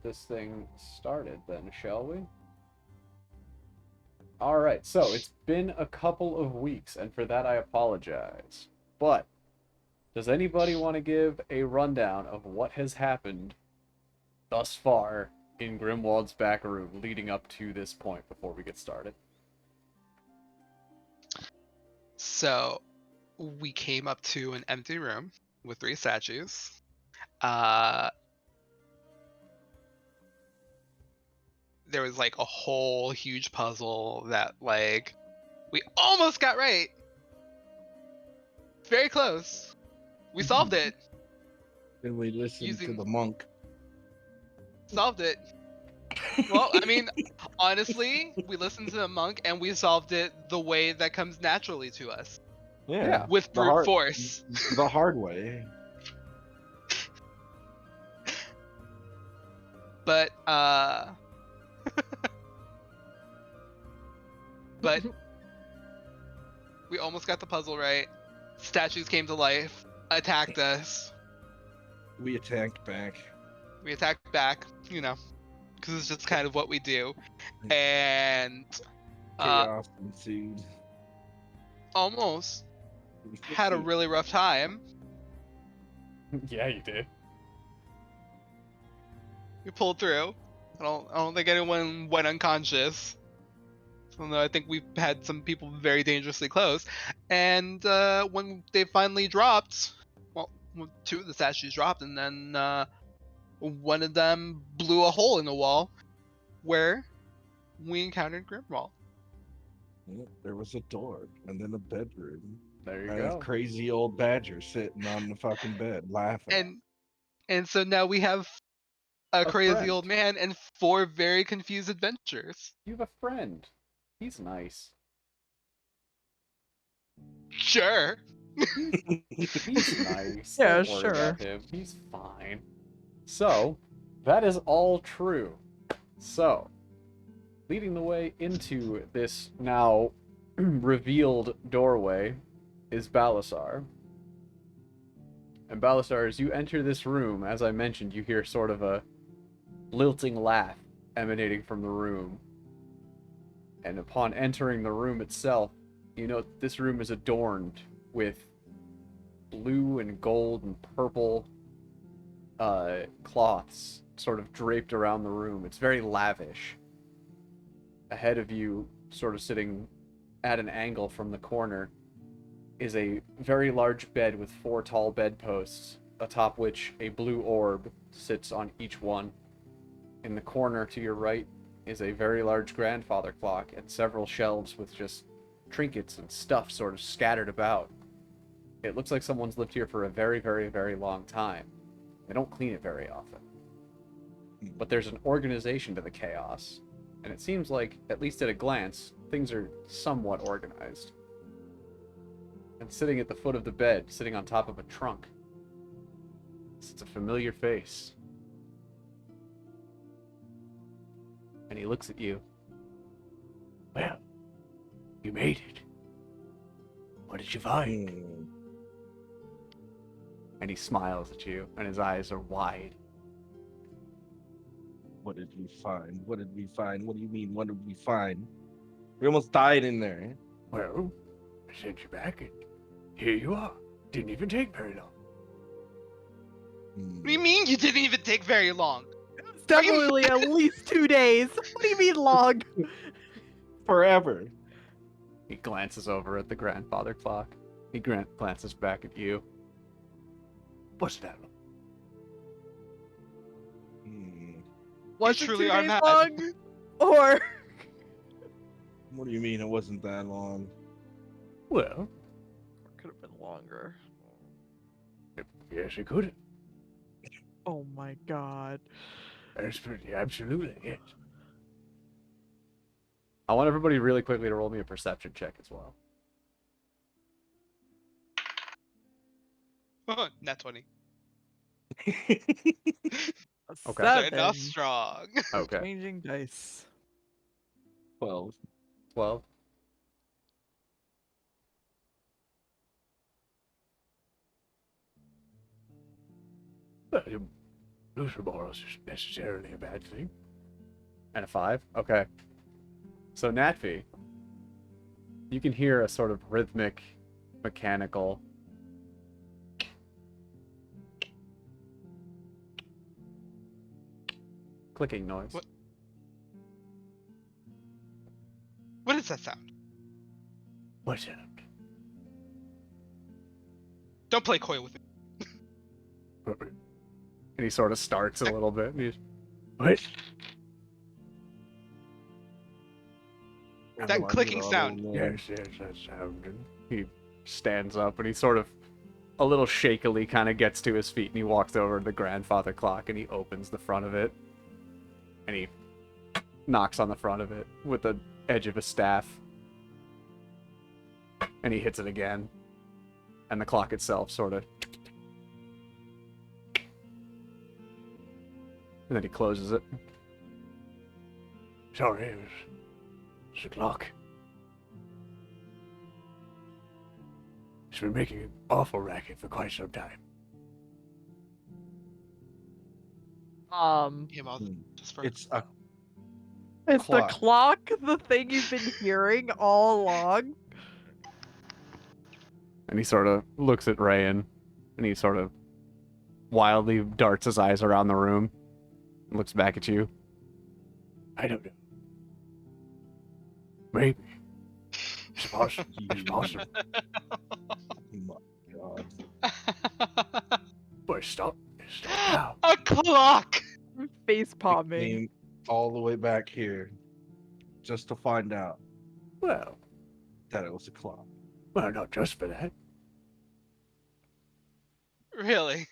get this thing started then, shall we? Alright, so it's been a couple of weeks, and for that I apologize. But, does anybody want to give a rundown of what has happened thus far in Grimwald's back room leading up to this point before we get started? So, we came up to an empty room with 3 statues. There was like a whole huge puzzle that we almost got right. Very close. We solved it. Then we listened to the monk. Solved it. Well, I mean, honestly, we listened to the monk and we solved it the way that comes naturally to us. Yeah. With brute force. The hard way. But but we almost got the puzzle right. Statues came to life, attacked us. We attacked back. We attacked back, because it's just kind of what we do. And Chaos ensued. Almost had a really rough time. Yeah, you did. We pulled through. I don't think anyone went unconscious. Although I think we've had some people very dangerously close. And when they finally dropped, well, 2 of the statues dropped, and then one of them blew a hole in the wall where we encountered Grimwald. There was a door, and then a bedroom. There you and go. A crazy old badger sitting on the fucking bed, laughing. And so now we have a crazy friend. old man and 4 very confused adventurers. You have a friend. He's nice. Sure. He's nice. Yeah, Don't worry sure. about him. He's fine. So, that is all true. So, leading the way into this now revealed doorway is Balasar. And Balasar, as you enter this room, as I mentioned, you hear sort of a lilting laugh emanating from the room. And upon entering the room itself, you note this room is adorned with blue and gold and purple cloths sort of draped around the room. It's very lavish. Ahead of you, sort of sitting at an angle from the corner, is a very large bed with 4 tall bedposts, atop which a blue orb sits on each one. In the corner to your right is a very large grandfather clock and several shelves with just trinkets and stuff sort of scattered about. It looks like someone's lived here for a very, very, very long time. They don't clean it very often. But there's an organization to the chaos, and it seems like, at least at a glance, things are somewhat organized. And sitting at the foot of the bed, sitting on top of a trunk, sits a familiar face. And he looks at you. Well, you made it. What did you find? And he smiles at you, and his eyes are wide. What did we find? What did we find? What do you mean, what did we find? We almost died in there. Well, I sent you back, and here you are. Didn't even take very long. What do you mean you didn't even take very long? It's definitely at least 2 days. What do you mean long? Forever. He glances over at the grandfather clock. He glances back at you. What's that? Was You it truly 2 are days mad. long? Or What do you mean it wasn't that long? Well, could have been longer. yes, it could. Oh my god. That's pretty absolutely yes. I want everybody really quickly to roll me a perception check as well. Nat 20. Okay. Starting 7. off strong. Okay. Changing dice. 12. 12. Well, losing morals isn't necessarily a bad thing. And a 5? Okay. So, Natfi, you can hear a sort of rhythmic, mechanical clicking noise. What? What is that sound? What's that? Don't play coy with me. And he sort of starts a little bit. And he's, What? That clicking sound. Yes, that sound. And he stands up and he sort of a little shakily kind of gets to his feet and he walks over to the grandfather clock and he opens the front of it and he knocks on the front of it with the edge of his staff and he hits it again and the clock itself sort of and then he closes it. Sorry, it's the clock. It's been making an awful racket for quite some time. Yeah, well, just for It's a Is the Clock. clock the thing you've been hearing all along? And he sort of looks at Rayan and he sort of wildly darts his eyes around the room and looks back at you. I don't know. Maybe. It's possible. It's possible. my God. But stop now. a clock. Face It palming. came all the way back here just to find out Well, that it was a clock. not just for that. Really?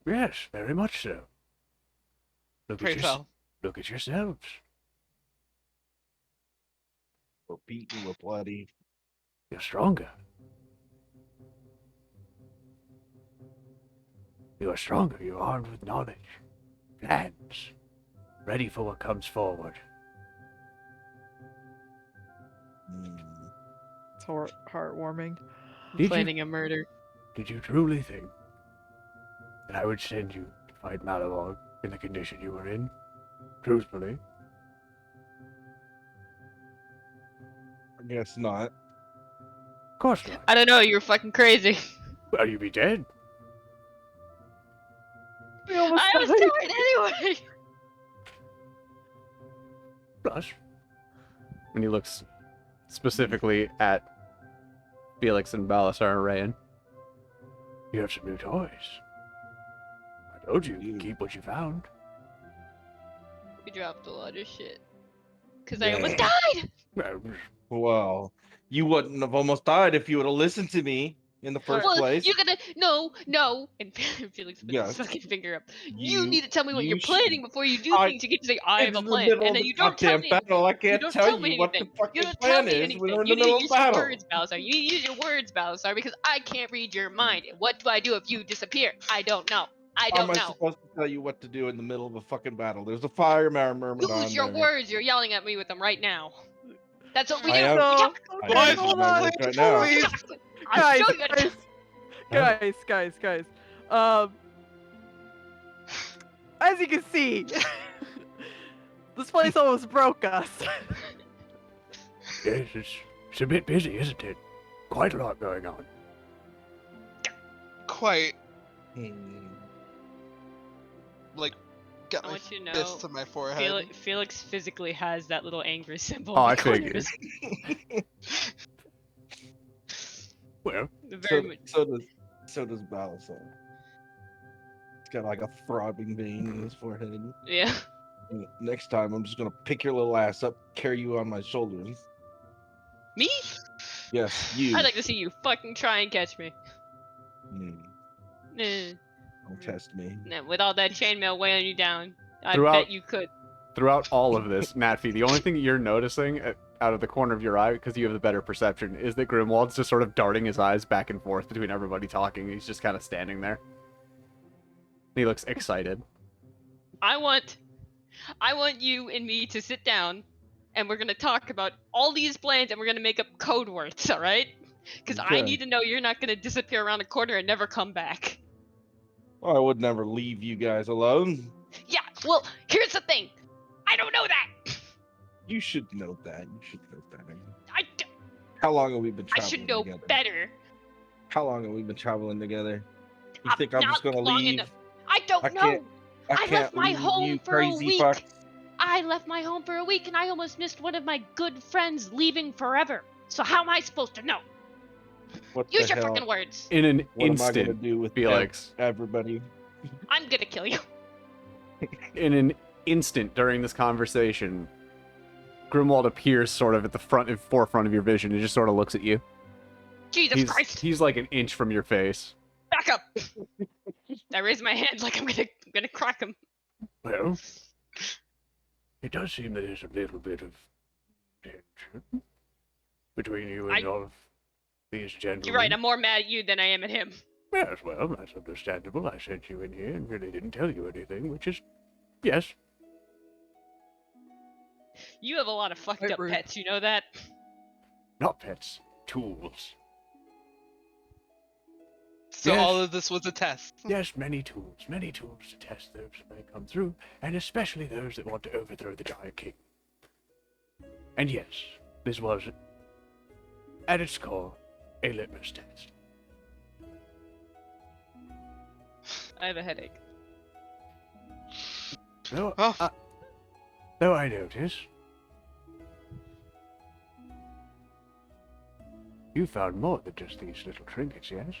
Yes, very much so. Look Pray at, tell. look at yourselves. We're beaten, we're bloody. You're stronger. You are stronger. You're armed with knowledge, plans, ready for what comes forward. Mm. It's heartwarming. Did Planning a murder. Did you truly think that I would send you to fight Malawag in the condition you were in? Truthfully, I guess not. of course not. I don't know, you're fucking crazy. Well, you'd be dead. We almost I was died. tired anyway. Plus, And he looks specifically at Felix and Balasar and Rayan. you have some new toys. I told you, You- keep what you found. We dropped a lot of shit. Cause I almost Yeah. died! Well, Well, you wouldn't have almost died if you would have listened to me in the first Well, place. you're gonna no, and Felix put Yes. his fucking finger up. You You- need to tell me what you you're should- planning before you do I- things. You get to say I have It's a in the plan, middle and of then the you don't tell goddamn me battle. I anything. can't don't tell you me what the anything. fucking You don't plan tell me is anything. when we're in You the need middle to of use your battle. words, Balasar. You need to use your words, Balasar, because I can't read your mind. What do I do if you disappear? I don't know. I How am don't I know. supposed to tell you what to do in the middle of a fucking battle? There's a fire myrmidon Use your there. words. You're yelling at me with them right now. That's what we I do. am- You No. talk- I Okay, am Boys, using hold my on. words right now. Please. I'm Guys, still gonna guys. As you can see, this place almost broke us. yes, it's a bit busy, isn't it? Quite a lot going on. Quite Hmm. like got I my want you to know, fist to my forehead. Felix physically has that little angry symbol. Oh, in I the corner of figured. his- Well, Very much. So does Balasar. It's got like a throbbing vein in his forehead. Yeah. Next time, I'm just gonna pick your little ass up, carry you on my shoulders. Me? Yes, you. I'd like to see you fucking try and catch me. Hmm. Eh, Don't test me. nah, with all that chainmail weighing you down, I Throughout- bet you could. Throughout all of this, Natfi, the only thing you're noticing out of the corner of your eye, because you have the better perception, is that Grimwald's just sort of darting his eyes back and forth between everybody talking. He's just kind of standing there. He looks excited. I want you and me to sit down, and we're gonna talk about all these plans, and we're gonna make up code words, all right? Because I Okay. need to know you're not gonna disappear around a corner and never come back. I would never leave you guys alone. Yeah, well, here's the thing. I don't know that. You should know that. You should know that. I, How long have we been I traveling should know together? better. How long have we been traveling together? You think I'm Not just gonna long leave? enough. I don't I know. can't. I I can't left my leave home you, for a crazy week. fuck. I left my home for a week and I almost missed one of my good friends leaving forever. So how am I supposed to know? What Use the your hell? fucking words. In an What am I gonna instant, do with Felix. everybody? I'm gonna kill you. In an instant during this conversation, Grimwald appears sort of at the forefront of your vision and just sort of looks at you. Jesus Christ. He's like an inch from your face. Back up. I raise my hand like I'm gonna crack him. Well, it does seem that there's a little bit of tension between you and I- all of these gentlemen. You're right, I'm more mad at you than I am at him. Yes, well, that's understandable. I sent you in here and really didn't tell you anything, which is, yes. You have a lot of fucked Quite up rude. pets, you know that? Not pets, tools. So Yes. all of this was a test. Yes, many tools to test those that may come through, and especially those that want to overthrow the Giant King. And yes, this was, at its core, a litmus test. I have a headache. Though, Oh. though I notice, you found more than just these little trinkets, yes?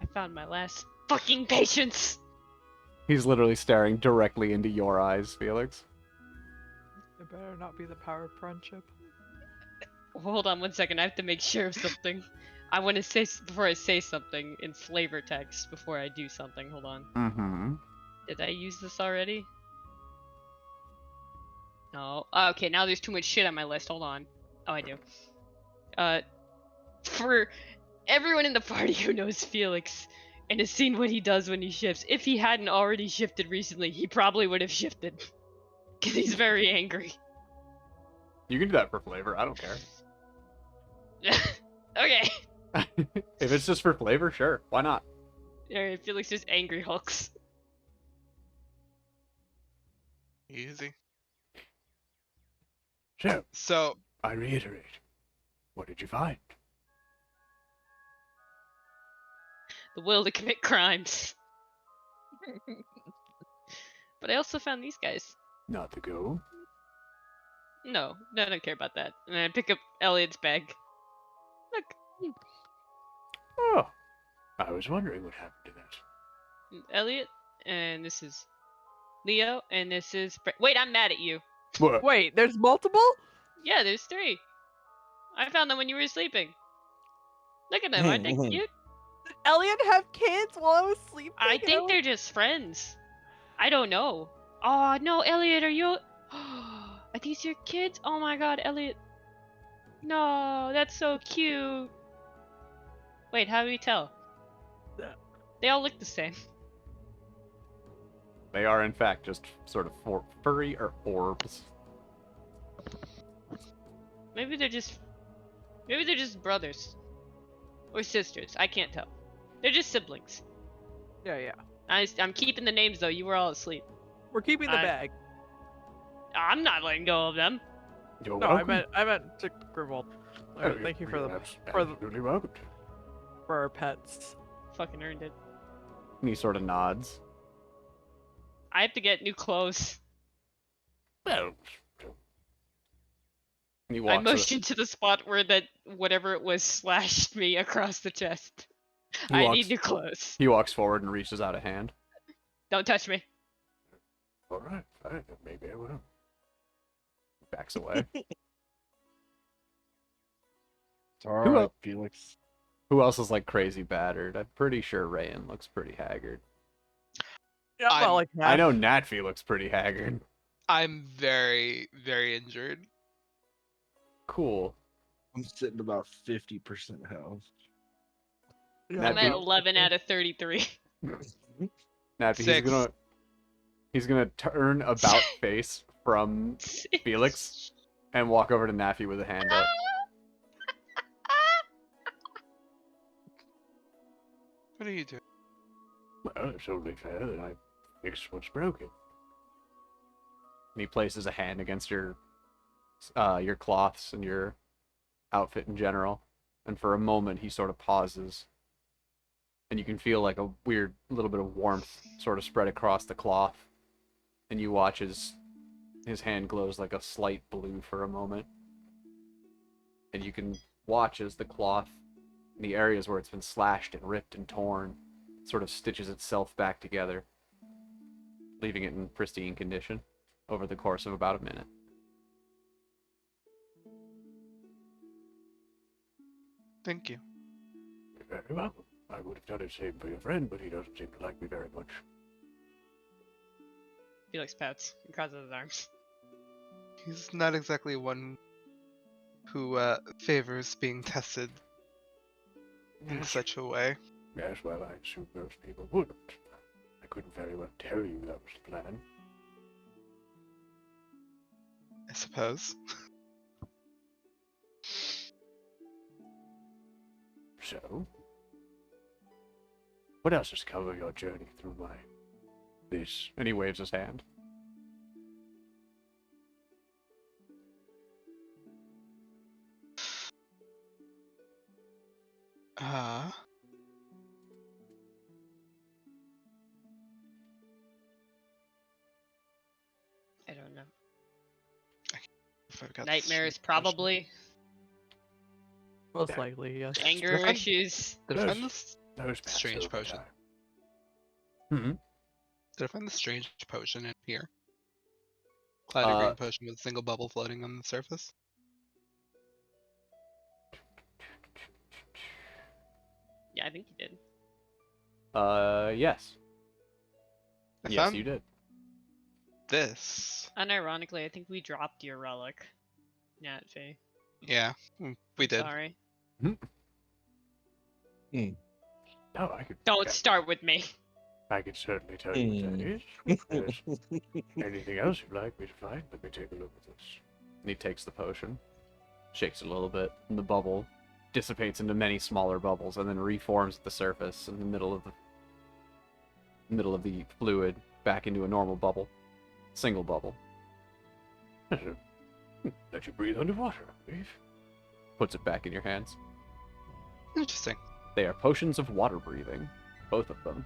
I found my last fucking patience. He's literally staring directly into your eyes, Felix. It better not be the power of friendship. Hold on 1 second, I have to make sure of something. I want to say, before I say something, in flavor text, before I do something, hold on. Mm-hmm. Did I use this already? No. Oh, okay, now there's too much shit on my list, hold on. Oh, I do. For everyone in the party who knows Felix, and has seen what he does when he shifts, if he hadn't already shifted recently, he probably would have shifted. Because he's very angry. You can do that for flavor. I don't care. Okay. If it's just for flavor, sure. Why not? Alright, Felix just angry hulks. Easy. So, So I reiterate, what did you find? The will to commit crimes. But I also found these guys. Not the gold. No, I don't care about that. And I pick up Elliot's bag. Look, Oh, I was wondering what happened to that. Elliot, and this is Leo, and this is wait, I'm mad at you. What? Wait, there's multiple? Yeah, there's 3. I found them when you were sleeping. Look at them, aren't they cute? Did Elliot have kids while I was sleeping? I and think was- they're just friends. I don't know. Oh no, Elliot, are you? Are these your kids? Oh my God, Elliot. No, that's so cute. Wait, how do we tell? They all look the same. They are, in fact, just sort of furry or orbs. Maybe they're just brothers or sisters. I can't tell. They're just siblings. Yeah. I'm keeping the names though. You were all asleep. We're keeping the I- bag. I'm not letting go of them. You're No, welcome. I meant to Grimwald. Alright, thank you for You're the absolutely welcome. for our pets. Fucking earned it. And he sort of nods. I have to get new clothes. Well, And he I walks. motioned to the spot where that whatever it was slashed me across the chest. He I walks- need new clothes. He walks forward and reaches out a hand. Don't touch me. all right, fine, maybe I will. Backs away. It's all Who right, el- Felix. Who else is like crazy battered? I'm pretty sure Rayan looks pretty haggard. Yeah, I'm- well, like I know Natfi looks pretty haggard. I'm very, very injured. Cool. I'm sitting about 50% health. Yeah, I'm That'd at be- 11 out of 33. Natfi, Six. he's gonna turn about face from Felix and walk over to Naffy with a hand up. What are you doing? Well, it's only fair that I fix what's broken. And he places a hand against your cloths and your outfit in general. And for a moment, he sort of pauses. And you can feel like a weird little bit of warmth sort of spread across the cloth. And you watch as his hand glows like a slight blue for a moment. And you can watch as the cloth, in the areas where it's been slashed and ripped and torn, sort of stitches itself back together, leaving it in pristine condition over the course of about a minute. Thank you. You're very welcome. I would have done the same for your friend, but he doesn't seem to like me very much. Felix pets and crosses his arms. He's not exactly one who favors being tested in Yes. such a way. Yes, well, I assume most people wouldn't. I couldn't very well tell you that was the plan. I suppose. So, what else has covered your journey through this? And he waves his hand. Uh, I don't know. if I've got the Nightmares, strange probably. Most likely, yes. Anger Defend- issues. potion. Did I find this? Those pass Strange over potion. time. Mm-hmm. Did I find the strange potion in here? Cloudy Uh, green potion with a single bubble floating on the surface. Yeah, I think you did. Yes. I Yes, found you did. this. Unironically, I think we dropped your relic. Nat Fee. Yeah, we did. Sorry. No, I could. Don't start with me. I could certainly tell you what that is. If there's anything else you'd like me to find, let me take a look at this. And he takes the potion, shakes it a little bit, and the bubble dissipates into many smaller bubbles and then reforms at the surface in the middle of the fluid back into a normal bubble. Single bubble. Let you breathe underwater, I believe. Puts it back in your hands. Interesting. They are potions of water breathing. Both of them.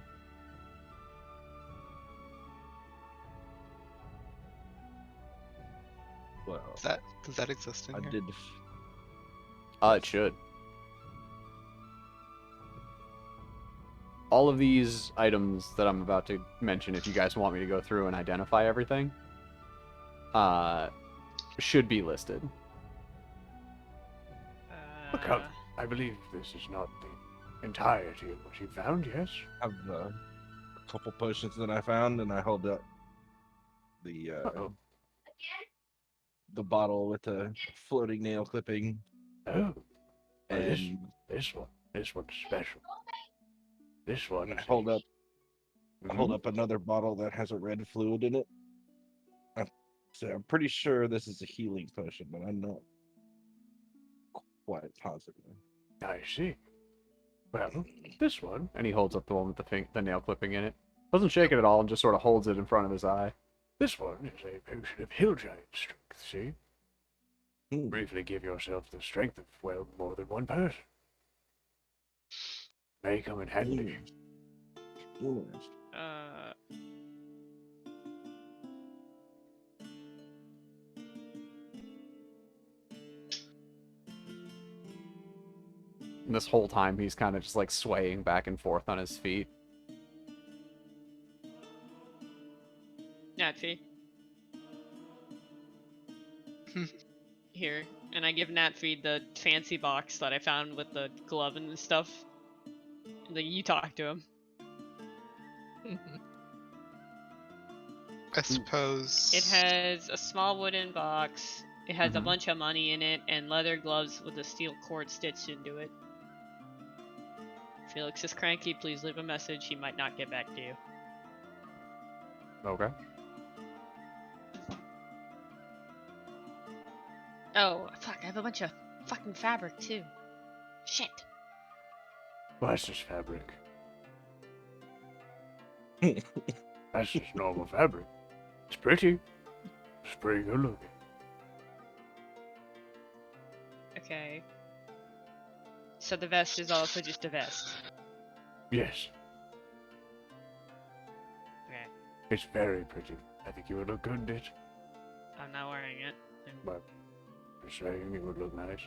Well, Does that exist in I here? did. It should. All of these items that I'm about to mention, if you guys want me to go through and identify everything, should be listed. Look out. I believe this is not the entirety of what you found, yes? Have a couple potions that I found, and I hold up the Uh-oh. the bottle with the floating nail clipping, Oh, well, and this one's special. This one I is hold a- up I hold up another bottle that has a red fluid in it. So I'm pretty sure this is a healing potion, but I'm not quite positive. I see. Well, this one. And he holds up the one with the nail clipping in it. Doesn't shake it at all and just sort of holds it in front of his eye. This one is a potion of hill giant strength, see? Hmm. Briefly give yourself the strength of, well, more than one person. May come in handy. Interesting. And this whole time he's kind of just like swaying back and forth on his feet. Nat Fee. Here. And I give Nat Fee the fancy box that I found with the glove and stuff. And then you talk to him. I suppose. It has a small wooden box. It has a Mhm. bunch of money in it and leather gloves with a steel cord stitched into it. Felix is cranky. Please leave a message. He might not get back to you. Okay. Oh, fuck. I have a bunch of fucking fabric too. Shit. Well, that's just fabric. That's just normal fabric. It's pretty. It's pretty good looking. Okay. So the vest is also just a vest. Yes, Okay. it's very pretty. I think you would look good in it. I'm not wearing it. But just saying, it would look nice.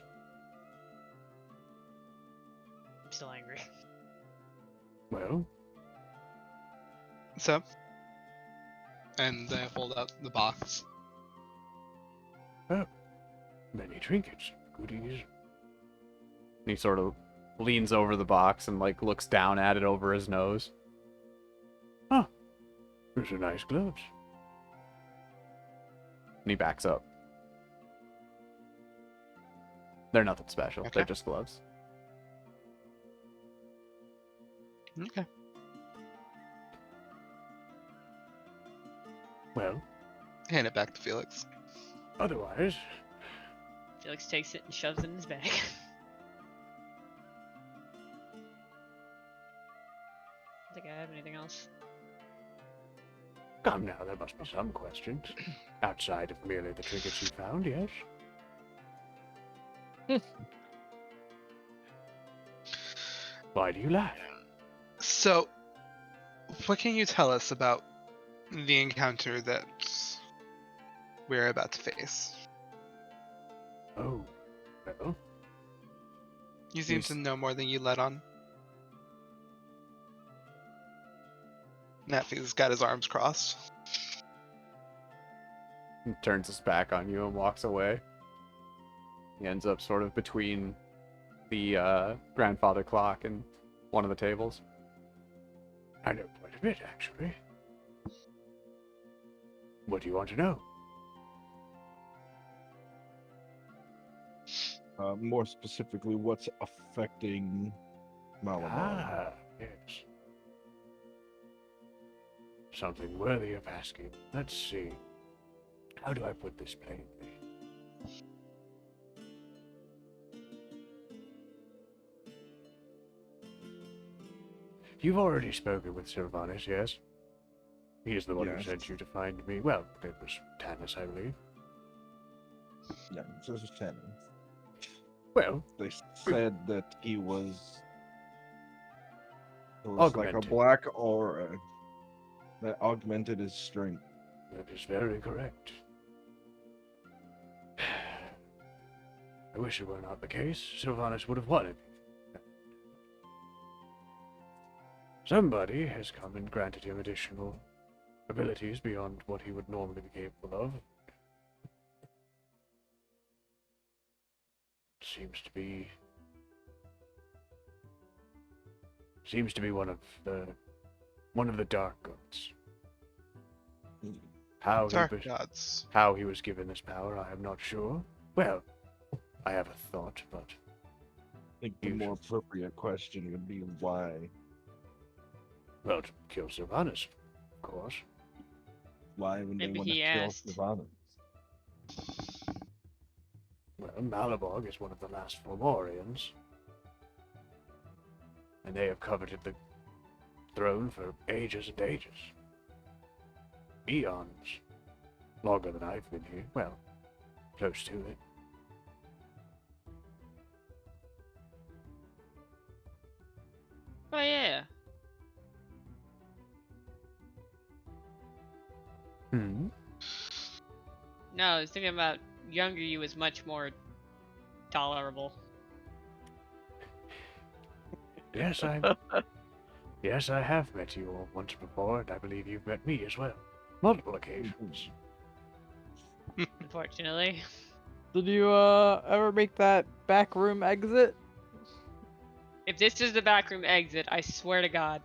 I'm still angry. Well, So, and I hold out the box. many trinkets, goodies. And he sort of leans over the box and like looks down at it over his nose. Those are nice gloves. And he backs up. They're nothing special. Okay. They're just gloves. Okay. Well, Hand it back to Felix. otherwise, Felix takes it and shoves it in his bag. I don't think I have anything else. come now, there must be some questions. Outside of merely the trinkets you found, yes? Why do you laugh? So, what can you tell us about the encounter that we're about to face? Oh, well, You seem Yes. to know more than you let on. Natfi's got his arms crossed. He turns his back on you and walks away. He ends up sort of between the grandfather clock and one of the tables. I know quite a bit, actually. What do you want to know? More specifically, what's affecting Malabar? Ah, yes. Something worthy of asking. Let's see. How do I put this plainly? You've already spoken with Sylvanus, yes? He's the one Yes. who sent you to find me. Well, it was Tannis, I believe. Yeah, this is 10. Well, They said that it was like a Augmented. black aura that augmented his strength. that is very correct. I wish it were not the case. Sylvanus would have wanted me. Somebody has come and granted him additional abilities beyond what he would normally be capable of. Seems to be one of the dark gods. Dark gods. How he was given this power, I am not sure. Well, I have a thought, but I think the more appropriate question would be why. well, to kill Sylvanus, of course. Why would they Maybe want to he kill asked. Sylvanus? Well, Malabog is one of the last Fomorians, and they have coveted the throne for ages and ages. Eons. Longer than I've been here. Well, close to it. Oh yeah. Hmm. No, I was thinking about younger you was much more tolerable. Yes, yes, I have met you all once before, and I believe you've met me as well. Multiple occasions. Unfortunately. Did you ever make that back room exit? If this is the backroom exit, I swear to God.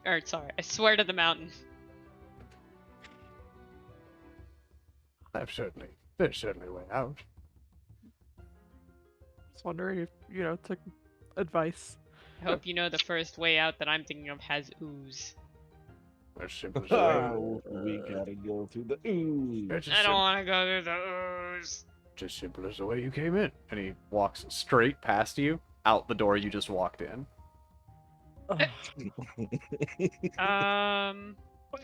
Or sorry, I swear to the mountain. There's certainly a way out. Just wondering if took advice. I hope you know the first way out that I'm thinking of has ooze. As simple as the way. Oh, we gotta go through the ooh. It's as I don't sim- want to go through the ooze. it's as simple as the way you came in. And he walks straight past you, out the door you just walked in.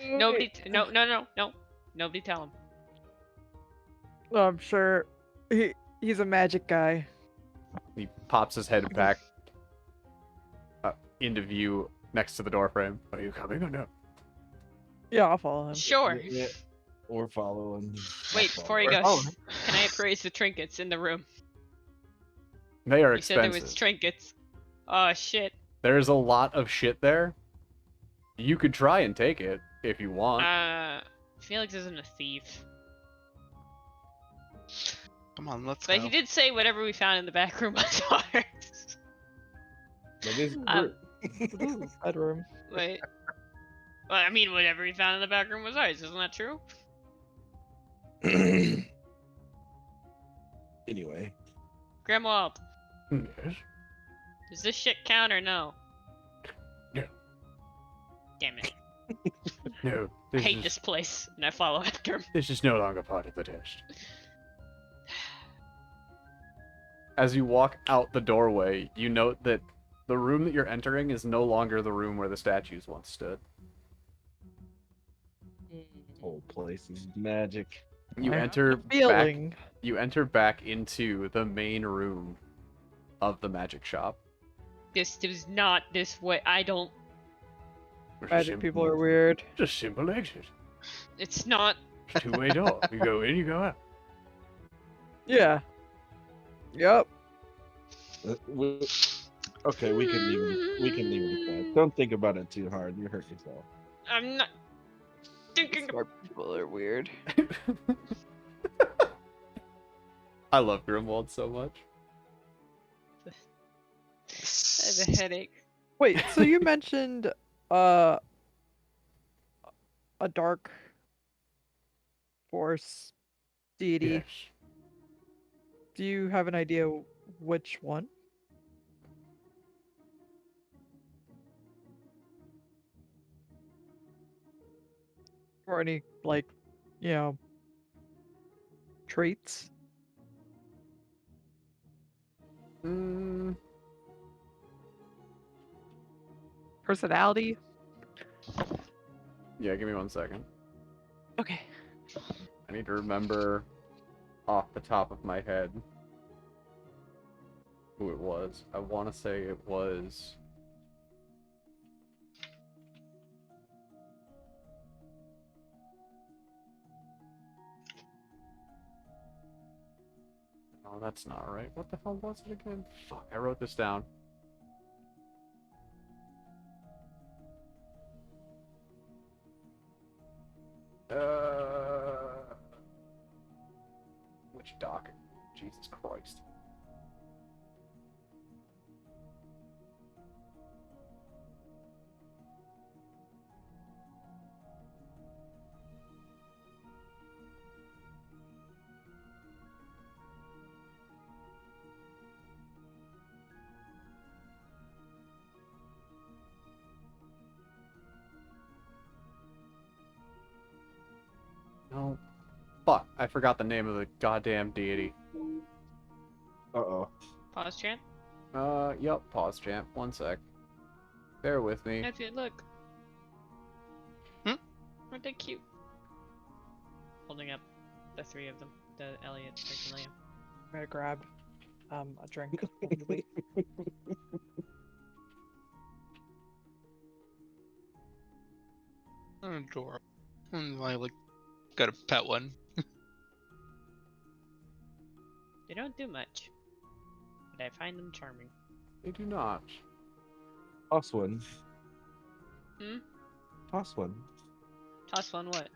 Nobody. No. Nobody tell him. I'm sure he's a magic guy. He pops his head back into view next to the doorframe. Are you coming or no? Yeah, I'll follow him. Sure. Yeah, or following. Wait, before you Or go, following. can I appraise the trinkets in the room? They are You said there expensive. was trinkets. Oh shit. There's a lot of shit there. You could try and take it if you want. Felix isn't a thief. Come on, let's But go. he did say whatever we found in the back room was ours. That is Um, Bedroom. Wait. Well, I mean, whatever we found in the back room was ours. Isn't that true? Anyway, Grimwald, Yes. does this shit count or no? No. Damn it. No. I hate this place, and I follow after him. This is no longer part of the test. As you walk out the doorway, you note that the room that you're entering is no longer the room where the statues once stood. whole place is magic. You I have enter a back. feeling. You enter back into the main room of the magic shop. This is not this way. I don't. It's a Magic people are simple- weird. It's a simple exit. It's not. It's a two-way door. You go in, you go out. Yeah. Yep. Okay, we can leave it. We can leave it at that. Don't think about it too hard. You hurt yourself. I'm not thinking. Smart people are weird. I love Grimwald so much. I have a headache. Wait, so you mentioned a dark force deity. Yes. Do you have an idea which one? Or any, like, you know, traits? Mm, Personality? yeah, give me 1 second. Okay. I need to remember off the top of my head who it was. I want to say it was... Oh, that's not right. What the hell was it again? Fuck, I wrote this down. Which doc? Jesus Christ. No. Fuck, I forgot the name of the goddamn deity. Uh-oh. Pause chant. Yep, pause champ. 1 sec. Bear with me. If you look. Aren't they cute? Holding up the three of them. The Elliot, Rick, and Liam. I'm gonna grab a drink. Adorable. I like got a pet one. They don't do much, but I find them charming. They do not. Toss one. Hmm? Toss one. Toss one what?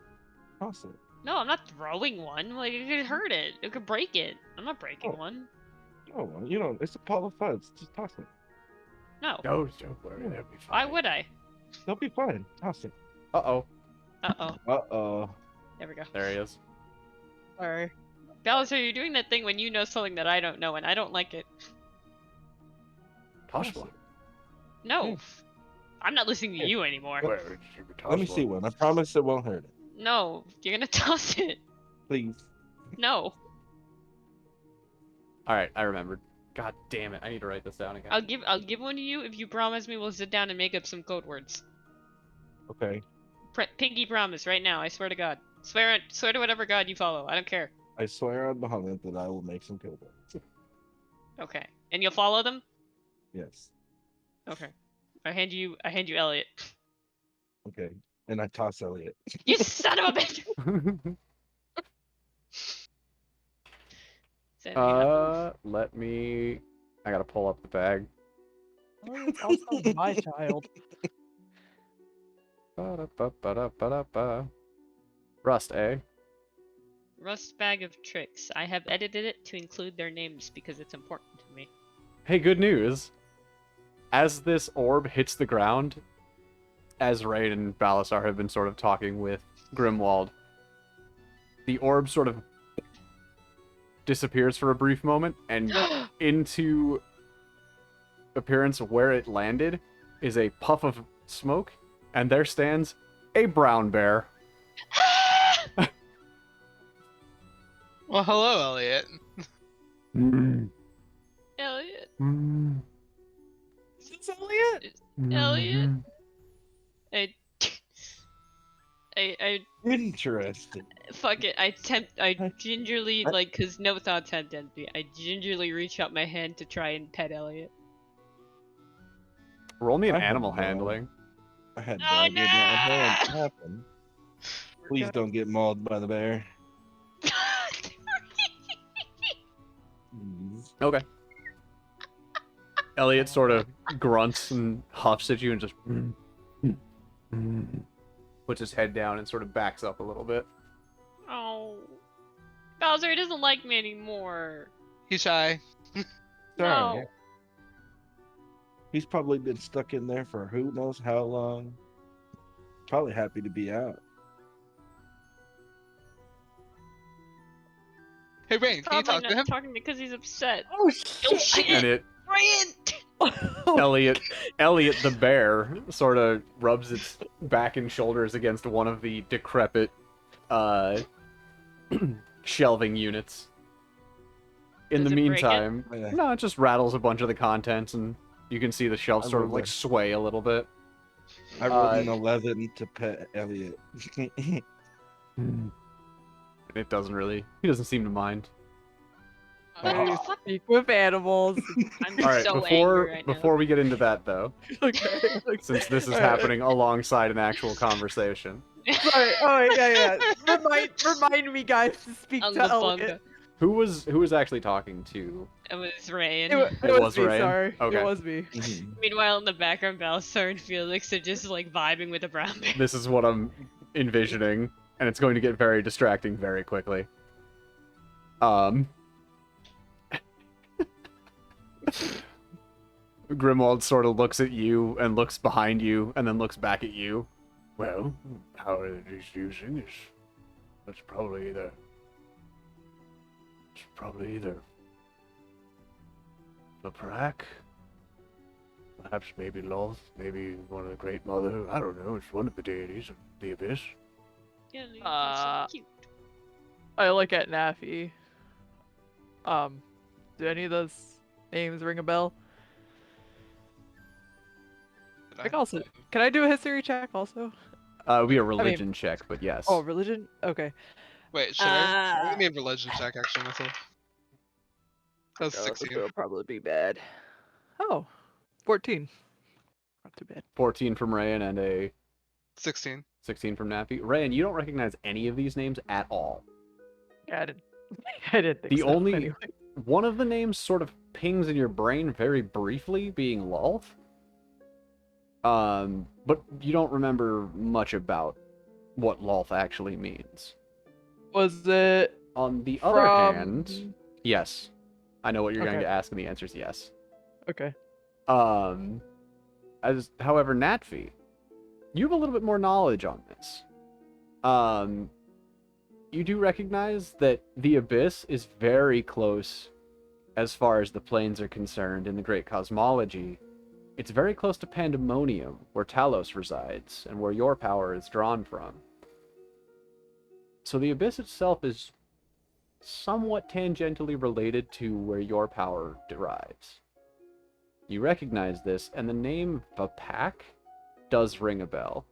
Toss it. No, I'm not throwing one. Like, it could hurt it. It could break it. I'm not breaking Oh. one. Oh, well, you know, it's a ball of fuzz. Just toss it. No. No, don't worry. They'll be Why fine. would I? They'll be fine. Toss it. Uh-oh. Uh-oh. Uh-oh. There we go. There he is. Sorry. Balancer, you're doing that thing when you know something that I don't know, and I don't like it. Toss one. No. Yeah. I'm not listening to Here. you anymore. Where would you toss Let me see one. I promise it won't hurt it. No. You're gonna toss it. Please. No. Alright, I remembered. God damn it, I need to write this down again. I'll give one to you if you promise me we'll sit down and make up some code words. Okay. Pinky promise right now. I swear to God. Swear to whatever God you follow. I don't care. I swear on Muhammad that I will make some kills. Okay. And you'll follow them? Yes. Okay. I hand you Elliot. Okay. And I toss Elliot. You son of a bitch! Send me enough. Let me. I gotta pull up the bag. It's also my child. Ba-da-ba-ba-da-ba-da-ba. Rust, eh? Rust bag of tricks. I have edited it to include their names because it's important to me. Hey, good news. As this orb hits the ground, as Raid and Balasar have been sort of talking with Grimwald, the orb sort of disappears for a brief moment, and into appearance where it landed is a puff of smoke, and there stands a brown bear. Well, hello, Elliot. Elliot. Is this Elliot? Elliot. I Interesting. fuck it. I gingerly like, cause no thoughts had empty. I gingerly reach out my hand to try and pet Elliot. Roll me an I had animal no- handling. I had no Oh, idea that no! would happen. Please don't get mauled by the bear. Please. Okay. Elliot sort of grunts and huffs at you and just puts his head down and sort of backs up a little bit. Oh. Bowser doesn't like me anymore. He's shy. No. Sorry. He's probably been stuck in there for who knows how long. Probably happy to be out. Hey, Rain, can you Probably talk to not him? talking because he's upset. Oh Oh shit! shit! And it Ryan! Elliot the bear sort of rubs its back and shoulders against one of the decrepit shelving units. In Does the it break it? meantime, Yeah. no, it just rattles a bunch of the contents, and you can see the shelves I sort of rolled like a- sway a little bit. I rolled an Uh, 11 to pet Elliot. And it doesn't really. He doesn't seem to mind. I speak with animals. I'm All right, so before angry right now. before we get into that though, Okay. since this is All right. happening alongside an actual conversation, Sorry. Oh yeah. Remind me, guys, to speak to Uncle Elliot. Bunga. who was actually talking to? It was Ryan. It was was me. Ryan? Sorry. Okay. It was me. Meanwhile, in the background, Balasar and Felix are just like vibing with the brown bear. This is what I'm envisioning, and it's going to get very distracting very quickly. Grimwald sort of looks at you and looks behind you and then looks back at you. Well, how it is using is that's probably either the Prak, perhaps maybe Loth, maybe one of the Great Mother. I don't know. It's one of the deities of the Abyss. Yeah, he's Uh, so cute. I look at Naffy. Do any of those names ring a bell? Can I do a history check also? Be a religion check, but yes. Oh, religion? Okay. Wait, should I? Give me a religion check, actually, myself. That was Oh, 16. it'll probably be bad. Oh, 14. Not too bad. 14 from Rayan and a 16. 16 from Nappy. Rayan, you don't recognize any of these names at all. Yeah, I didn't. I didn't think The so. only Anyway. one of the names sort of pings in your brain very briefly, being Lulth. But you don't remember much about what Lulth actually means. Was it On the other from? hand, yes, I know what you're going Okay. to ask, and the answer is yes. Okay. However, Natfi, you have a little bit more knowledge on this. You do recognize that the Abyss is very close as far as the planes are concerned in the Great Cosmology. It's very close to Pandemonium, where Talos resides, and where your power is drawn from. So the Abyss itself is somewhat tangentially related to where your power derives. You recognize this, and the name Vapak does ring a bell.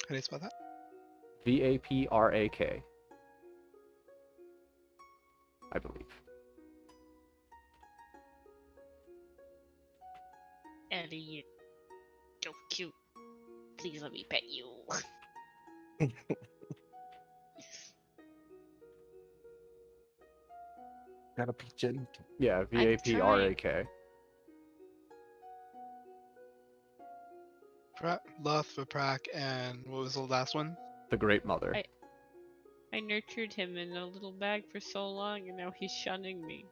How do you spell that? Vaprak. I believe. Elliot, so cute. Please let me pet you. Gotta be gentle. Yeah, I'm trying. Vaprak. Luth, Viprak, and what was the last one? The Great Mother. I nurtured him in a little bag for so long, and now he's shunning me.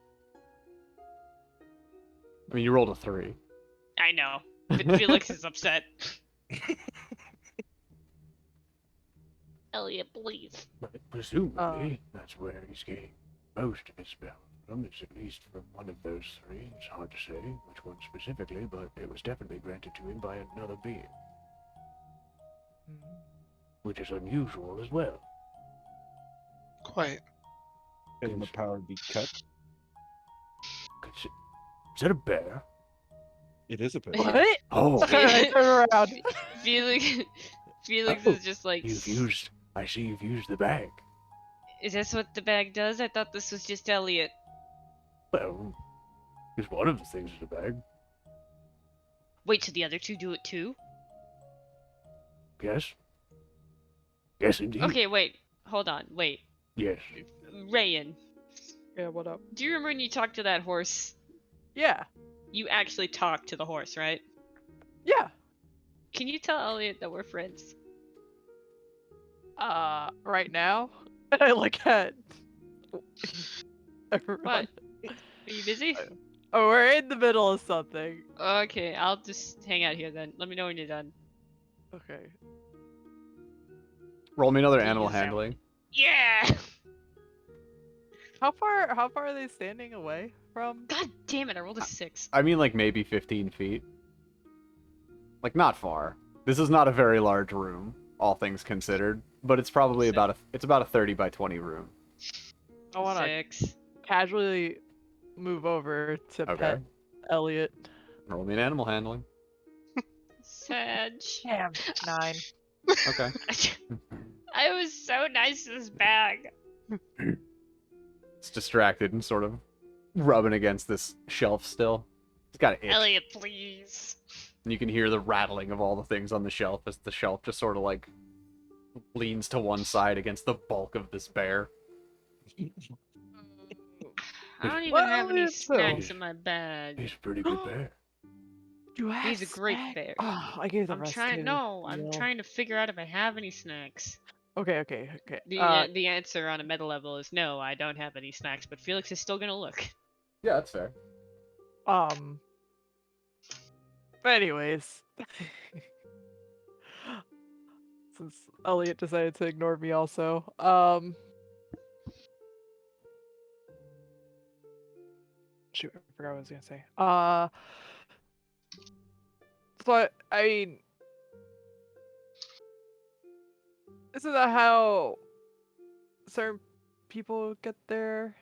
I mean, you rolled a 3. I know, but Felix is upset. Elliot, please. But presumably, that's where he's getting most of his spells from, is at least from one of those 3. It's hard to say which one specifically, but it was definitely granted to him by another being. Which is unusual as well. Quite. Can the power be cut? Is that a bear? It is a bear. What? Oh, I turn around. Felix, Felix Oh, is just like. I see you've used the bag. Is this what the bag does? I thought this was just Elliot. Well, it's one of the things in the bag. Wait, so the other two do it too? Yes? Yes, indeed. Okay, wait. Hold on. Wait. Yes. Rayan, Yeah, what up? do you remember when you talked to that horse? Yeah. You actually talked to the horse, right? Yeah. Can you tell Elliot that we're friends? Right now? And I look at everyone. What? Are you busy? Oh, we're in the middle of something. Okay, I'll just hang out here then. Let me know when you're done. Okay. Roll me another Please animal don't. handling. Yeah! How far are they standing away from? God damn it, I rolled a 6. I mean, like, maybe 15 feet. Like, not far. This is not a very large room, all things considered. But it's probably about a 30 by 20 room. I want to 6. casually move over to Okay. pet Elliot. Roll me an animal handling. Sag. Damn, 9. Okay. I was so nice to this bag. It's distracted and sort of rubbing against this shelf still. It's got an itch. Elliot, please. And you can hear the rattling of all the things on the shelf as the shelf just sort of like leans to one side against the bulk of this bear. I don't even Well, have any it's snacks so- in my bag. He's a pretty good bear. You have He's a great snack- bear. Oh, I gave the I'm rest trying. to No, I'm Neil. trying to figure out if I have any snacks. Okay. The answer on a meta level is no, I don't have any snacks. But Felix is still gonna look. Yeah, that's fair. But anyways, since Elliot decided to ignore me also, shoot, I forgot what I was gonna say. So I mean, isn't that how certain people get their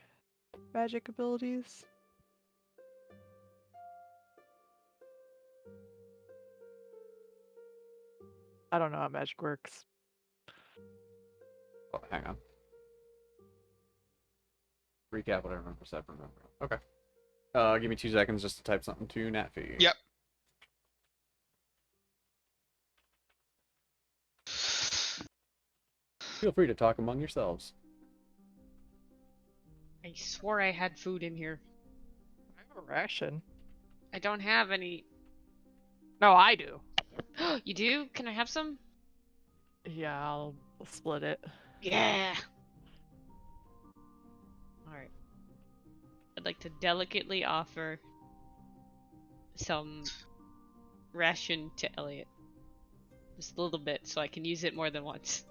magic abilities? I don't know how magic works. Oh, hang on. Recap what I remember. Okay. Give me 2 seconds just to type something to Natfee. Yep. Feel free to talk among yourselves. I swore I had food in here. I have a ration. I don't have any. No, I do. You do? Can I have some? Yeah, I'll split it. Yeah. Alright. I'd like to delicately offer some ration to Elliot. Just a little bit so I can use it more than once.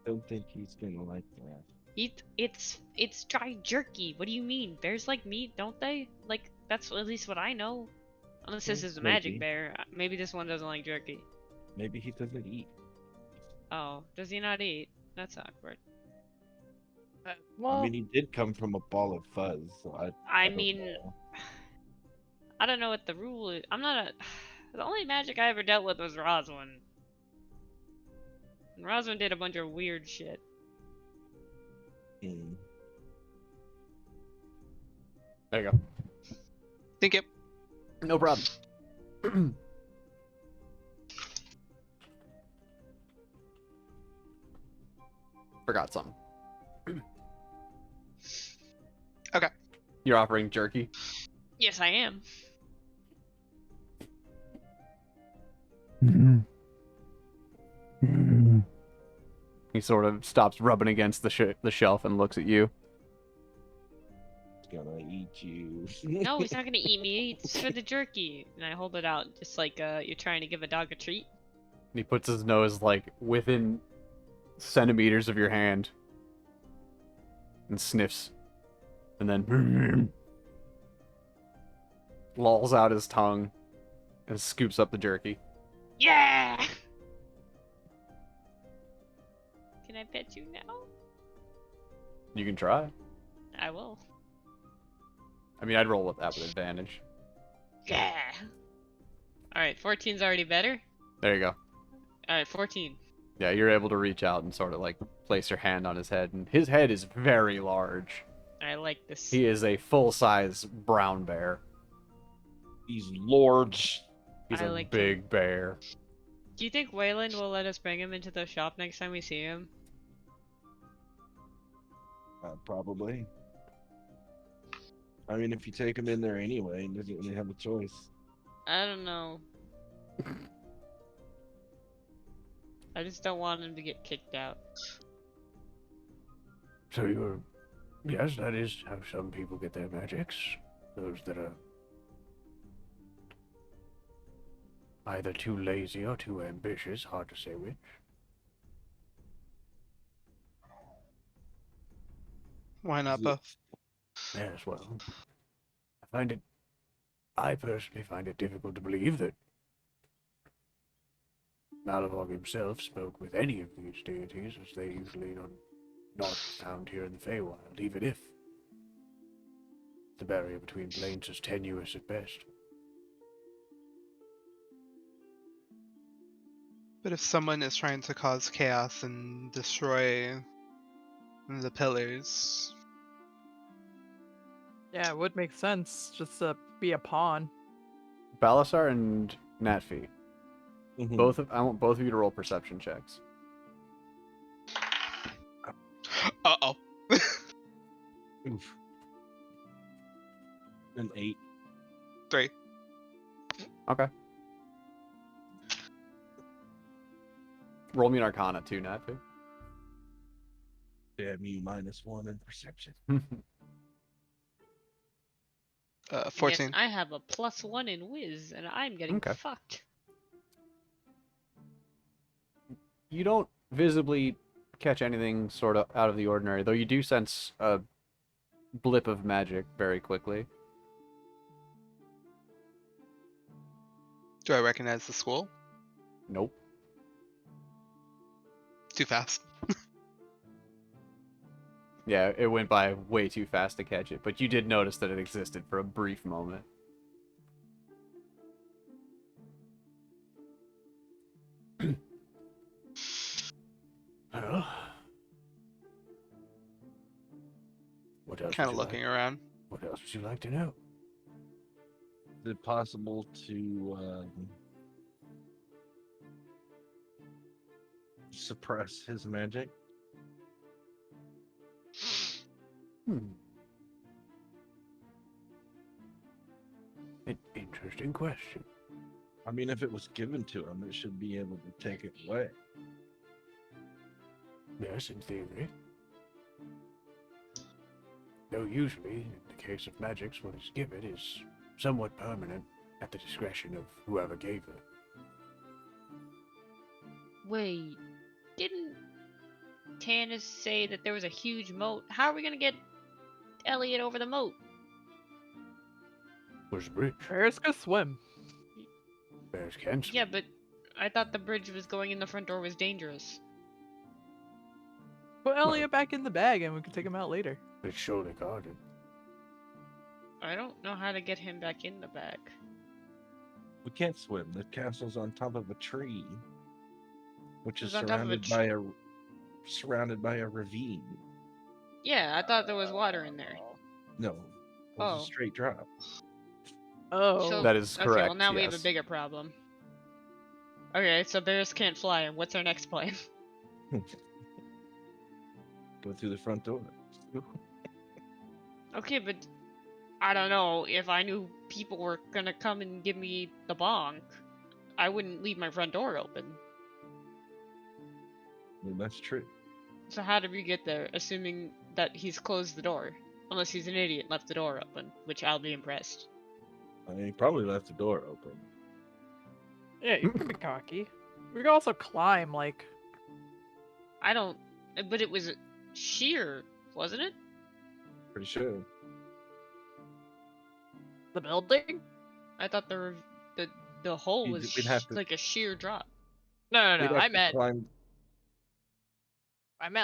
Don't think he's gonna like that. It's dry jerky. What do you mean? Bears like meat, don't they? Like that's at least what I know. Unless this is a magic Maybe. bear. Maybe this one doesn't like jerky. Maybe he doesn't eat. Oh, does he not eat? That's awkward. Well, I mean, he did come from a ball of fuzz, so I don't mean, know. I don't know what the rule is. I'm not a. The only magic I ever dealt with was Roswin. And Roswin did a bunch of weird shit. Hmm. There you go. Thank you. No problem. Forgot something. Okay. You're offering jerky? Yes, I am. He sort of stops rubbing against the shelf and looks at you. It's gonna eat you. No, he's not gonna eat me. It's for the jerky. And I hold it out, just like you're trying to give a dog a treat. And he puts his nose like within centimeters of your hand and sniffs, and then lolls out his tongue and scoops up the jerky. Yeah! Can I pet you now? You can try. I will. I mean, I'd roll with that with advantage. Yeah! Alright, 14's already better. There you go. Alright, 14. Yeah, you're able to reach out and sort of like place your hand on his head, and his head is very large. I like this. He is a full-size brown bear. He's large. He's I a like big bear. Do you think Wayland will let us bring him into the shop next time we see him? Probably. I mean, if you take him in there anyway, he doesn't really have a choice. I don't know. I just don't want him to get kicked out. So you're... Yes, that is how some people get their magics. Those that are either too lazy or too ambitious, hard to say which. Why not both? Yes, well, I personally find it difficult to believe that Malavog himself spoke with any of these deities, as they usually are not found here in the Feywild, even if the barrier between planes is tenuous at best. But if someone is trying to cause chaos and destroy the pillars, yeah, it would make sense just to be a pawn. Balasar and Natfi. Mhm. I want both of you to roll perception checks. uh-oh. Oof. An 8. 3. Okay. Roll me an Arcana too, Natfi. Damn you, -1 in perception. 14. Yes, I have a +1 in Wiz, and I'm getting Okay. fucked. You don't visibly catch anything sort of out of the ordinary, though you do sense a blip of magic very quickly. Do I recognize the school? Nope. Too fast. Yeah, it went by way too fast to catch it, but you did notice that it existed for a brief moment. Well, what else? Kind would of you looking like? around. What else would you like to know? Is it possible to suppress his magic? An interesting question. I mean, if it was given to him, it should be able to take it away. Yes, in theory. Though usually, in the case of magics, what is given is somewhat permanent at the discretion of whoever gave it. Wait, didn't Tannis say that there was a huge moat? How are we gonna get Elliot over the moat? Where's the bridge? Bears can swim. Bears can swim. Yeah, but I thought the bridge was going in the front door was dangerous. Put Elliot back in the bag and we can take him out later. It's surely guarded. I don't know how to get him back in the bag. We can't swim. The castle's on top of a tree, which is It's on top of a surrounded by a ravine. Yeah, I thought there was water in there. No, it was a straight drop. Oh. So- That is Okay, correct. well now we have a yes. bigger problem. Okay, so bears can't fly, and what's our next plan? Go through the front door. Okay, but I don't know. If I knew people were gonna come and give me the bonk, I wouldn't leave my front door open. I mean, that's true. So how did we get there, assuming that he's closed the door? Unless he's an idiot and left the door open, which I'll be impressed. I mean, he probably left the door open. Yeah, you can be cocky. We could also climb, like. I don't... But it was sheer, wasn't it? Pretty sure. The building? I thought the hole was We'd have to- like a sheer drop. No, We'd have I to meant climb-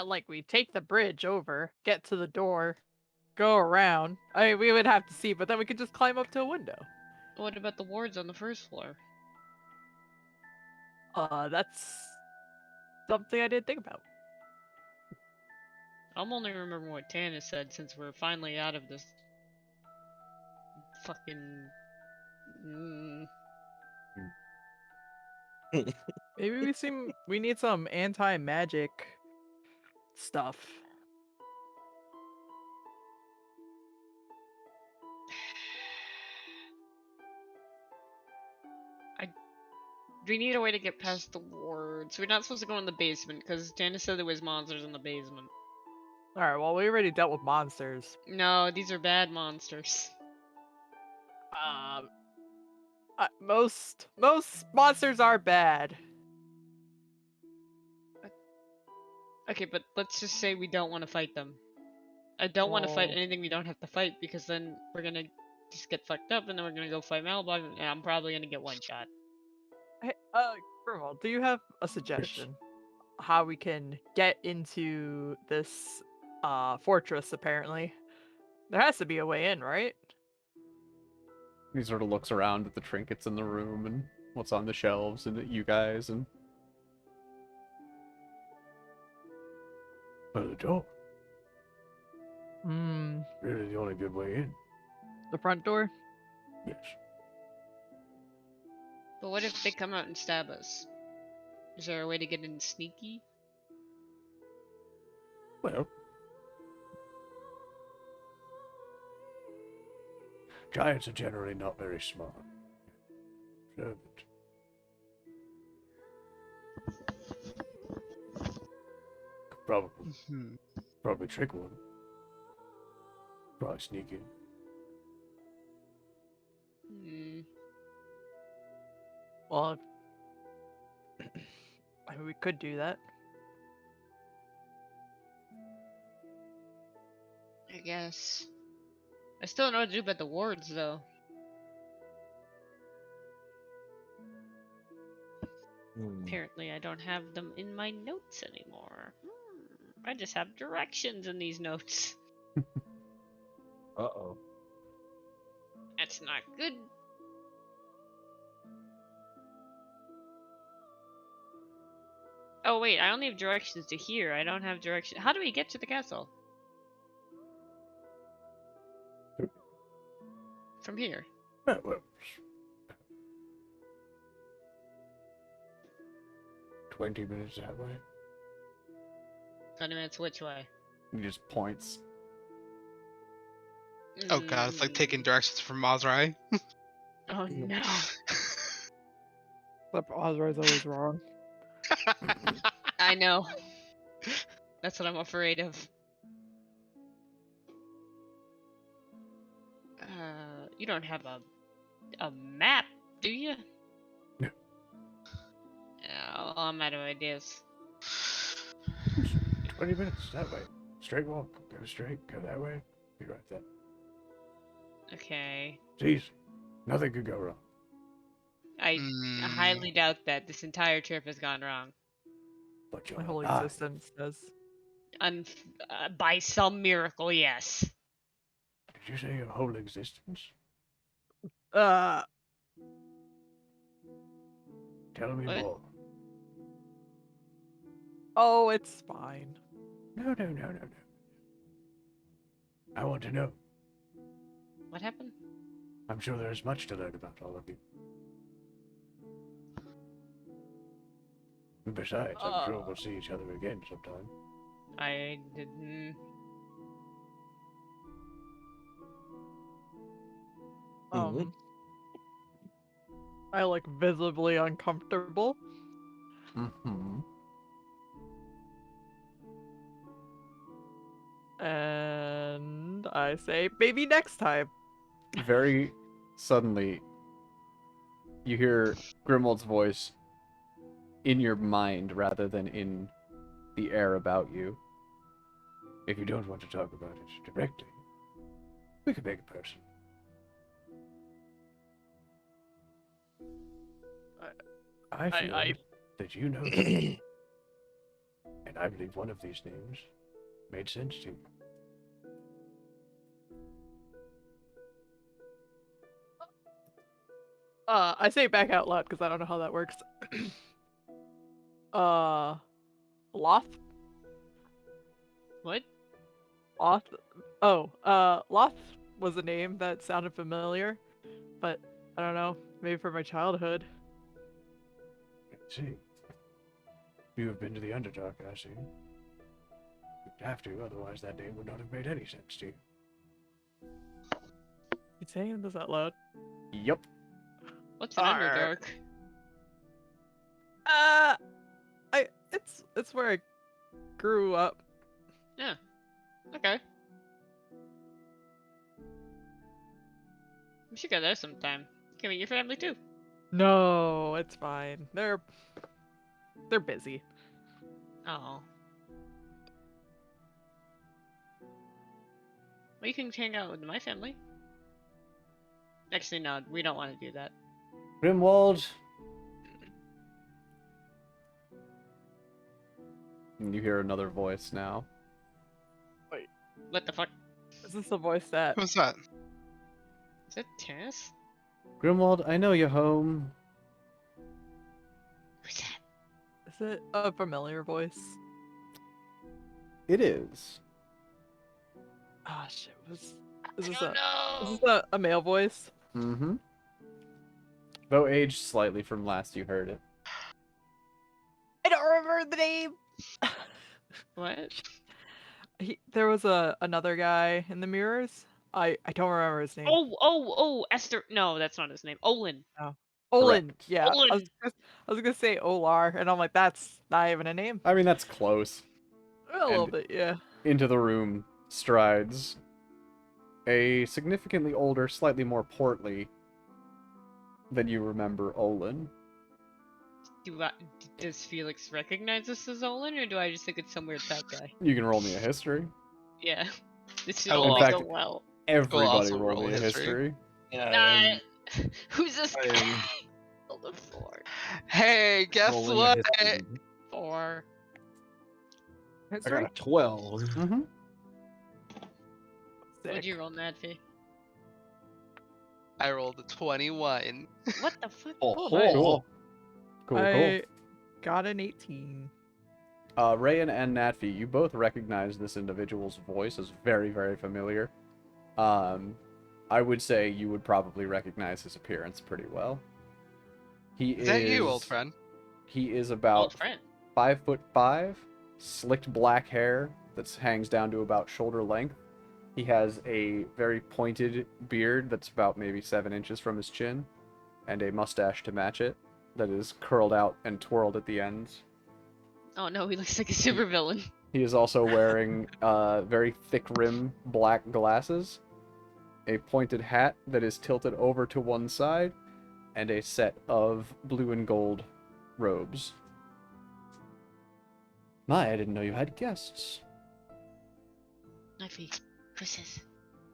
like we take the bridge over, get to the door, go around. I mean, we would have to see, but then we could just climb up to a window. What about the wards on the first floor? That's something I didn't think about. I'm only remembering what Tana said since we're finally out of this fucking. Maybe we need some anti-magic stuff. We need a way to get past the wards. We're not supposed to go in the basement because Tana said there was monsters in the basement. All right, well, we already dealt with monsters. No, these are bad monsters. Most monsters are bad. Okay, but let's just say we don't want to fight them. I don't want to fight Oh. anything we don't have to fight because then we're gonna just get fucked up and then we're gonna go fight Malbog and I'm probably gonna get one shot. Hey, Grimwald, do you have a suggestion how we can get into this fortress? Apparently, there has to be a way in, right? He sort of looks around at the trinkets in the room and what's on the shelves and at you guys and Well, the door. Hmm. Really the only good way in. The front door. Yes. But what if they come out and stab us? Is there a way to get in sneaky? Well. Giants are generally not very smart. Observant. Probably trick one. Probably sneak in. Hmm. Well, I mean, we could do that. I guess. I still don't know what to do about the wards, though. Apparently, I don't have them in my notes anymore. I just have directions in these notes. Uh-oh. That's not good. Oh wait, I only have directions to here. I don't have direction. How do we get to the castle? From here. Well, 20 minutes that way. 20 minutes which way? he just points. Oh god, it's like taking directions from Mazrai. Oh no. Ozra's always wrong. I know. That's what I'm afraid of. You don't have a map, do you? No. Oh, I'm out of ideas. 20 minutes that way. Straight walk. Go straight. Go that way. Be right there. Okay. It's easy. Nothing could go wrong. I highly doubt that this entire trip has gone wrong. But you're My whole alive. existence does. by some miracle, yes. Did you say your whole existence? Uh, Tell me What? more. oh, it's fine. No. I want to know. What happened? I'm sure there is much to learn about all of you. And besides, I'm sure we'll see each other again sometime. I didn't. Mhm. I look visibly uncomfortable. Mm-hmm. And I say, maybe next time. Very suddenly, you hear Grimwald's voice in your mind rather than in the air about you. If you don't want to talk about it directly, we can make it personal. I feel I that you know them, and I believe one of these names made sense to you. I say it back out loud because I don't know how that works. Loth? What? Loth? Loth was a name that sounded familiar, but I don't know, maybe from my childhood. I see. You have been to the Underdark, I see. You'd have to, otherwise that name would not have made any sense to you. You saying this out loud? Yep. What's an Arr. Underdark? It's where I grew up. Yeah. Okay. We should go there sometime. Can meet your family too. No, it's fine. They're busy. Oh. Well, you can hang out with my family. Actually, no, we don't want to do that. Grimwald. And you hear another voice now. What the fuck? Is this the voice that? Who's that? Is it Terrace? Grimwald, I know you're home. Who's that? Is it a familiar voice? It is. Ah, shit. Is I this don't know. is this a male voice? Mm-hmm. Though aged slightly from last you heard it. I don't remember the name. What? There was another guy in the mirrors. I don't remember his name. Oh, Esther. No, that's not his name. Olin. Olin. correct. Yeah. Olin. I was gonna say Olar, and I'm like, that's not even a name. I mean, that's close. A little bit, yeah. Into the room strides a significantly older, slightly more portly than you remember Olin. Does Felix recognize this as Olin, or do I just think it's some weird fat guy? You can roll me a history. Yeah. This should I will all In fact- go well. Everybody also roll roll me a a history. history. Who's this I guy? am Rolled a 4. Hey, guess rolling a what? history. 4. I got a 12. Mm-hmm. What'd you roll, Nadfi? I rolled a 21. What the fuck? Oh, nice. Cool. Cool. I got an 18. Rayan and Natfi, you both recognize this individual's voice as very, very familiar. I would say you would probably recognize his appearance pretty well. Is that you, old friend? He is Old about friend. 5'5", slicked black hair that hangs down to about shoulder length. He has a very pointed beard that's about maybe 7 inches from his chin, and a mustache to match it that is curled out and twirled at the ends. Oh no, he looks like a supervillain. He is also wearing very thick rim black glasses, a pointed hat that is tilted over to one side, and a set of blue and gold robes. My, I didn't know you had guests. Nadfi, who's this?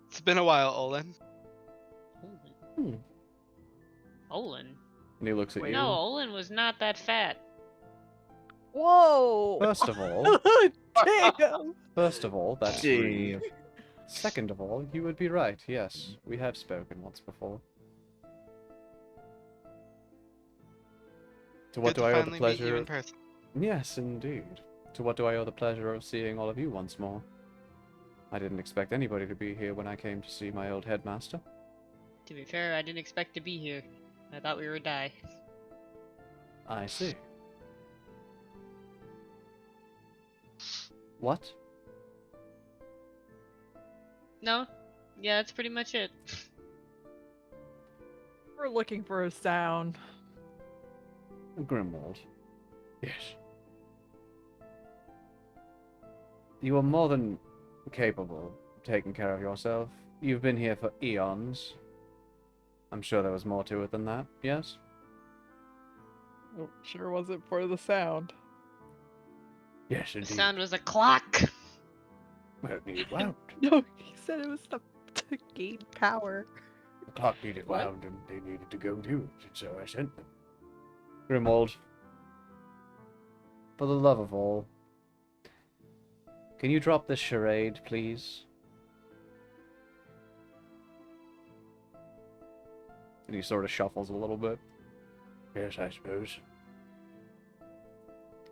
It's been a while, Olin. Olin. Hmm. Olin? And he looks at Wait. you. No, Olin was not that fat. Whoa! First of all, Damn. First of all, that's rude. Damn. Second of all, you would be right. Yes, we have spoken once before. To what Good do to I owe the finally meet you pleasure? in person. Yes, indeed. To what do I owe the pleasure of seeing all of you once more? I didn't expect anybody to be here when I came to see my old headmaster. To be fair, I didn't expect to be here. I thought we would die. I see. What? No? Yeah, that's pretty much it. We're looking for a sound. Grimwald. Yes. You are more than capable of taking care of yourself. You've been here for eons. I'm sure there was more to it than that, yes? Oh, sure wasn't for the sound. Yes, The indeed. sound was a clock! Well, it needed wound. No, he said it was to gain power. The clock needed What? wound, and they needed to go to it, and so I sent them. Grimwald. For the love of all. Can you drop this charade, please? And he sort of shuffles a little bit. Yes, I suppose.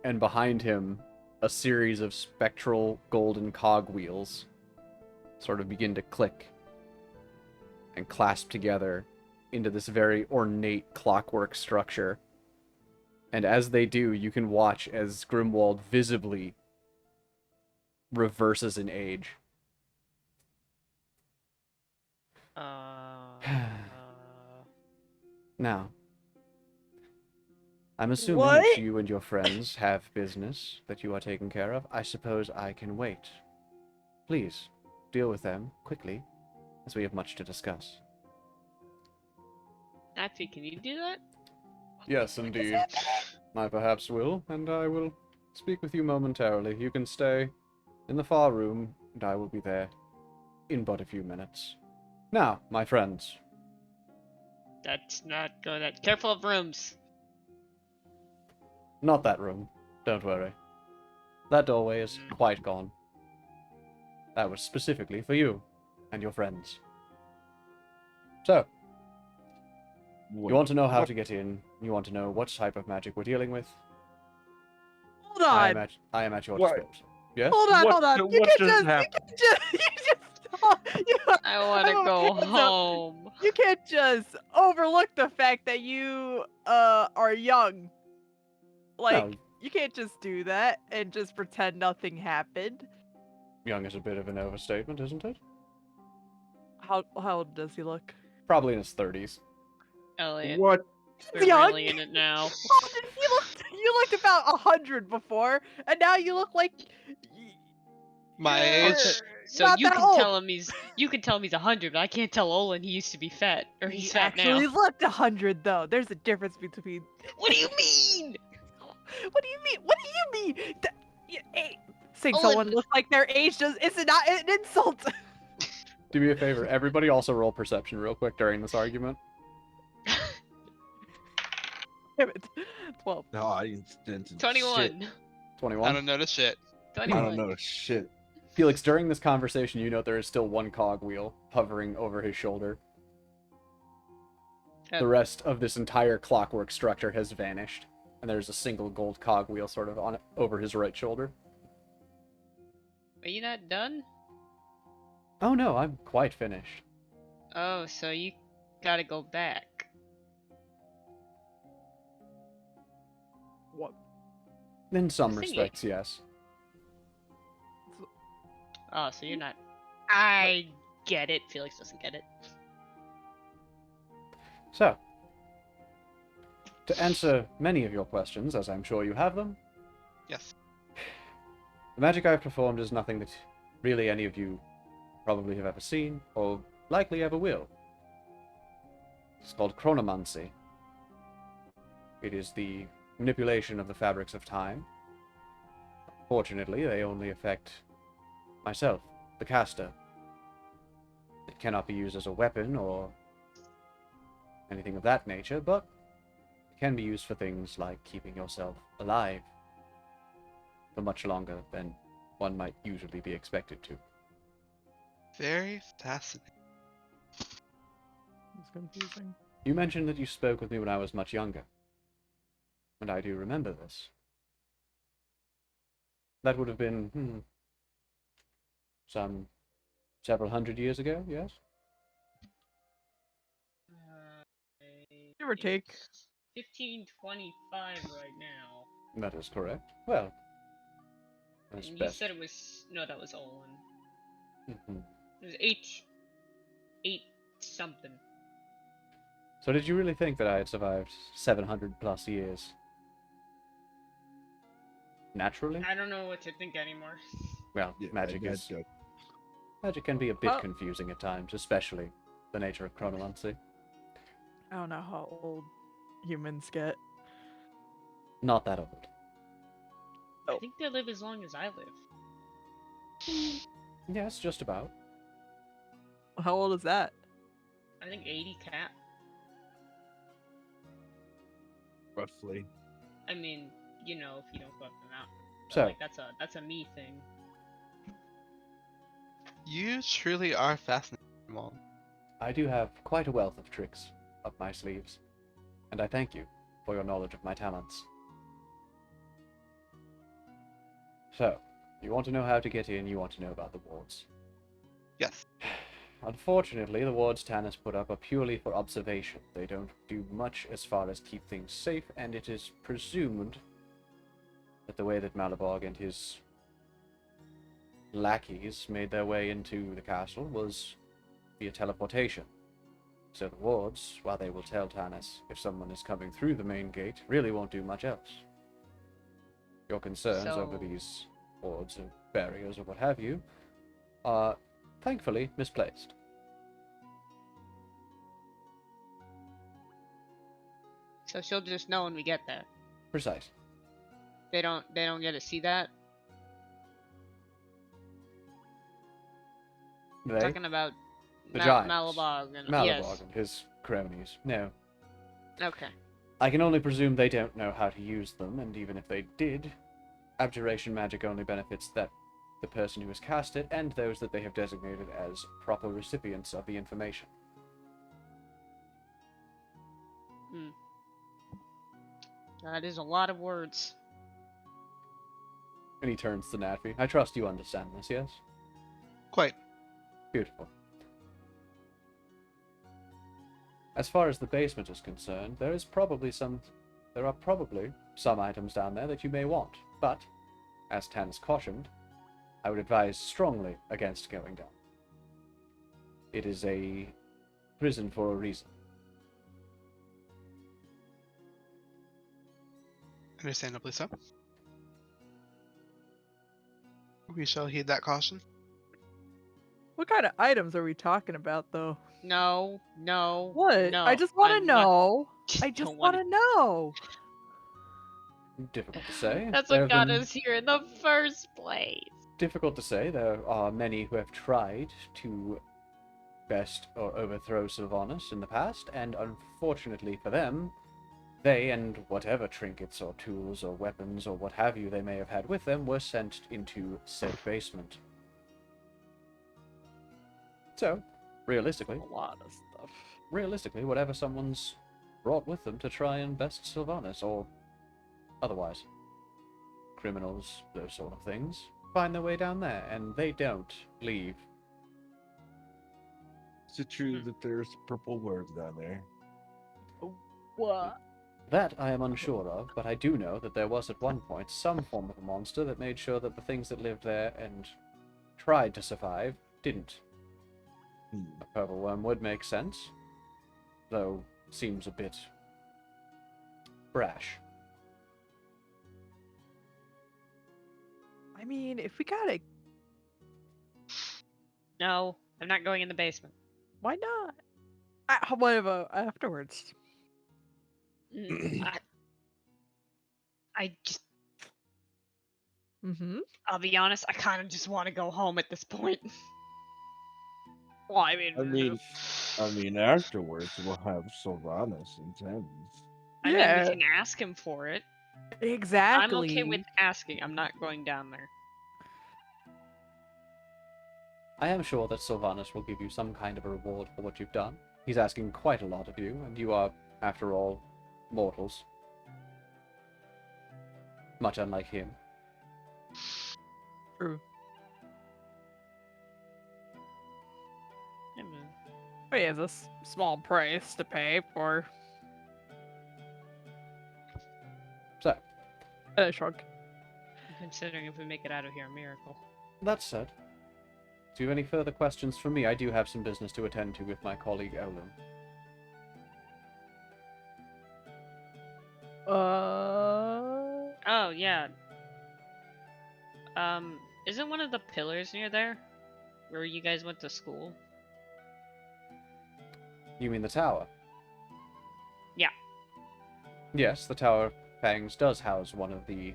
And behind him, a series of spectral golden cogwheels sort of begin to click and clasp together into this very ornate clockwork structure. And as they do, you can watch as Grimwald visibly reverses in age. Now, I'm assuming What? that you and your friends have business that you are taking care of. I suppose I can wait. Please, deal with them quickly, as we have much to discuss. Nazi, can you do that? Yes, indeed. I perhaps will, and I will speak with you momentarily. You can stay in the far room, and I will be there in but a few minutes. Now, my friends, That's not going to... Careful of rooms! not that room. Don't worry. That doorway is quite gone. That was specifically for you and your friends. So, you want to know how to get in. You want to know what type of magic we're dealing with. Hold on. I am at your What? disposal. Yes? Hold on, What hold on. the- You what can't just just, happened? you just, I want to I'm go okay, so- home. you can't just overlook the fact that you are young. Like, No. you can't just do that and just pretend nothing happened. Young is a bit of an overstatement, isn't it? How old does he look? Probably in his 30s. Elliot, What? we're young. really in it now. You looked about 100 before, and now you look like My you're age. So not you that can old. tell him you can tell him he's 100, but I can't tell Olin he used to be fat, or He he's fat actually now. looked 100 though. There's a difference between. What do you mean? What do you mean? What do you mean? Saying Oh, someone and- looks like their age does is not an insult. Do me a favor. Everybody also roll perception real quick during this argument. Damn it. 12. No, I instant. 21. 21. I don't notice shit. I 21. don't know shit. Felix, during this conversation, you note there is still one cogwheel hovering over his shoulder. Oh. The rest of this entire clockwork structure has vanished, and there's a single gold cogwheel sort of on over his right shoulder. Are you not done? Oh no, I'm quite finished. Oh, so you gotta go back. What? In some Singing. respects, yes. Oh, so you're not. I get it. Felix doesn't get it. So, to answer many of your questions, as I'm sure you have them, Yes. the magic I've performed is nothing that really any of you probably have ever seen, or likely ever will. It's called chronomancy. It is the manipulation of the fabrics of time. Fortunately, they only affect myself, the caster. It cannot be used as a weapon or anything of that nature, but it can be used for things like keeping yourself alive for much longer than one might usually be expected to. Very fascinating. It's confusing. You mentioned that you spoke with me when I was much younger, and I do remember this. That would have been some several hundred years ago, yes? Give or take. 1525 right now. That is correct. Well, that's And you best. said it was no, that was Olin. Mhm. It was eight something. So did you really think that I had survived 700 plus years? Naturally? I don't know what to think anymore. Well, Yeah, magic that is... joke. Magic can be a bit Well- confusing at times, especially the nature of chronomancy. I don't know how old humans get. Not that old. I think they live as long as I live. Yes, just about. How old is that? I think 80 cap. Roughly. I mean, you know, if you don't go up the mountain. But, So- like, that's a me thing. You truly are fascinating, Mom. I do have quite a wealth of tricks up my sleeves, and I thank you for your knowledge of my talents. So, you want to know how to get in, you want to know about the wards. Yes. Unfortunately, the wards Tannis put up are purely for observation. They don't do much as far as keep things safe, and it is presumed that the way that Malabog and his lackeys made their way into the castle was via teleportation. So the wards, while they will tell Tannis if someone is coming through the main gate, really won't do much else. Your concerns over So- these wards or barriers or what have you are thankfully misplaced. So she'll just know when we get there. Precisely. They don't get to see that. They, Talking about The giants. Malabog and Malabog yes. and his cronies. No. Okay. I can only presume they don't know how to use them, and even if they did, abjuration magic only benefits the person who has cast it and those that they have designated as proper recipients of the information. That is a lot of words. And he turns to Natvi. I trust you understand this, yes? Quite. Beautiful. As far as the basement is concerned, there are probably some items down there that you may want, but, as Tannis cautioned, I would advise strongly against going down. It is a prison for a reason. Understandably so. We shall heed that caution. What kind of items are we talking about, though? No. What? No, I just want to I'm not- know. I Don't just wanna- want to know. Difficult to say. That's There what have got been- us here in the first place. Difficult to say. There are many who have tried to best or overthrow Sylvanas in the past, and unfortunately for them, they and whatever trinkets or tools or weapons or what have you they may have had with them were sent into said basement. So, realistically, A lot of stuff. whatever someone's brought with them to try and best Sylvanas or otherwise, criminals, those sort of things, find their way down there, and they don't leave. Is it true that there's purple worms down there? What? That I am unsure of, but I do know that there was at one point some form of a monster that made sure that the things that lived there and tried to survive didn't. A purple worm would make sense, though seems a bit brash. I mean, if we gotta, No, I'm not going in the basement. why not? Whatever. Afterwards. I just, Mm-hmm. I'll be honest, I kind of just want to go home at this point. Well, I mean, I mean, afterwards we'll have Sylvanas and Thames. I mean, Yeah. we can ask him for it. exactly. I'm okay with asking. I'm not going down there. I am sure that Sylvanus will give you some kind of a reward for what you've done. He's asking quite a lot of you, and you are, after all, mortals. Much unlike him. True. Yeah, man. But yeah, this small price to pay for So, a shrug. Considering if we make it out of here, a miracle. that said, do you have any further questions from me? I do have some business to attend to with my colleague Olin. Oh yeah. Isn't one of the pillars near there, where you guys went to school? You mean the tower? Yeah. Yes, the Tower of Fangs does house one of the...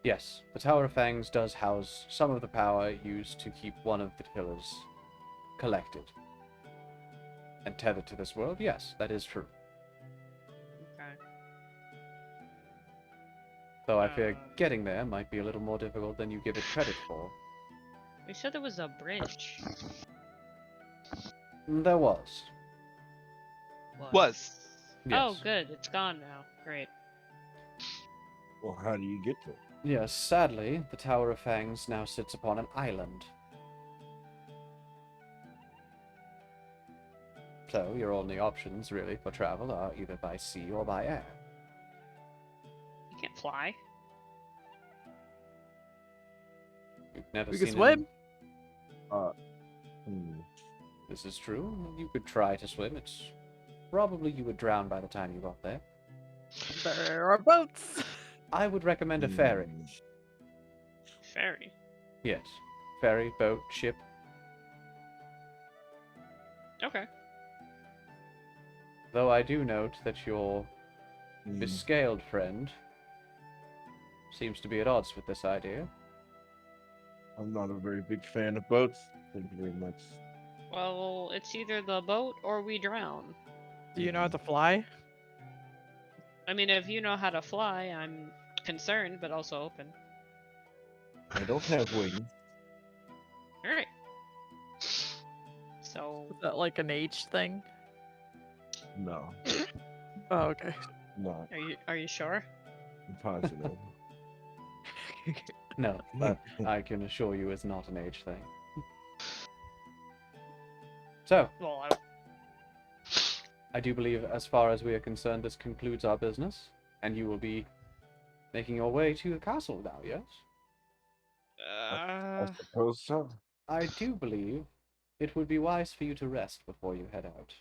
Yes, the Tower of Fangs does house some of the power used to keep one of the pillars collected and tethered to this world. Yes, that is true. Okay. Though I fear getting there might be a little more difficult than you give it credit for. We said there was a bridge. There was. Was. Oh, Yes. good. It's gone now. Great. Well, how do you get to it? Yes, sadly, the Tower of Fangs now sits upon an island. So, your only options, really, for travel are either by sea or by air. You can't fly. You've never We seen can swim. Hmm. This is true. You could try to swim. It's probably you would drown by the time you got there. There are boats. I would recommend a ferry. Hmm. Ferry. Yes. Ferry, boat, ship. Okay. Though I do note that your Hmm. bescaled friend seems to be at odds with this idea. I'm not a very big fan of boats. Thank you very much. Well, it's either the boat or we drown. Do you know how to fly? I mean, if you know how to fly, I'm concerned, but also open. I don't have wings. Alright. So, Is that like an age thing? No, Oh, okay. not are you sure? positive. No, that I can assure you is not an age thing. So, Well, I do believe, as far as we are concerned, this concludes our business, and you will be making your way to the castle now, yes? I suppose so. I do believe it would be wise for you to rest before you head out.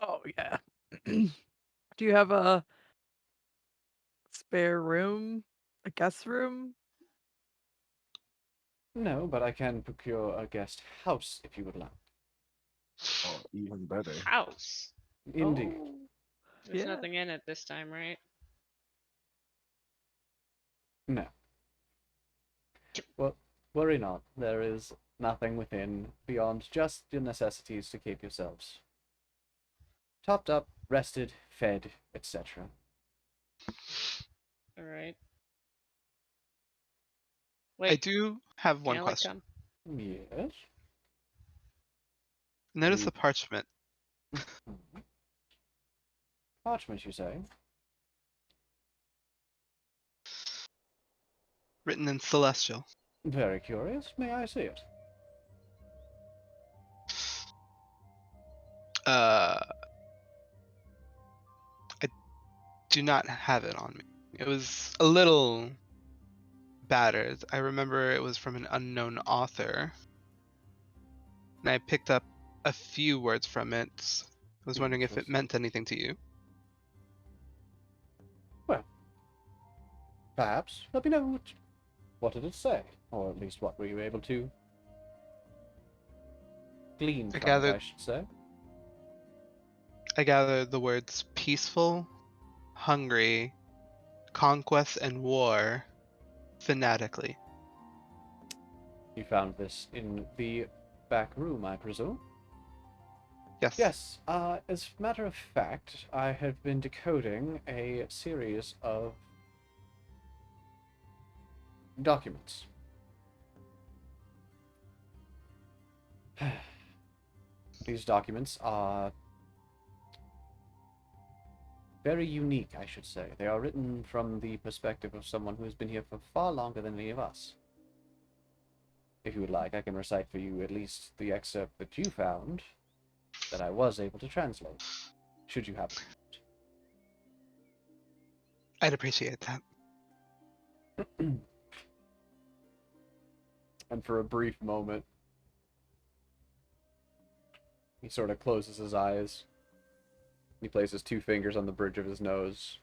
Oh yeah. Do you have a spare room? A guest room? No, but I can procure a guest house if you would like. Oh, even better. house. Indeed. Oh, There's yeah. nothing in it this time, right? No. Well, worry not. There is nothing within beyond just your necessities to keep yourselves topped up, rested, fed, etc. Alright. I Wait, do have can one I, like, question. Yes. Notice You- the parchment. Parchment, you say? Written in Celestial. Very curious. May I see it? I do not have it on me. It was a little battered. I remember it was from an unknown author. And I picked up a few words from it. I was wondering if it Interesting. meant anything to you. Perhaps. Let me know what did it say, or at least what were you able to glean I from it, gathered- I should say. I gathered the words peaceful, hungry, conquest, and war fanatically. You found this in the back room, I presume? Yes. Yes, as a matter of fact, I have been decoding a series of documents. These documents are very unique, I should say. They are written from the perspective of someone who has been here for far longer than any of us. If you would like, I can recite for you at least the excerpt that you found that I was able to translate, should you have it. I'd appreciate that. And for a brief moment, he sort of closes his eyes. He places 2 fingers on the bridge of his nose.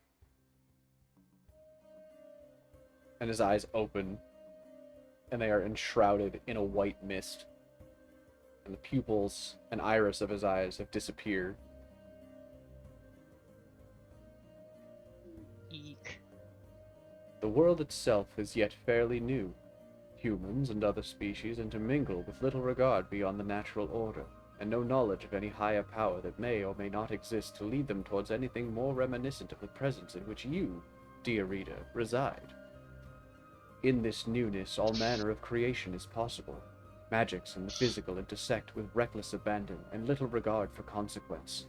And his eyes open, and they are enshrouded in a white mist. And the pupils and iris of his eyes have disappeared. Eek. The world itself is yet fairly new. Humans and other species intermingle with little regard beyond the natural order, and no knowledge of any higher power that may or may not exist to lead them towards anything more reminiscent of the presence in which you, dear reader, reside. In this newness, all manner of creation is possible. Magics and the physical intersect with reckless abandon and little regard for consequence.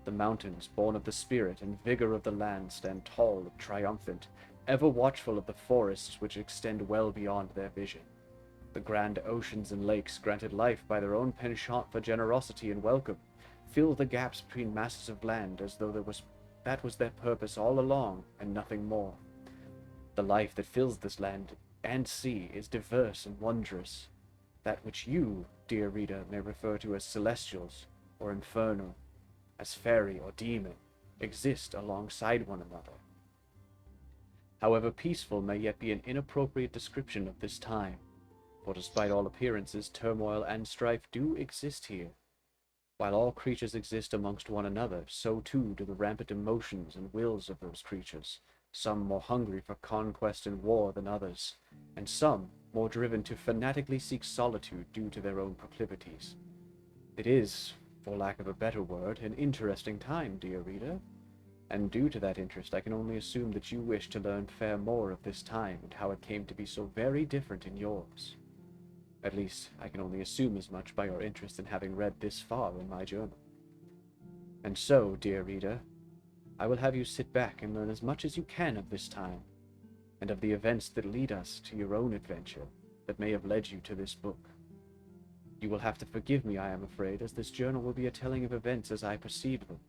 The mountains, born of the spirit and vigor of the land, stand tall and triumphant, ever watchful of the forests which extend well beyond their vision. The grand oceans and lakes, granted life by their own penchant for generosity and welcome, fill the gaps between masses of land as though that was their purpose all along, and nothing more. The life that fills this land and sea is diverse and wondrous. That which you, dear reader, may refer to as celestials or infernal, as fairy or demon, exist alongside one another. However peaceful may yet be an inappropriate description of this time, for despite all appearances, turmoil and strife do exist here. While all creatures exist amongst one another, so too do the rampant emotions and wills of those creatures, some more hungry for conquest and war than others, and some more driven to fanatically seek solitude due to their own proclivities. It is, for lack of a better word, an interesting time, dear reader, and due to that interest I can only assume that you wish to learn fair more of this time and how it came to be so very different in yours. At least, I can only assume as much by your interest in having read this far in my journal. And so, dear reader, I will have you sit back and learn as much as you can of this time, and of the events that lead us to your own adventure that may have led you to this book. You will have to forgive me, I am afraid, as this journal will be a telling of events as I perceive them,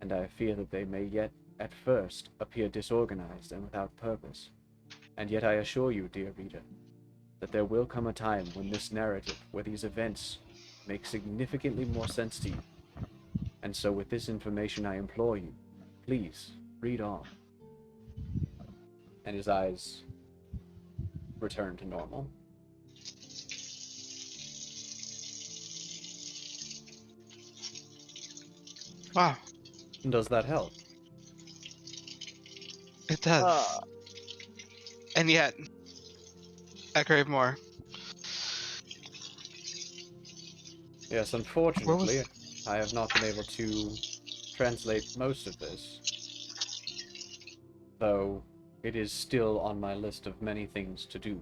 and I fear that they may yet, at first, appear disorganized and without purpose. And yet I assure you, dear reader, that there will come a time when this narrative, where these events, make significantly more sense to you. And so with this information I implore you, please, read on. And his eyes return to normal. Wow, Does that help? it does. Uh, And yet, I crave more. Yes, unfortunately, I have not been able to translate most of this, though it is still on my list of many things to do.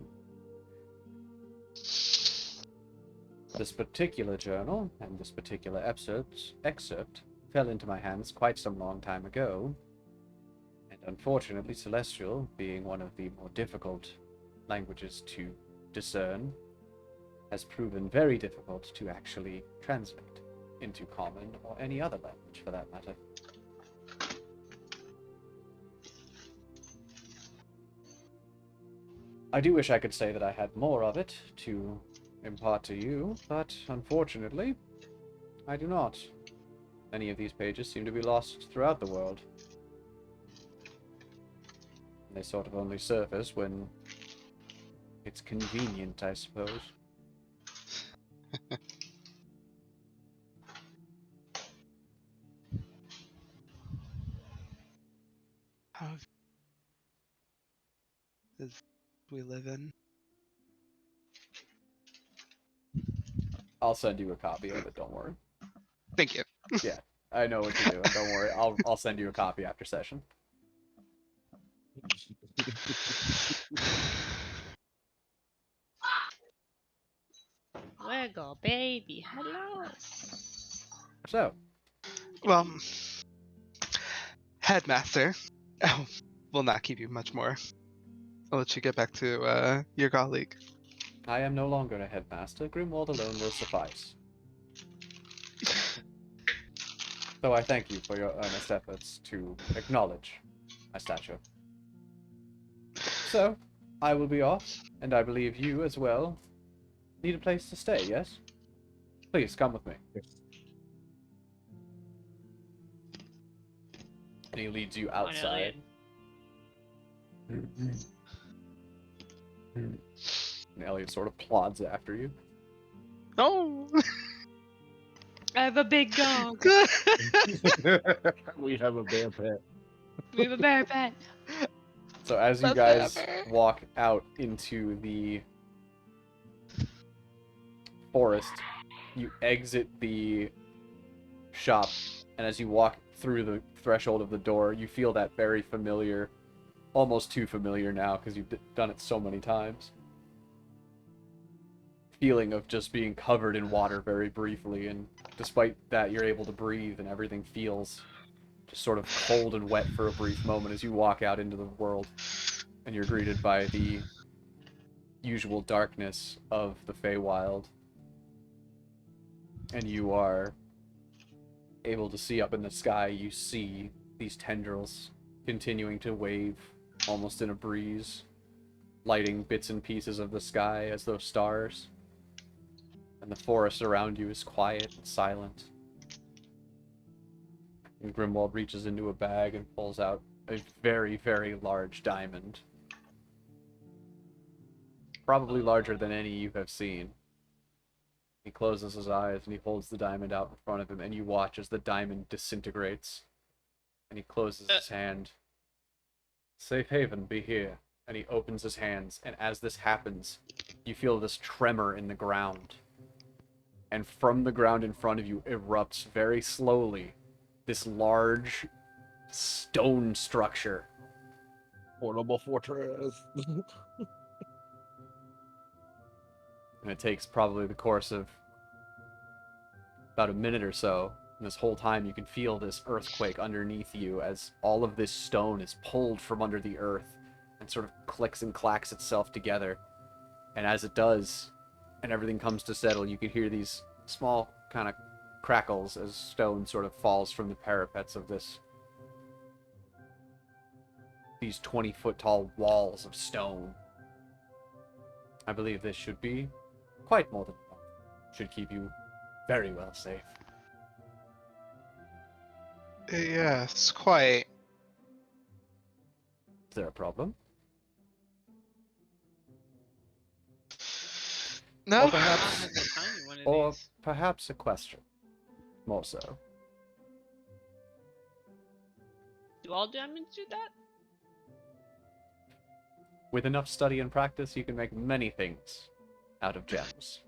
This particular journal and this particular excerpt fell into my hands quite some long time ago, and unfortunately Celestial, being one of the more difficult languages to discern, has proven very difficult to actually translate into Common or any other language for that matter. I do wish I could say that I had more of it to impart to you, but unfortunately, I do not. Many of these pages seem to be lost throughout the world. They sort of only surface when it's convenient, I suppose. How does we live in? I'll send you a copy of it, don't worry. Thank you. Yeah, I know what you're doing, don't worry. I'll send you a copy after session. Wiggle, baby, hello. So, Well, headmaster, oh, will not keep you much more. I'll let you get back to your colleague. I am no longer a headmaster. Grimwald alone will suffice. So I thank you for your earnest efforts to acknowledge my stature. So, I will be off, and I believe you as well need a place to stay, yes? Please, come with me. And he leads you Come on, outside. Elliot. And Elliot sort of plods after you. Oh. I have a big dog. We have a bear pet. We have a bear pet. So as you That's guys ever. walk out into the forest, you exit the shop, and as you walk through the threshold of the door, you feel that very familiar, almost too familiar now because you've done it so many times, feeling of just being covered in water very briefly, and despite that you're able to breathe and everything feels just sort of cold and wet for a brief moment as you walk out into the world, and you're greeted by the usual darkness of the Feywild, and you are able to see up in the sky. You see these tendrils continuing to wave almost in a breeze, lighting bits and pieces of the sky as those stars, and the forest around you is quiet and silent. And Grimwald reaches into a bag and pulls out a very, very large diamond. Probably larger than any you have seen. He closes his eyes and he holds the diamond out in front of him, and you watch as the diamond disintegrates. And he closes his hand. Safe haven, be here. And he opens his hands, and as this happens, you feel this tremor in the ground. And from the ground in front of you erupts very slowly this large stone structure. Portable fortress. And it takes probably the course of about a minute or so. And this whole time you can feel this earthquake underneath you as all of this stone is pulled from under the earth and sort of clicks and clacks itself together. And as it does, and everything comes to settle, you can hear these small kind of crackles as stone sort of falls from the parapets of these 20-foot tall walls of stone. I believe this should be quite more than enough. Should keep you very well safe. Yes, quite. Is there a problem? No. Or perhaps, Mom has a tiny one of or these. perhaps a question. More so. Do all diamonds do that? With enough study and practice, you can make many things out of gems.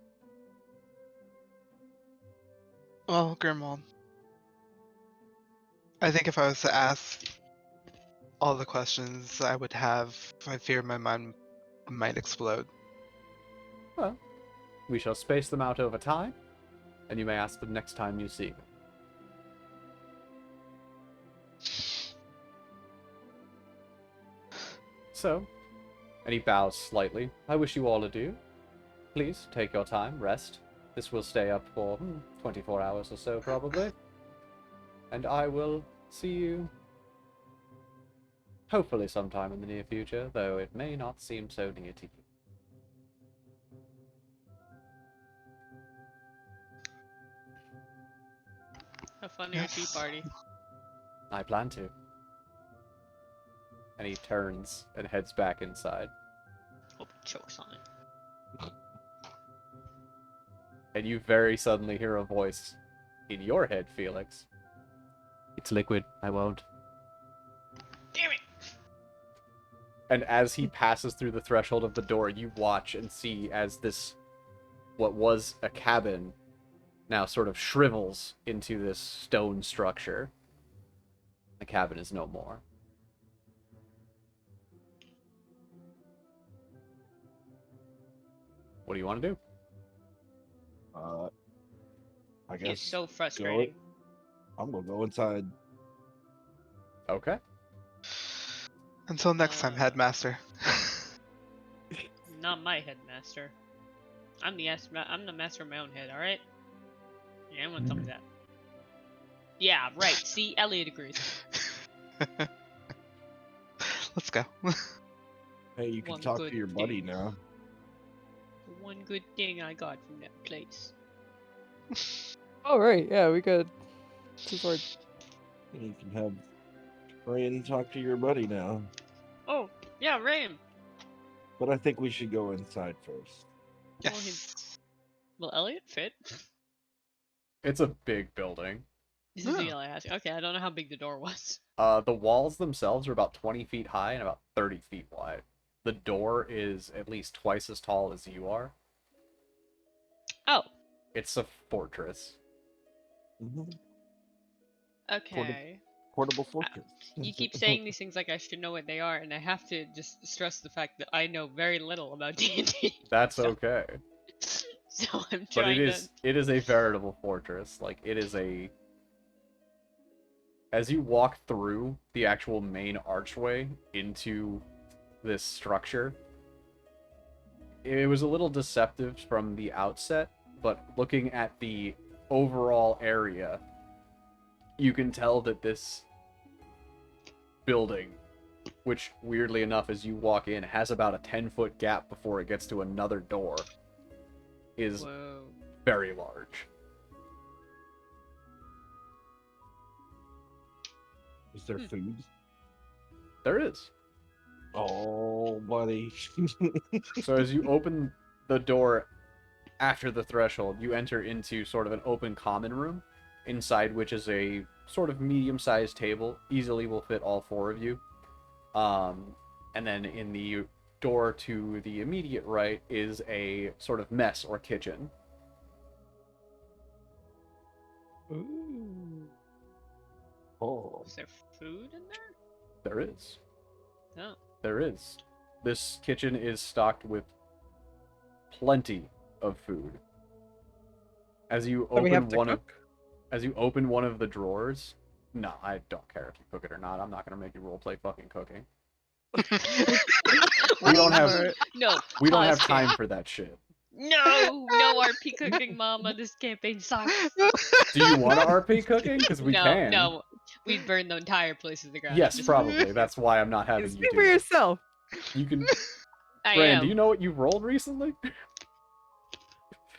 Well, Grimwald, I think if I was to ask all the questions I would have, I fear my mind might explode. Well, we shall space them out over time, and you may ask them next time you see them. So, and he bows slightly. I wish you all adieu. Please, take your time, rest. This will stay up for 24 hours or so, probably. And I will see you hopefully sometime in the near future, though it may not seem so near to you. Have fun at your tea Yes. party. I plan to. And he turns and heads back inside. Hope he chokes on it. And you very suddenly hear a voice in your head, Felix. It's liquid. I won't. Damn it! And as he passes through the threshold of the door, you watch and see as this, what was a cabin, now sort of shrivels into this stone structure. The cabin is no more. What do you want to do? I It's guess so frustrating. I'm gonna go inside. Okay. Until next time, Uh, Headmaster. Not my headmaster. I'm the master of my own head. All right. Yeah, anyone tell me that? Yeah, right. See, Elliot agrees. Let's go. Hey, you can One talk good to your buddy thing. now. The one good thing I got from that place. Oh right, yeah, we could. Sword. You can have Rain talk to your buddy now. Oh, yeah, Rain. But I think we should go inside first. Yes. Will Elliot fit? It's a big building. This is Yeah. the only asking. Okay, I don't know how big the door was. The walls themselves are about 20 feet high and about 30 feet wide. The door is at least twice as tall as you are. Oh, It's a fortress. Mhm. okay. Portable fortress. You keep saying these things like I should know what they are, and I have to just stress the fact that I know very little about D&D. That's so, okay. so I'm But trying it is a veritable fortress. Like it is a as you walk through the actual main archway into this structure, it was a little deceptive from the outset, but looking at the overall area, you can tell that this building, which weirdly enough as you walk in has about a 10-foot gap before it gets to another door, is Whoa. very large. Is there food? There is. Oh, buddy. So as you open the door after the threshold, you enter into sort of an open common room, inside which is a sort of medium-sized table, easily will fit all four of you. And then in the door to the immediate right is a sort of mess or kitchen. Ooh. Oh. Is there food in there? There is. Oh. There is. This kitchen is stocked with plenty of food. As you Do we have open to one of cook? as you open one of the drawers, no, I don't care if you cook it or not. I'm not gonna make you roleplay fucking cooking. We don't have Alright. No. we don't have pause time here. for that shit. No, no RP cooking, Mama. This campaign sucks. Do you want to RP cooking? Because we no, can. no. We'd burn the entire place to the ground. Yes, Just- probably. That's why I'm not having you Speak do for it. yourself. You can. I Fran, am. do you know what you rolled recently?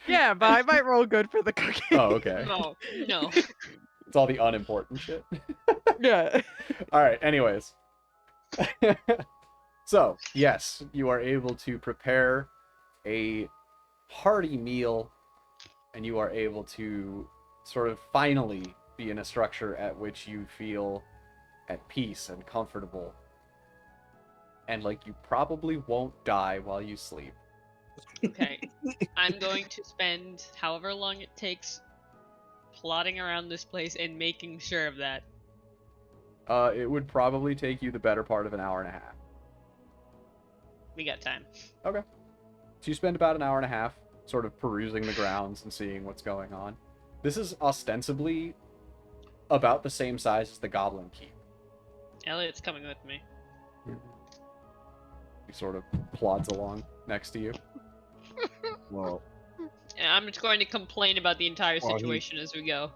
Yeah, but I might roll good for the cooking. Oh, okay. No, no. It's all the unimportant shit. Yeah. All right. Anyways. So, yes, you are able to prepare a hearty meal, and you are able to sort of finally be in a structure at which you feel at peace and comfortable. And like you probably won't die while you sleep. Okay. I'm going to spend however long it takes plotting around this place and making sure of that. It would probably take you the better part of an hour and a half. We got time. Okay. So you spend about an hour and a half sort of perusing the grounds and seeing what's going on. This is ostensibly about the same size as the Goblin Keep. Elliot's coming with me. He sort of plods along next to you. Well, And I'm just going to complain about the entire Well, he- situation as we go.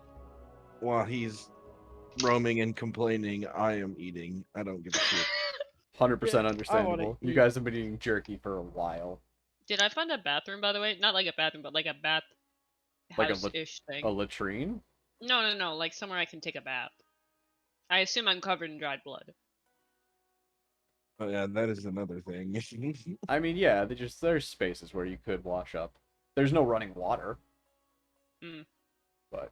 while he's roaming and complaining, I am eating. I don't give a shit. 100% understandable. You eat. guys have been eating jerky for a while. Did I find a bathroom, by the way? Not like a bathroom, but like a bath Like a house-ish thing. A latrine? No. Like somewhere I can take a bath. I assume I'm covered in dried blood. Oh yeah, that is another thing. I mean, yeah, there's spaces where you could wash up. There's no running water. Mm. But,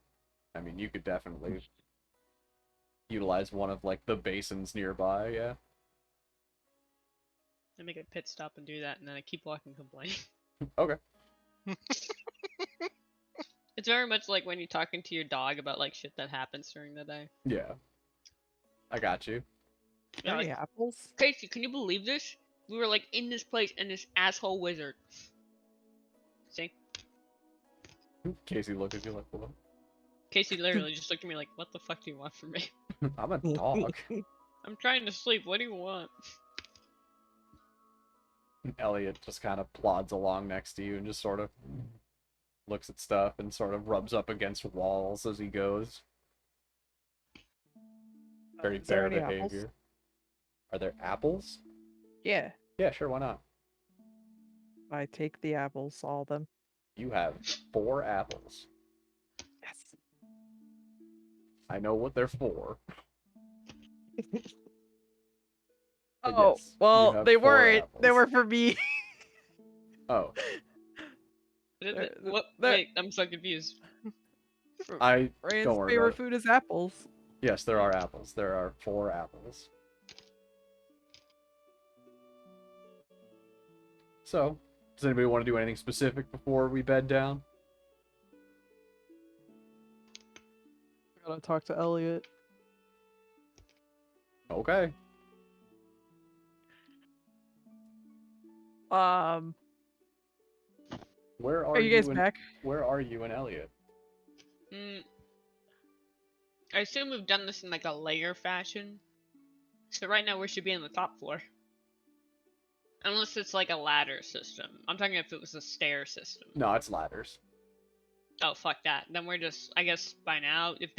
I mean, you could definitely utilize one of, like, the basins nearby, yeah. I make a pit stop and do that, and then I keep walking complaining. Okay. It's very much like when you're talking to your dog about like shit that happens during the day. Yeah. I got you. Yeah, Any like, apples? Casey, can you believe this? We were like in this place and this asshole wizard. See? Casey looked at you like, what? Casey literally just looked at me like, what the fuck do you want from me? I'm a dog. I'm trying to sleep. What do you want? Elliot just kind of plods along next to you and just sort of looks at stuff and sort of rubs up against walls as he goes. Very Is there bear any apples? behavior. Are there apples? Yeah. Yeah, sure, why not? I take the apples, all of them. You have 4 apples. Yes. I know what they're for. But Oh, yes, you well, have they 4 weren't. They apples. were for me. Oh, What? They're- Wait, I'm so confused. I Ryan's don't worry favorite about it. food is apples. Yes, there are apples. There are 4 apples. So, does anybody want to do anything specific before we bed down? I gotta talk to Elliot. Okay. Where Are you guys and back? Where are you and Elliot? I assume we've done this in like a layer fashion. So right now we should be on the top floor. Unless it's like a ladder system. I'm talking if it was a stair system. No, it's ladders. Oh fuck that. Then we're just, I guess by now, if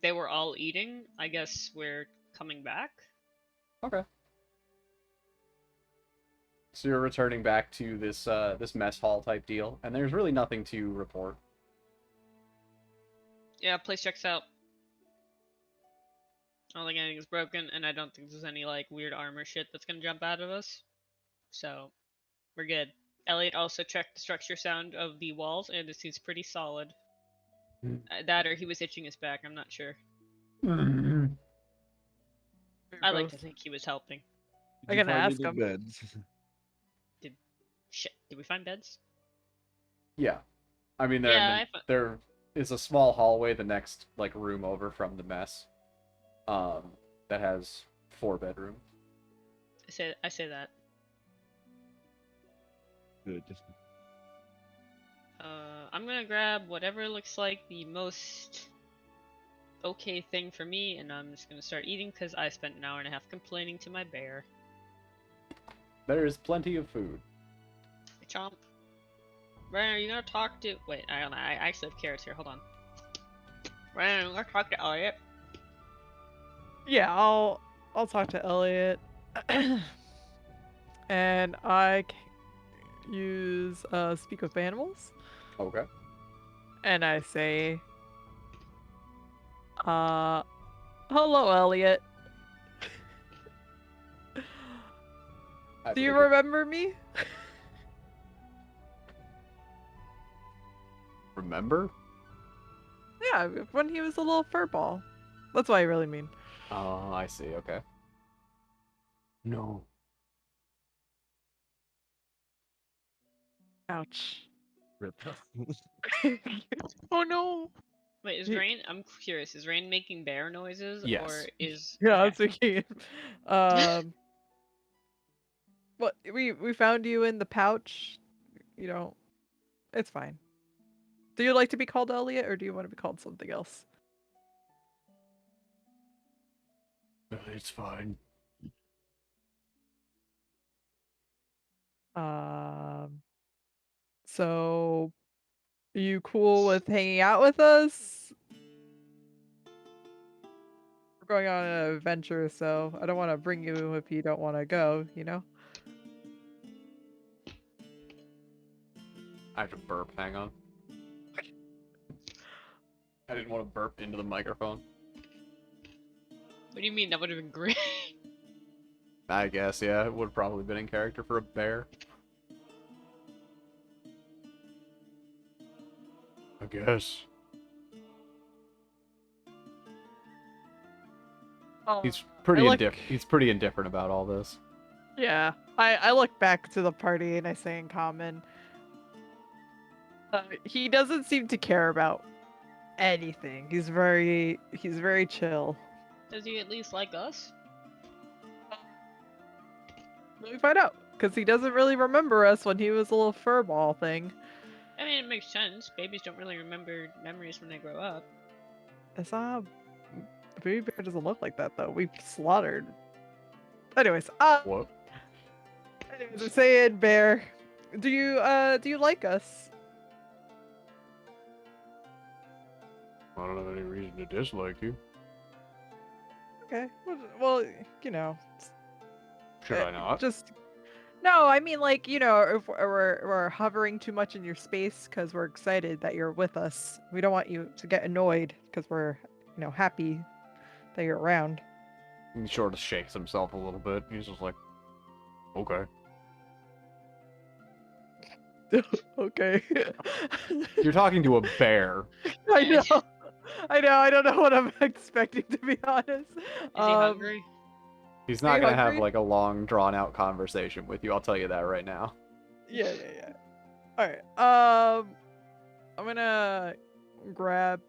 they were all eating, I guess we're coming back. Okay. So you're returning back to this this mess hall type deal, and there's really nothing to report. Yeah, place checks out. I don't think anything's broken, and I don't think there's any like weird armor shit that's gonna jump out of us. So, we're good. Elliot also checked the structure sound of the walls, and it seems pretty solid. That or he was itching his back, I'm not sure. I like to think he was helping. I Did you gotta find ask any him. beds? Shit, did we find beds? Yeah. I mean, there is a small hallway the next like room over from the mess. That has 4 bedrooms. I say that. Good. I'm gonna grab whatever looks like the most okay thing for me, and I'm just gonna start eating because I spent an hour and a half complaining to my bear. There is plenty of food. Chomp. Ryan, are you gonna talk to? Wait, I don't know. I actually have carrots here. Hold on. Ryan, I'm gonna talk to Elliot. Yeah, I'll talk to Elliot. And I use speak with animals, Okay. and I say, hello, Elliot. Do you remember me? Remember? Yeah, when he was a little furball. That's what I really mean. Oh, I see. Okay. No. Ouch. Rip. Oh no! Wait, is Ye- Rain? I'm curious. Is Rain making bear noises, Yes. or is? Yeah, I was Okay. thinking. What we found you in the pouch. You know, it's fine. Do you like to be called Elliot, or do you want to be called something else? It's fine. So, are you cool with hanging out with us? We're going on an adventure, so I don't want to bring you if you don't want to go, you know? I have to burp. Hang on. I didn't want to burp into the microphone. What do you mean? That would have been great. I guess, yeah, it would have probably been in character for a bear. I guess. He's pretty look- He's pretty indifferent about all this. Yeah, I look back to the party and I say in common, he doesn't seem to care about anything. He's very chill. Does he at least like us? Let me find out, because he doesn't really remember us when he was a little furball thing. I mean, it makes sense. Babies don't really remember memories when they grow up. It's baby bear doesn't look like that though. We've slaughtered. Anyways, What? anyways, I'm saying, Bear, do you like us? I don't have any reason to dislike you. Okay. Well, you know, Should I not? just no. I mean, like, you know, if we're hovering too much in your space because we're excited that you're with us. We don't want you to get annoyed because we're, you know, happy that you're around. He sort of shakes himself a little bit. He's just like, Okay. Okay. you're talking to a bear. I know. I know. I don't know what I'm expecting, to be honest. Is he hungry? He's Are not you gonna have hungry? like a long, drawn-out conversation with you. I'll tell you that right now. Yeah. All right. I'm gonna grab.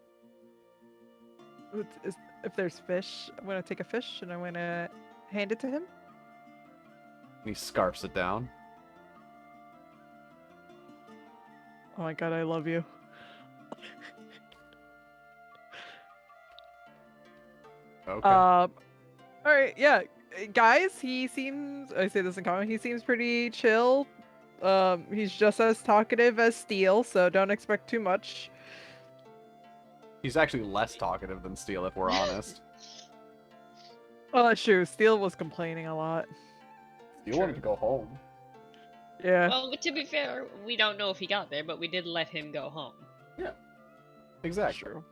If there's fish, I'm gonna take a fish and I'm gonna hand it to him. And he scarfs it down. Oh my god, I love you. Okay. All right, yeah, guys. He seems. I say this in common. He seems pretty chill. He's just as talkative as Steel, so don't expect too much. He's actually less talkative than Steel, if we're honest. Oh, that's true. Steel was complaining a lot. Steel wanted to go home. Yeah. Well, to be fair, we don't know if he got there, but we did let him go home. Exactly. True.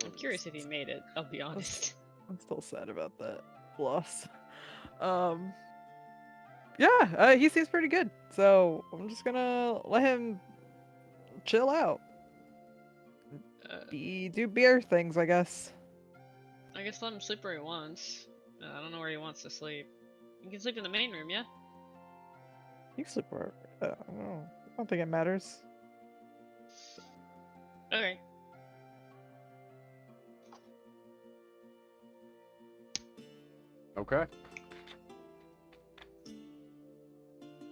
I'm curious if he made it, I'll be honest. I'm still sad about that loss. Yeah, he seems pretty good. So I'm just gonna let him chill out. Do beer things, I guess. I guess let him sleep where he wants. I don't know where he wants to sleep. You can sleep in the main room, yeah? You can sleep where. I don't know. I don't think it matters. Okay. Okay.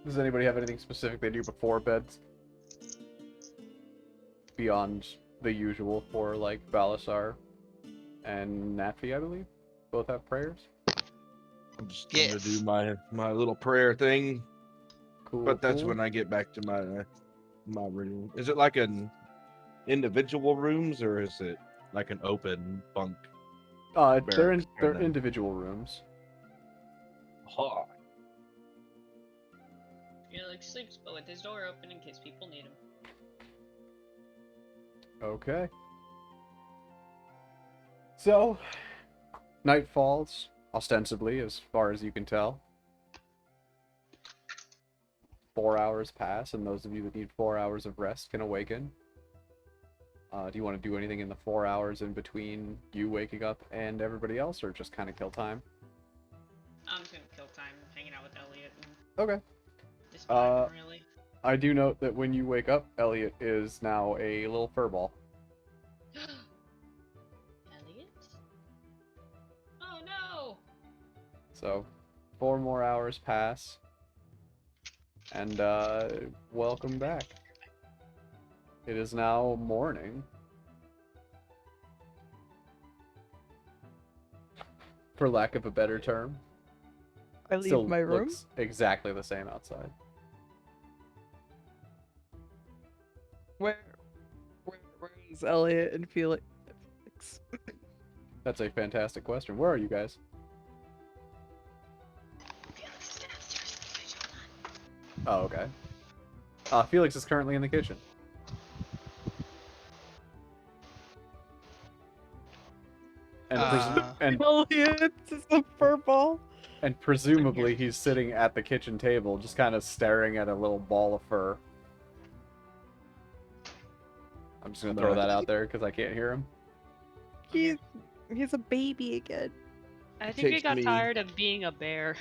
Does anybody have anything specific they do before bed? Beyond the usual for, like, Balasar and Natfi, I believe? Both have prayers? I'm just gonna Yes. do my little prayer thing, Cool. but that's cool. when I get back to my room. Is it like an individual rooms or is it like an open bunk? They're barracks they're kinda. individual rooms. Ha. Felix sleeps, but with his door open in case people need him. Okay. So, night falls, ostensibly, as far as you can tell. 4 hours pass, and those of you that need 4 hours of rest can awaken. Do you want to do anything in the 4 hours in between you waking up and everybody else, or just kind of kill time? I'm just gonna kill time hanging out with Elliot and Okay. just vibing, really. I do note that when you wake up, Elliot is now a little furball. Elliot? Oh no! So, 4 more hours pass. And, welcome back. It is now morning. For lack of a better term. I leave Still my room. looks exactly the same outside. Where is Elliot and Felix? That's a fantastic question. Where are you guys? Felix is downstairs in the kitchen. Oh, okay. Felix is currently in the kitchen. And, Elliot is a furball. and presumably he's sitting at the kitchen table, just kind of staring at a little ball of fur. I'm just gonna throw that out there because I can't hear him. He's a baby again. I think he takes got me- tired of being a bear.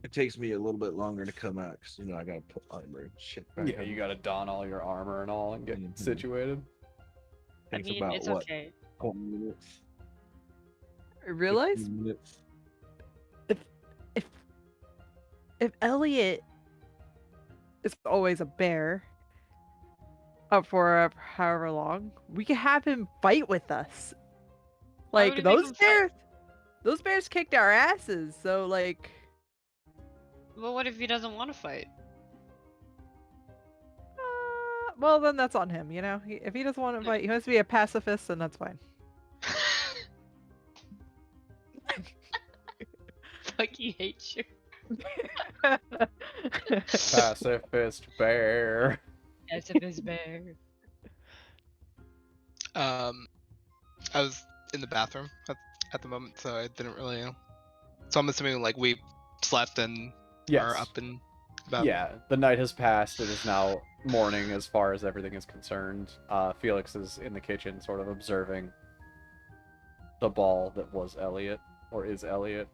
It takes me a little bit longer to come out because I gotta put armor and shit back Yeah, on. you gotta don all your armor and all and get Mhm. situated. I Takes mean, about it's what? okay. 20 minutes. I realize 15 minutes. if Elliot is always a bear, up for however long. We can have him fight with us. Why would Like we make him fight? those bears kicked our asses. So like, Well, what if he doesn't want to fight? well then that's on him. You know, if he doesn't want to fight, he wants to be a pacifist, then that's fine. Fucking hate you. Pacifist bear. As if his bear. I was in the bathroom at the moment, so I didn't really. So I'm assuming like we slept and are Yes. up and about. Yeah, the night has passed. It is now morning as far as everything is concerned. Felix is in the kitchen, sort of observing the ball that was Elliot, or is Elliot.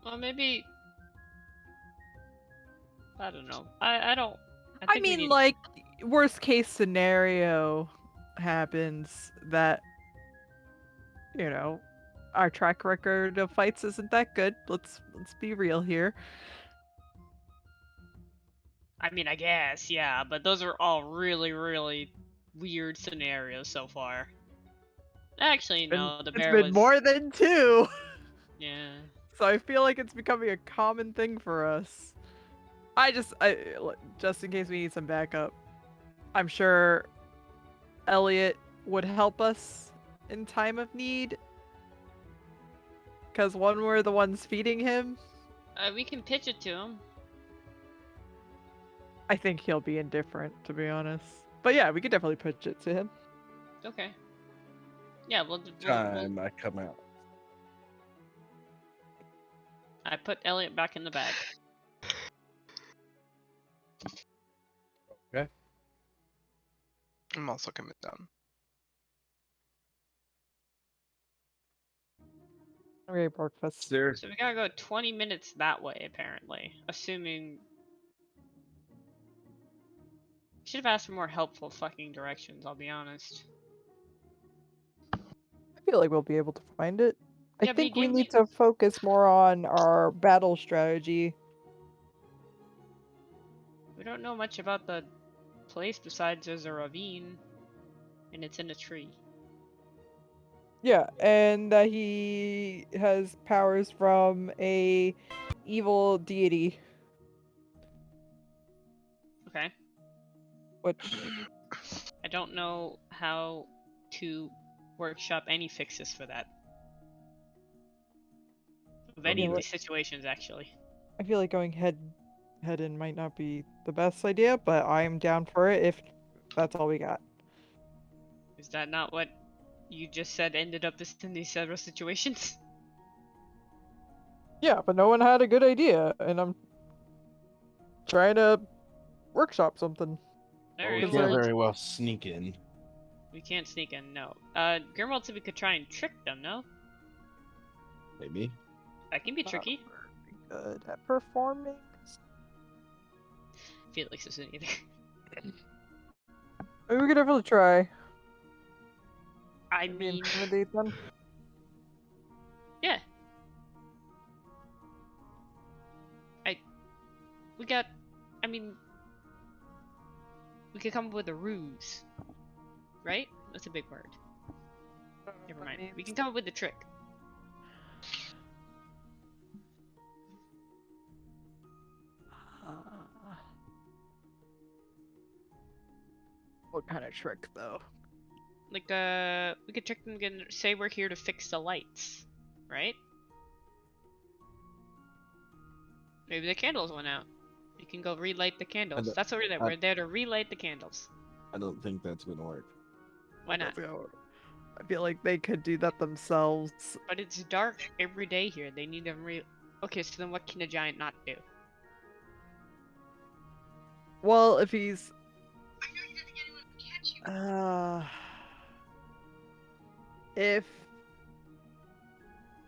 Well, maybe. I don't know. I don't. I think we mean, need- like, worst case scenario happens that, you know, our track record of fights isn't that good. Let's be real here. I mean, I guess, yeah, but those are all really, really weird scenarios so far. Actually, no, the It's bear been was. more than two, Yeah. so I feel like it's becoming a common thing for us. Just in case we need some backup, I'm sure Elliot would help us in time of need. Because one, we're the ones feeding him. We can pitch it to him. I think he'll be indifferent, to be honest. But yeah, we could definitely pitch it to him. Okay. Yeah, we'll Time I come out. I put Elliot back in the bag. I'm also coming down. Okay, breakfast. There, So we gotta go 20 minutes that way, apparently. Assuming. Should have asked for more helpful fucking directions, I'll be honest. I feel like we'll be able to find it. Yeah, I but you think we gave need me- to focus more on our battle strategy. We don't know much about the place besides there's a ravine. And it's in a tree. Yeah, and that he has powers from a evil deity, Okay. which I don't know how to workshop any fixes for that. Of any of Yeah, these situations, actually. I feel like going head in might not be the best idea, but I'm down for it if that's all we got. Is that not what you just said ended up in these several situations? Yeah, but no one had a good idea, and I'm trying to workshop something. well, Alright, we Because, can't like- very well sneak in. we can't sneak in, no. Grimwald said we could try and trick them, no? Maybe. That can be tricky. Very good at performing. Felix isn't either. Maybe we could definitely try. I Maybe mean, intimidate them. yeah. We could come up with a ruse. Right? That's a big word. Never mind. We can come up with a trick. What kind of trick, though? Like, we could trick them again, say we're here to fix the lights. Right? Maybe the candles went out. You can go relight the candles. don't- That's what we're there. I- We're there to relight the candles. I don't think that's gonna work. Why not? I feel like they could do that themselves. But it's dark every day here. They need to Okay, so then what can a giant not do? Well, if he's if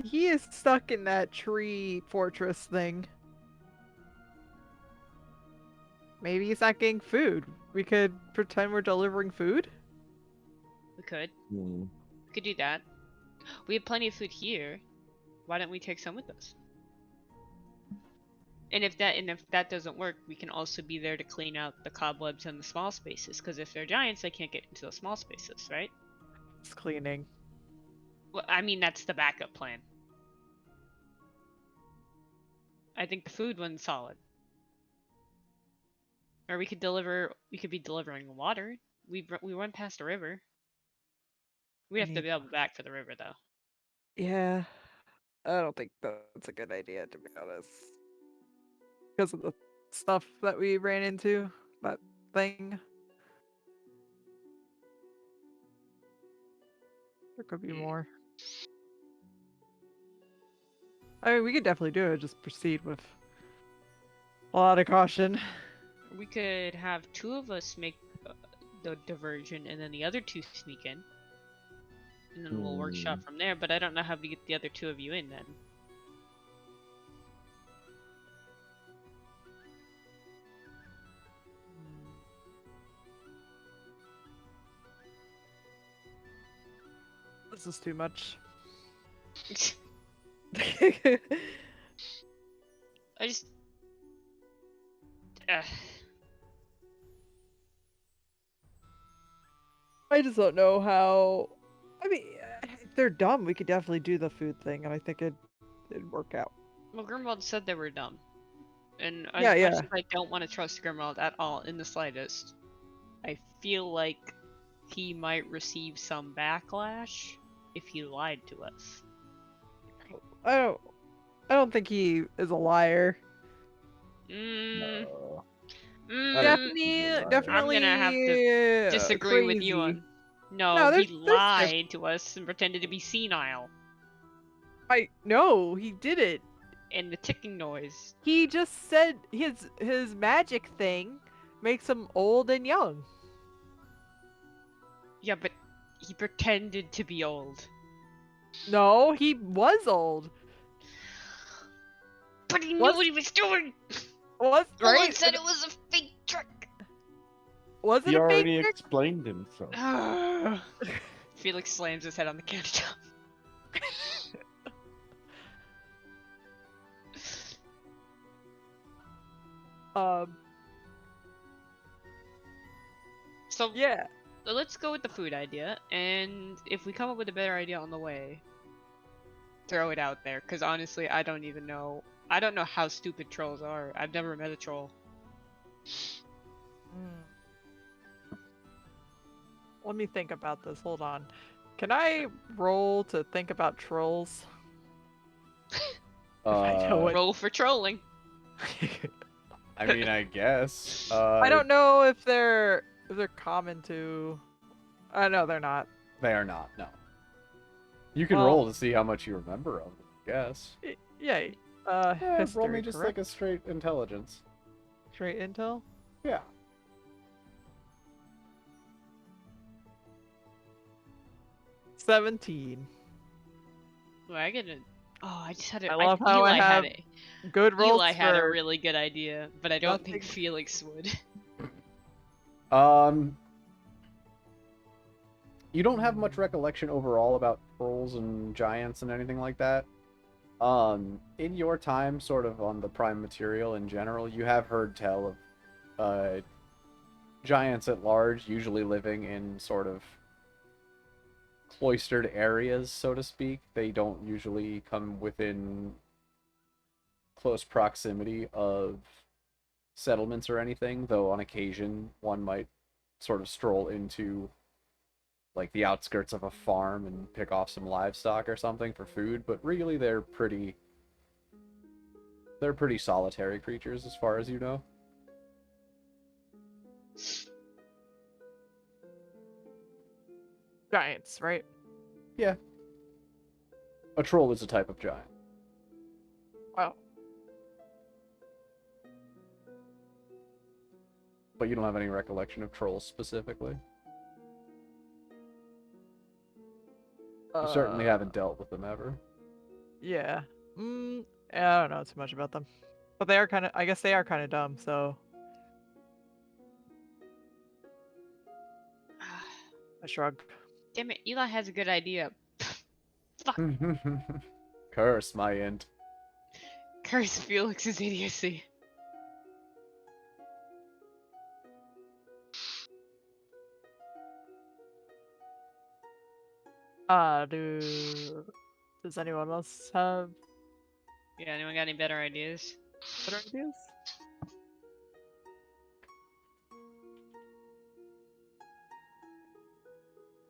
he is stuck in that tree fortress thing, maybe he's not getting food. We could pretend we're delivering food. We could. Hmm. We could do that. We have plenty of food here. Why don't we take some with us? And if that doesn't work, we can also be there to clean out the cobwebs and the small spaces. Because if they're giants, they can't get into the small spaces, right? It's cleaning. Well, I mean that's the backup plan. I think the food one's solid. Or we could be delivering water. We went past the river. We have to Need- be able back for the river though. Yeah, I don't think that's a good idea, to be honest. Because of the stuff that we ran into, that thing. There could be Mm. more. I mean, we could definitely do it. Just proceed with a lot of caution. We could have two of us make the diversion, and then the other two sneak in, and then we'll workshop from there. But I don't know how we get the other two of you in then. This is too much. I just. I just don't know how. I mean, if they're dumb, we could definitely do the food thing, and I think it'd work out. Well, Grimwald said they were dumb. And Yeah, as yeah. much as I don't want to trust Grimwald at all in the slightest, I feel like he might receive some backlash if he lied to us. I don't think he is a liar. Mm, No. mm, Definitely, I'm gonna have to disagree with you crazy. on. No, No, he there's lied to us and pretended to be senile. No, he didn't. And the ticking noise. He just said his magic thing makes him old and young. Yeah, but he pretended to be old. No, he was old. But he knew Was- what he was doing! Was Someone right? said it was a fake trick! Was it He a fake already trick? explained himself. Felix slams his head on the countertop. So Yeah. let's go with the food idea, and if we come up with a better idea on the way, throw it out there. Because honestly, I don't even know. I don't know how stupid trolls are. I've never met a troll. Let me think about this. Hold on. Can I roll to think about trolls? If I know it. Roll for trolling. I mean, I guess. I don't know if they're common to. No, they're not. They are not. No. You can Well- roll to see how much you remember of them. I guess. Yay. Yeah, History, roll me just correct? like a straight intelligence. Straight intel. Yeah. 17. Well, I get it. Oh, I just had a. I love how I Eli have had a. Good rolls Eli had a for- really good idea, but I don't think nothing. Felix would. You don't have much recollection overall about trolls and giants and anything like that. In your time, sort of on the prime material in general, you have heard tell of giants at large, usually living in sort of cloistered areas, so to speak. They don't usually come within close proximity of settlements or anything, though on occasion one might sort of stroll into like the outskirts of a farm and pick off some livestock or something for food, but really they're pretty solitary creatures as far as you know. Giants, right? Yeah. A troll is a type of giant. Wow. But you don't have any recollection of trolls specifically. You certainly haven't dealt with them ever. Yeah. I don't know too much about them. But they are kind of. I guess they are kind of dumb. So I shrug. Damn it, Eli has a good idea. Fuck. Curse my int. Curse Felix's idiocy. Does anyone else have Yeah, anyone got any better ideas? better ideas?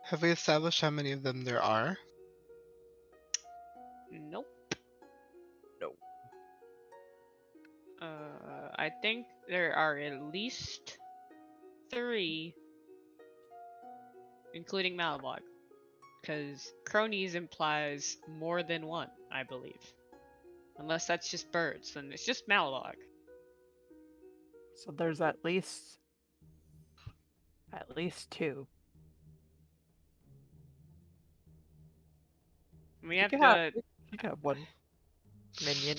Have we established how many of them there are? Nope. No. I think there are at least 3, including Malabog. Because cronies implies more than 1, I believe. Unless that's just birds, then it's just Malabog. So there's at least 2. We You have can to. have, you can have one minion.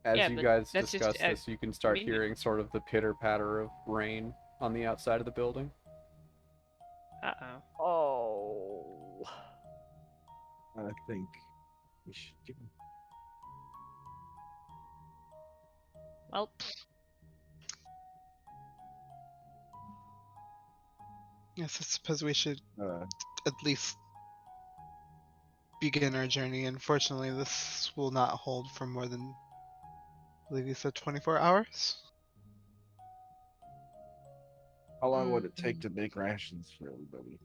As Yeah, you but guys that's just discuss this, you can start minion- hearing sort of the pitter patter of rain on the outside of the building. Uh-oh. Oh. I think we should give him. Well, Yes, I suppose we should Uh, at least begin our journey. Unfortunately, this will not hold for more than, I believe you said 24 hours? how long would it take to make rations for everybody?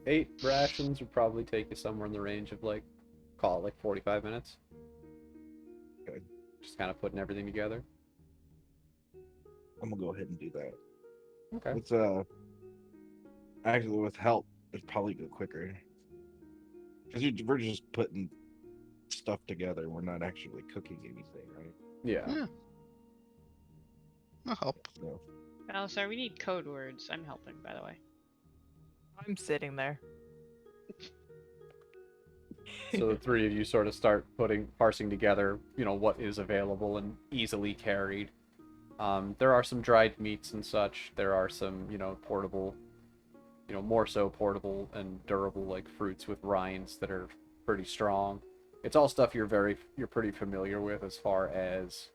8 rations would probably take you somewhere in the range of like, call it like 45 minutes. Okay. Just kind of putting everything together. I'm gonna go ahead and do that. Okay. With actually with help, it'd probably go quicker. Because we're just putting stuff together. We're not actually cooking anything, right? Yeah. Yeah. I'll help. So Sorry, we need code words. I'm helping, by the way. I'm sitting there. So the 3 of you sort of start parsing together, what is available and easily carried. There are some dried meats and such. There are some, portable, more so portable and durable like fruits with rinds that are pretty strong. It's all stuff you're pretty familiar with as far as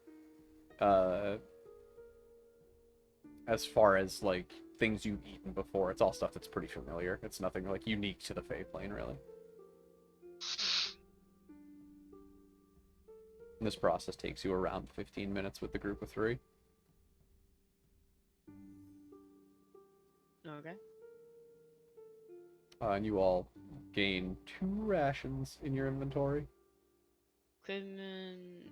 like things you've eaten before. It's all stuff that's pretty familiar. It's nothing like unique to the Fae Plane, really. And this process takes you around 15 minutes with the group of 3. Okay. And you all gain 2 rations in your inventory. Equipment,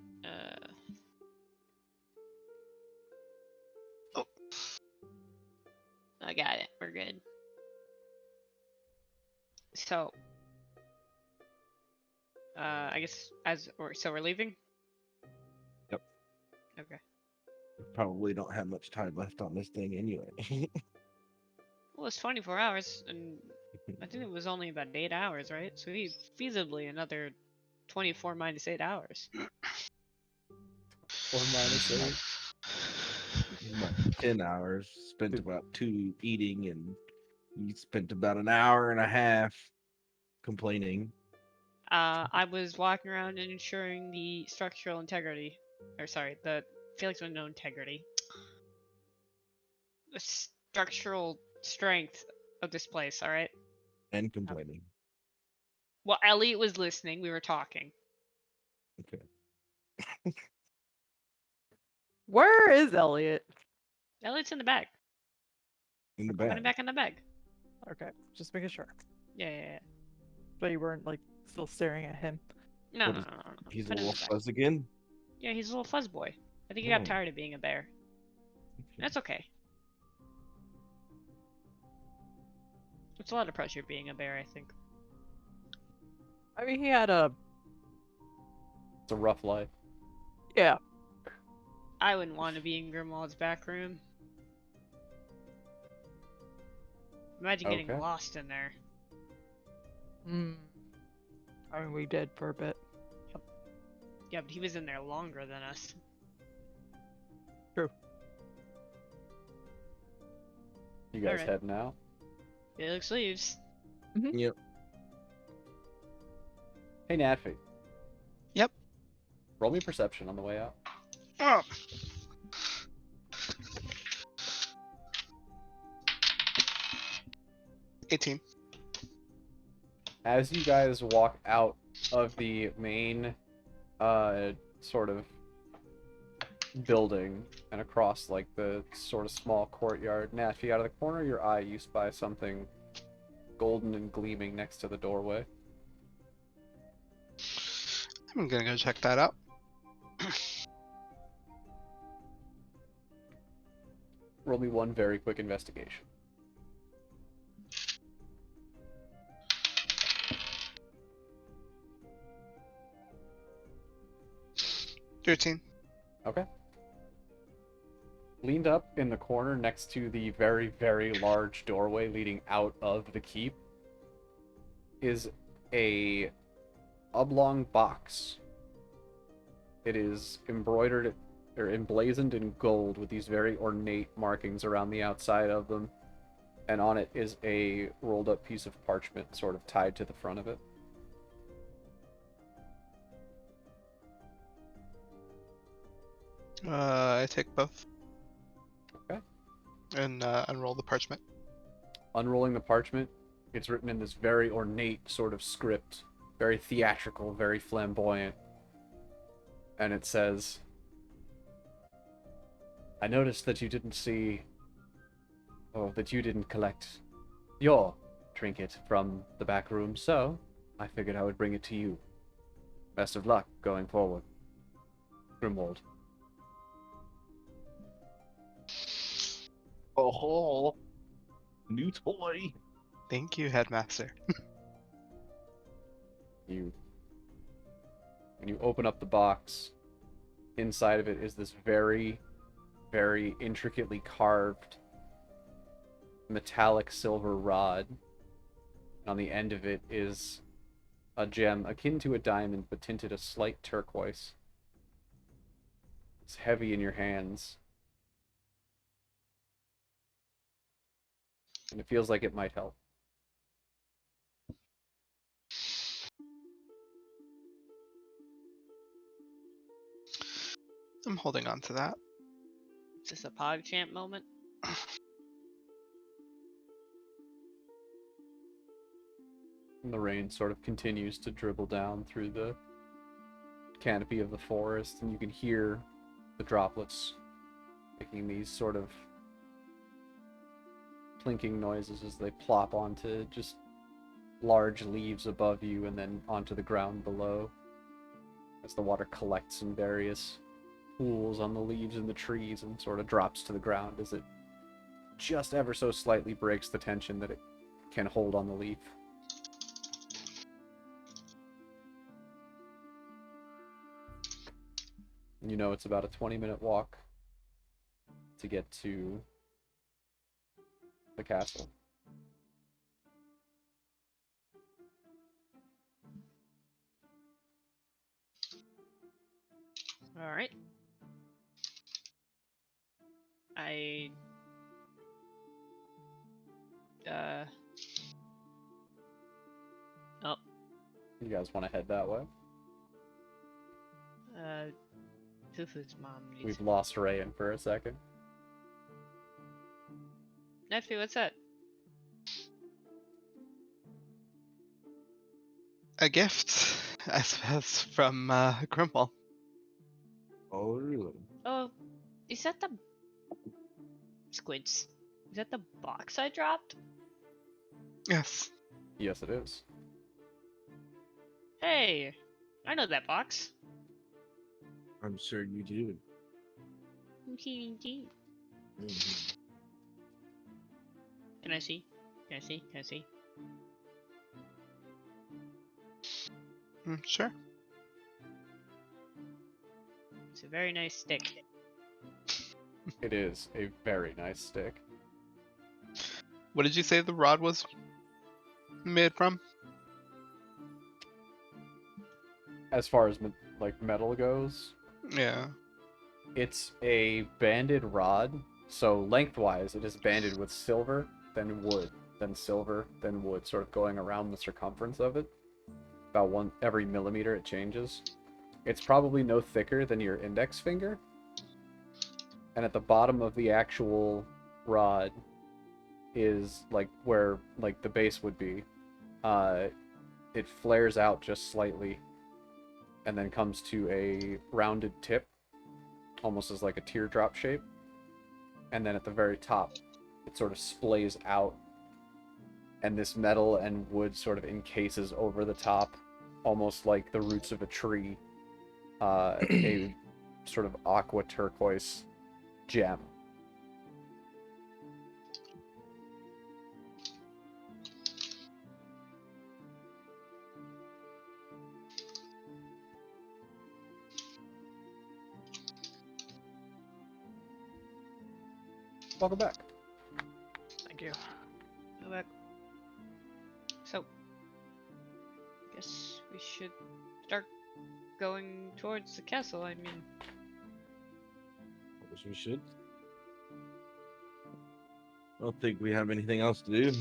Oh. I got it. We're good. So, I guess so we're leaving? Yep. Okay. we probably don't have much time left on this thing anyway. Well, it's 24 hours, and I think it was only about 8 hours, right? So we need feasibly another 24 minus 8 hours. Or minus 8. About 10 hours. Spent about 2 eating, and you spent about an hour and a half complaining. I was walking around and ensuring the structural integrity, or sorry, the Felix with no integrity. The structural strength of this place, alright? And complaining. Well, Elliot was listening, we were talking. Okay. Where is Elliot? Elliot's in the bag. In the Put him bag. back in the bag. Okay, just making sure. Yeah. But you weren't like still staring at him. No, What no, is- no, no, no. He's a Put him in little the bag. fuzz again. Yeah, he's a little fuzz boy. I think he Oh. got tired of being a bear. That's okay. It's a lot of pressure being a bear, I think. I mean, he had a It's a rough life. yeah. I wouldn't want to be in Grimwald's back room. Imagine getting Okay. lost in there. I mean, we did for a bit. Yeah, but he was in there longer than us. True. You guys Alright. heading out? Felix leaves. Yep. Hey, Natfi. Roll me perception on the way out. Oh. $18. As you guys walk out of the main sort of building and across like the sort of small courtyard, Nafi, out of the corner of your eye you spy something golden and gleaming next to the doorway. I'm gonna go check that out. Roll me one very quick investigation. $13. Okay. Leaned up in the corner next to the very, very large doorway leading out of the keep is a oblong box. It is embroidered or emblazoned in gold with these very ornate markings around the outside of them, and on it is a rolled up piece of parchment sort of tied to the front of it. I take both. Okay. And unroll the parchment. Unrolling the parchment, it's written in this very ornate sort of script, very theatrical, very flamboyant. And it says, I noticed that you didn't that you didn't collect your trinket from the back room, so I figured I would bring it to you. Best of luck going forward. Grimwald. Oh, new toy. Thank you, Headmaster. When you open up the box, inside of it is this very, very intricately carved metallic silver rod. And on the end of it is a gem akin to a diamond, but tinted a slight turquoise. It's heavy in your hands. And it feels like it might help. I'm holding on to that. Is this a PogChamp moment? And the rain sort of continues to dribble down through the canopy of the forest, and you can hear the droplets making these sort of clinking noises as they plop onto just large leaves above you and then onto the ground below, as the water collects in various pools on the leaves and the trees and sort of drops to the ground as it just ever so slightly breaks the tension that it can hold on the leaf. You know it's about a 20-minute walk to get to the castle. All right. Oh, You guys want to head that way? Fufu's mom needs. We've lost Rayan for a second. Nephew, what's that? A gift, I suppose, from Grimwald. Oh, really? Oh, is that the squids? Is that the box I dropped? Yes. Yes, it is. Hey, I know that box. I'm sure you do. Indeed. Mhm. Can I see? Can I see? Can I see? Sure. It's a very nice stick. It is a very nice stick. What did you say the rod was made from? As far as like metal goes, Yeah. it's a banded rod. So lengthwise, it is banded with silver, then wood, then silver, then wood, sort of going around the circumference of it. About every millimeter it changes. It's probably no thicker than your index finger. And at the bottom of the actual rod is like where like the base would be. It flares out just slightly and then comes to a rounded tip, almost as like a teardrop shape. And then at the very top, it sort of splays out, and this metal and wood sort of encases over the top, almost like the roots of a tree, a sort of aqua turquoise gem. Welcome back. Thank you. Go back. So, guess we should start going towards the castle. I mean, I guess we should. I don't think we have anything else to do.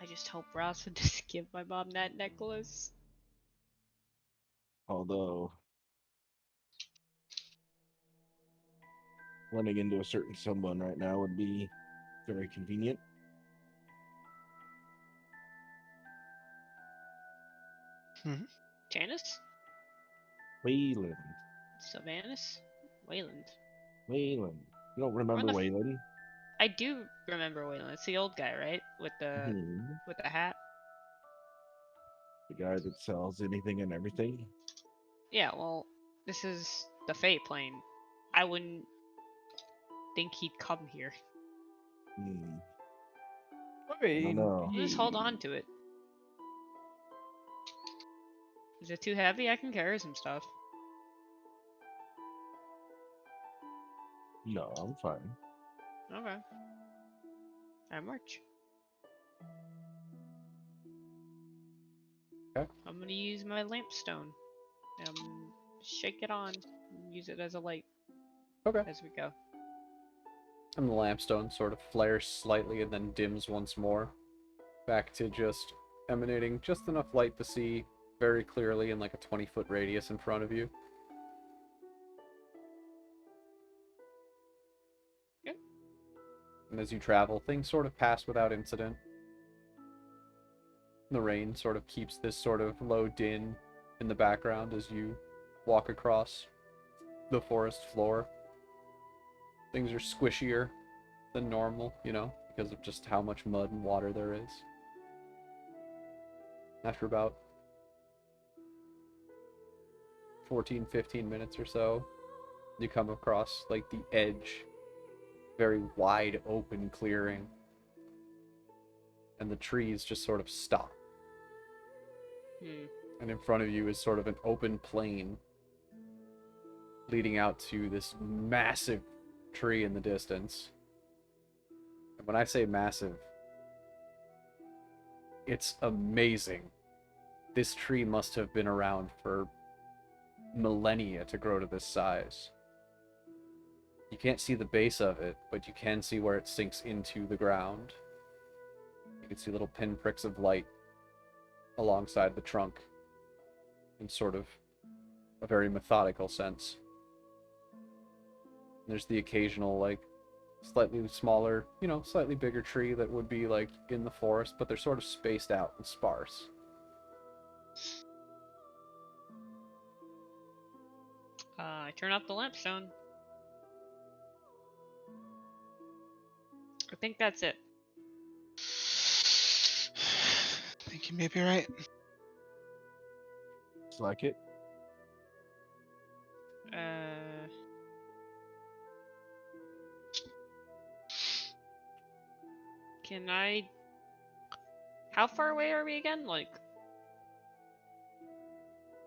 I just hope Ross would just give my mom that necklace. Although running into a certain someone right now would be very convenient. Janice? Wayland. Sylvanus? Wayland. Wayland. You don't Where remember the Wayland? I do remember Wayland. It's the old guy, right? With the Mhm. hat. The guy that sells anything and everything. Yeah, well, this is the Fate plane. I wouldn't think he'd come here. Hmm. I mean, know. I'll just hold on to it. Is it too heavy? I can carry some stuff. No, I'm fine. Okay. I march. Okay. I'm gonna use my lampstone. Shake it on. And use it as a light Okay. as we go. And the lampstone sort of flares slightly and then dims once more, back to just emanating just enough light to see very clearly in like a 20-foot radius in front of you. Yep. And as you travel, things sort of pass without incident. The rain sort of keeps this sort of low din in the background as you walk across the forest floor. Things are squishier than normal, you know, because of just how much mud and water there is. After about 14, 15 minutes or so, you come across like the edge, very wide open clearing, and the trees just sort of stop. And in front of you is sort of an open plain leading out to this massive tree in the distance. And when I say massive, it's amazing. This tree must have been around for millennia to grow to this size. You can't see the base of it, but you can see where it sinks into the ground. You can see little pinpricks of light alongside the trunk in sort of a very methodical sense. There's the occasional, like, slightly smaller, you know, slightly bigger tree that would be, like, in the forest, but they're sort of spaced out and sparse. I turn off the lampstone. I think that's it. I think you may be right. It's like it. Can I... How far away are we again? Like...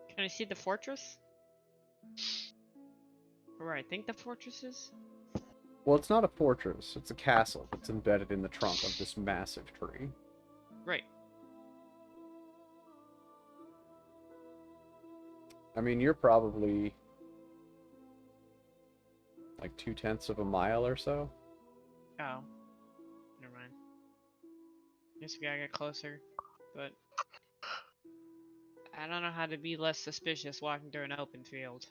Can I see the fortress? Or where I think the fortress is? Well, it's not a fortress, it's a castle that's embedded in the trunk of this massive tree. Right. I mean, you're probably like 2/10 of a mile or so. Oh. Never mind. Guess we gotta get closer. But... I don't know how to be less suspicious walking through an open field.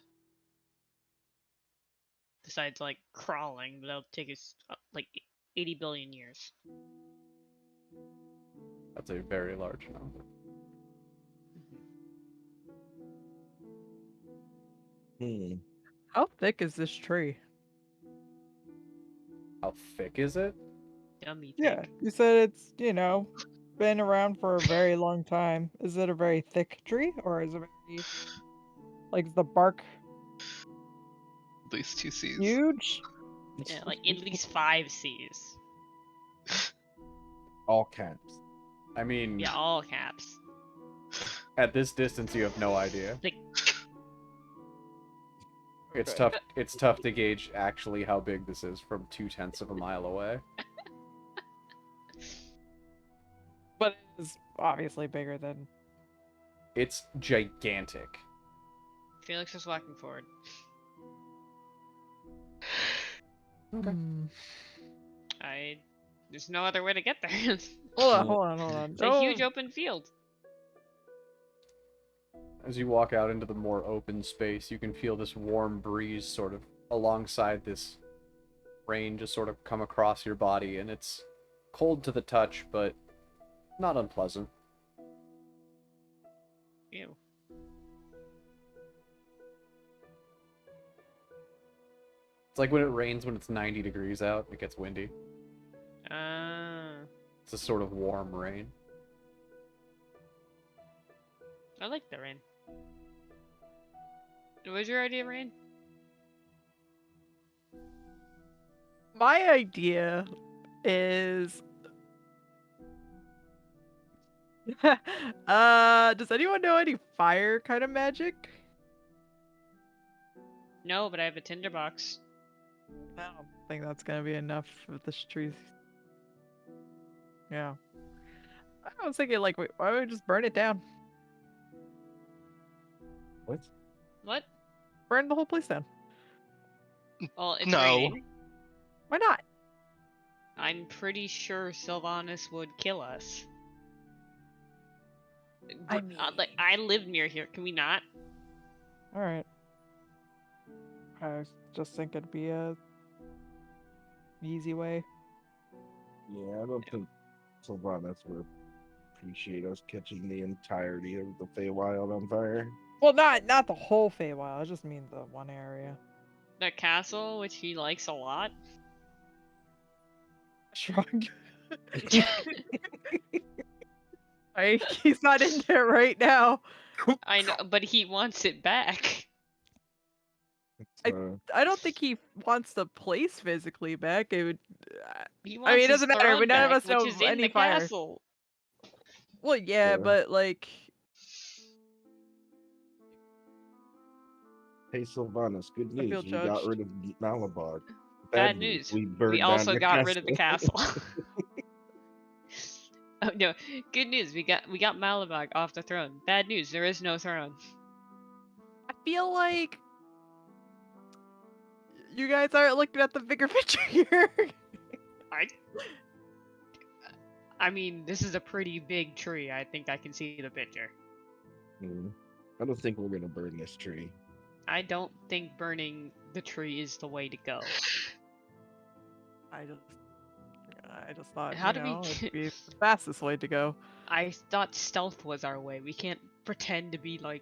Besides, like, crawling, but that'll take us, like, 80 billion years. That's a very large number. Hmm. How thick is this tree? How thick is it? Dummy Yeah, thick. you said it's, been around for a very long time. Is it a very thick tree, or is it very, like, is the bark At least 2 Cs. huge? Yeah, like, at least 5 Cs. All caps. I mean, Yeah, all caps. at this distance, you have no idea. Like, It's Okay. tough. It's tough to gauge actually how big this is from 2/10 of a mile away. But it is obviously bigger than. It's gigantic. Felix is walking forward. Okay. There's no other way to get there. It's Hold on. a huge open field. As you walk out into the more open space, you can feel this warm breeze sort of alongside this rain just sort of come across your body, and it's cold to the touch, but not unpleasant. Ew. It's like when it rains when it's 90 degrees out, it gets windy. I It's a sort of warm rain. like the rain. What was your idea, Rain? My idea is. Does anyone know any fire kind of magic? No, but I have a tinderbox. I don't think that's gonna be enough with this tree. Yeah. I was thinking, like, wait, why don't we just burn it down? What? What? Burn the whole place down. Well, it's No. raining. Why not? I'm pretty sure Sylvanas would kill us. I Like, I live near here. Can we not? All right. I just think it'd be a easy way. Yeah, I don't think Sylvanas would appreciate us catching the entirety of the Feywild on fire. Well, not the whole Feywild. I just mean the one area. The castle, which he likes a lot. Shrug. He's not in there right now. I know, but he wants it back. I don't think he wants the place physically back. It would. He I wants mean, it his doesn't matter. throne None of back, us know which is of in any the fire. castle. Well, yeah, Yeah. but like, Hey Sylvanas, good I feel news. We got judged. rid of Malabog. Bad news. We burned We down also the got rid of the castle. castle. Oh no! Good news. We got Malabog off the throne. Bad news. There is no throne. I feel like you guys aren't looking at the bigger picture here. I mean, this is a pretty big tree. I think I can see the picture. I don't think we're gonna burn this tree. I don't think burning the tree is the way to go. I just thought, How do we it'd be the fastest way to go. I thought stealth was our way. We can't pretend to be like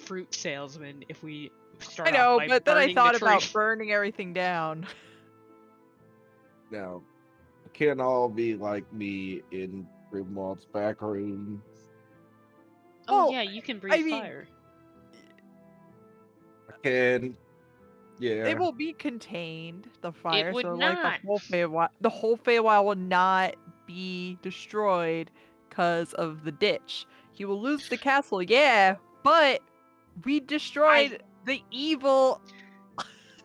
fruit salesmen if we start I know, off by but then I burning thought the tree. about burning everything down. Now, it can't all be like me in Grimwald's back room. Oh Well, yeah, you can breathe I mean, fire. I can, yeah. It will be contained, the fire. would so not. like the whole Feywild will not be destroyed because of the ditch. He will lose the castle, yeah, but we destroyed the evil.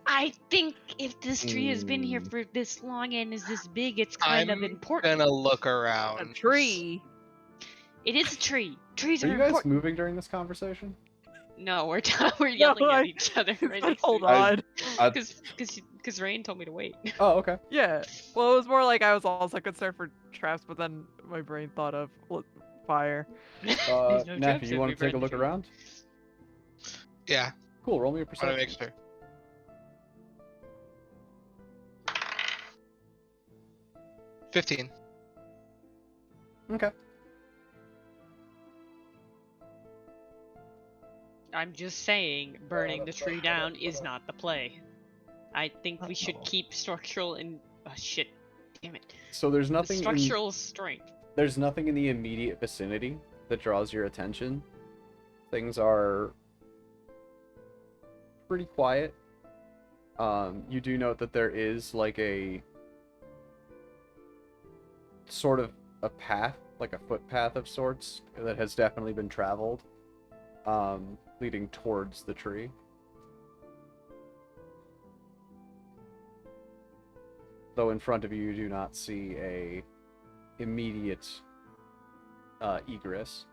I think if this tree has been here Mm. for this long and is this big, it's kind of I'm important. gonna look A around. tree. It is a tree. Trees Are are you guys important. moving during this conversation? No, we're we're yelling I- at each other right But next hold to on. because Rain told me to wait. Oh, okay. Yeah. Well, it was more like I was also concerned for traps, but then my brain thought of, well, fire. There's no Nappy, jokes you if want we to take a burn the look tree. around? Yeah, Cool, roll me a I want to make perception. sure. 15. Okay. I'm just saying, burning the tree down is not the play. I think we should Uh-oh. keep structural and shit. Damn it. So there's The nothing structural strength. there's nothing in the immediate vicinity that draws your attention. Things are pretty quiet. You do note that there is like a sort of a path, like a footpath of sorts, that has definitely been traveled, leading towards the tree. Though in front of you, you do not see a immediate egress.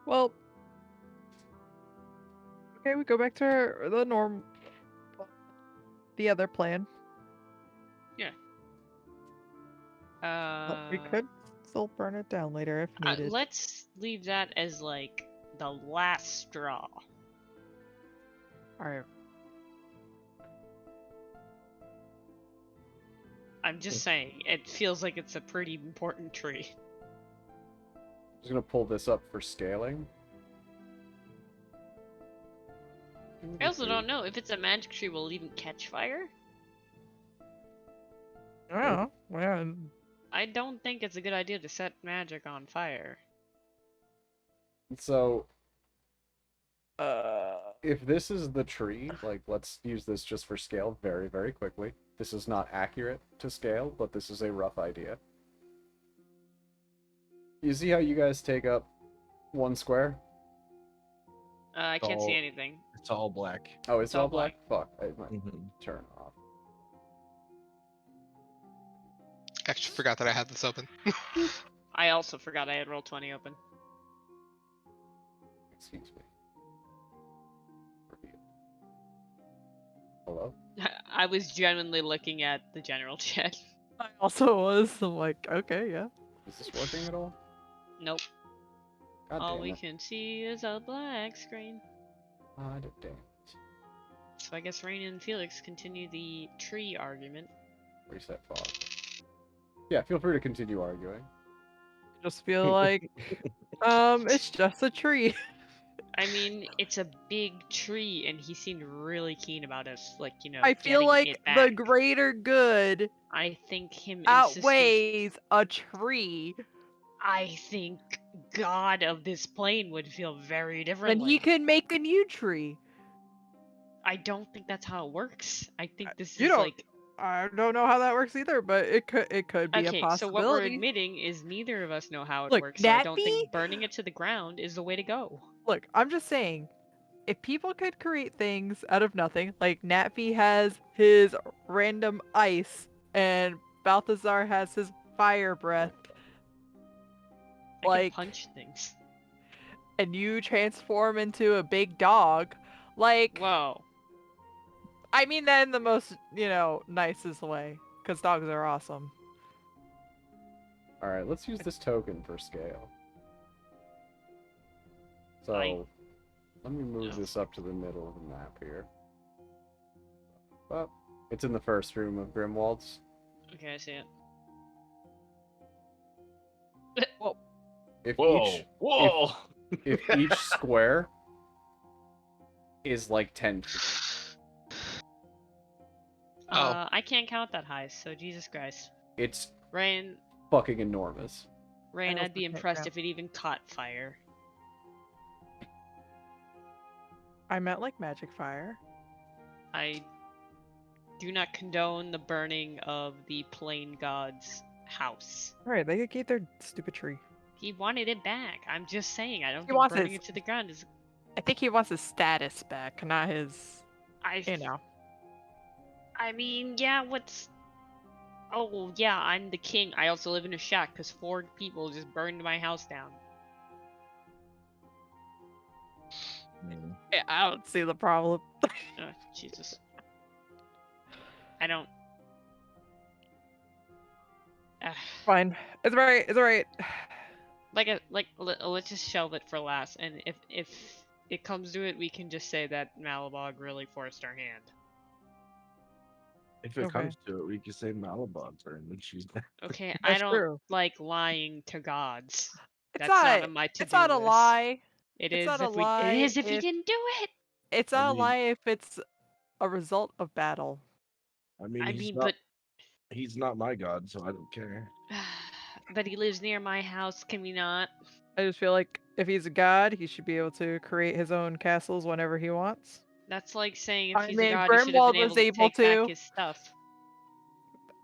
Well, okay, we go back to the other plan. But we could still burn it down later if needed. Let's leave that as like the last straw. All right. I'm just saying, it feels like it's a pretty important tree. I'm just gonna pull this up for scaling. I also don't know if it's a magic tree, will it even catch fire? Oh, well, I don't think it's a good idea to set magic on fire. So, if this is the tree, like, let's use this just for scale very, very quickly. This is not accurate to scale, but this is a rough idea. You see how you guys take up 1 square? I can't see Oh. anything. It's all black. Oh, it's all all black? Fuck, I might Mhm. turn off. Actually, forgot that I had this open. I also forgot I had Roll20 open. Excuse me. Reveal. Hello? I was genuinely looking at the general chat. I also was. I'm like, okay, yeah. Is this working at all? Nope. God All damn we it. can see is a black screen. God damn it. So I guess Rain and Felix continue the tree argument. Reset fog. Yeah, feel free to continue arguing. Just feel like, it's just a tree. I mean, it's a big tree, and he seemed really keen about us, like, you know, I feel getting like it the back. greater good I think him insisting. outweighs a tree. I think God of this plane would feel very And differently. he can make a new tree. I don't think that's how it works. I think this You is don't- like. I don't know how that works either, but it could be a Okay, possibility. so what we're admitting is neither of us know how it Look, works, so I don't Nappy? think burning it to the ground is the way to go. Look, I'm just saying, if people could create things out of nothing, like Natfi has his random ice and Balthazar has his fire breath, I like, can punch things. and you transform into a big dog, like, Whoa. I mean that in the most, nicest way, because dogs are awesome. Alright, let's use this token for scale. So, Fine. let me move Yeah. this up to the middle of the map here. Well, it's in the first room of Grimwald's. Okay, I see it. If Whoa! each Whoa! if each square is like 10 feet. Oh. I can't count that high, so Jesus Christ. It's Rain, fucking enormous. Rain, I I'd be also can't impressed count. if it even caught fire. I meant like magic fire. I do not condone the burning of the Plain God's house. Alright, they could keep their stupid tree. He wanted it back. I'm just saying, I don't He think wants burning his- it to the ground is. I think he wants his status back, not his, I know. I mean, yeah, what's. Oh, yeah, I'm the king. I also live in a shack because 4 people just burned my house down. Yeah, I don't see the problem. Oh, Jesus. I don't. Ah, Fine. It's alright. It's alright. let's just shelve it for last, and if it comes to it, we can just say that Malabog really forced our hand. If it Okay. comes to it, we can say Malabog's her and then she's Okay, I That's don't true. like lying to gods. It's That's not not. on my It's to-do not a list. lie. It It's is not a if we. It lie is if we if didn't do it. it's I not a mean- lie if it's a result of battle. I mean, I he's mean, not he's not my god, so I don't care. but he lives near my house. Can we not? I just feel like if he's a god, he should be able to create his own castles whenever he wants. That's like saying if I he's a mean, god, he should have been Grimwald was able to able take back to. his stuff.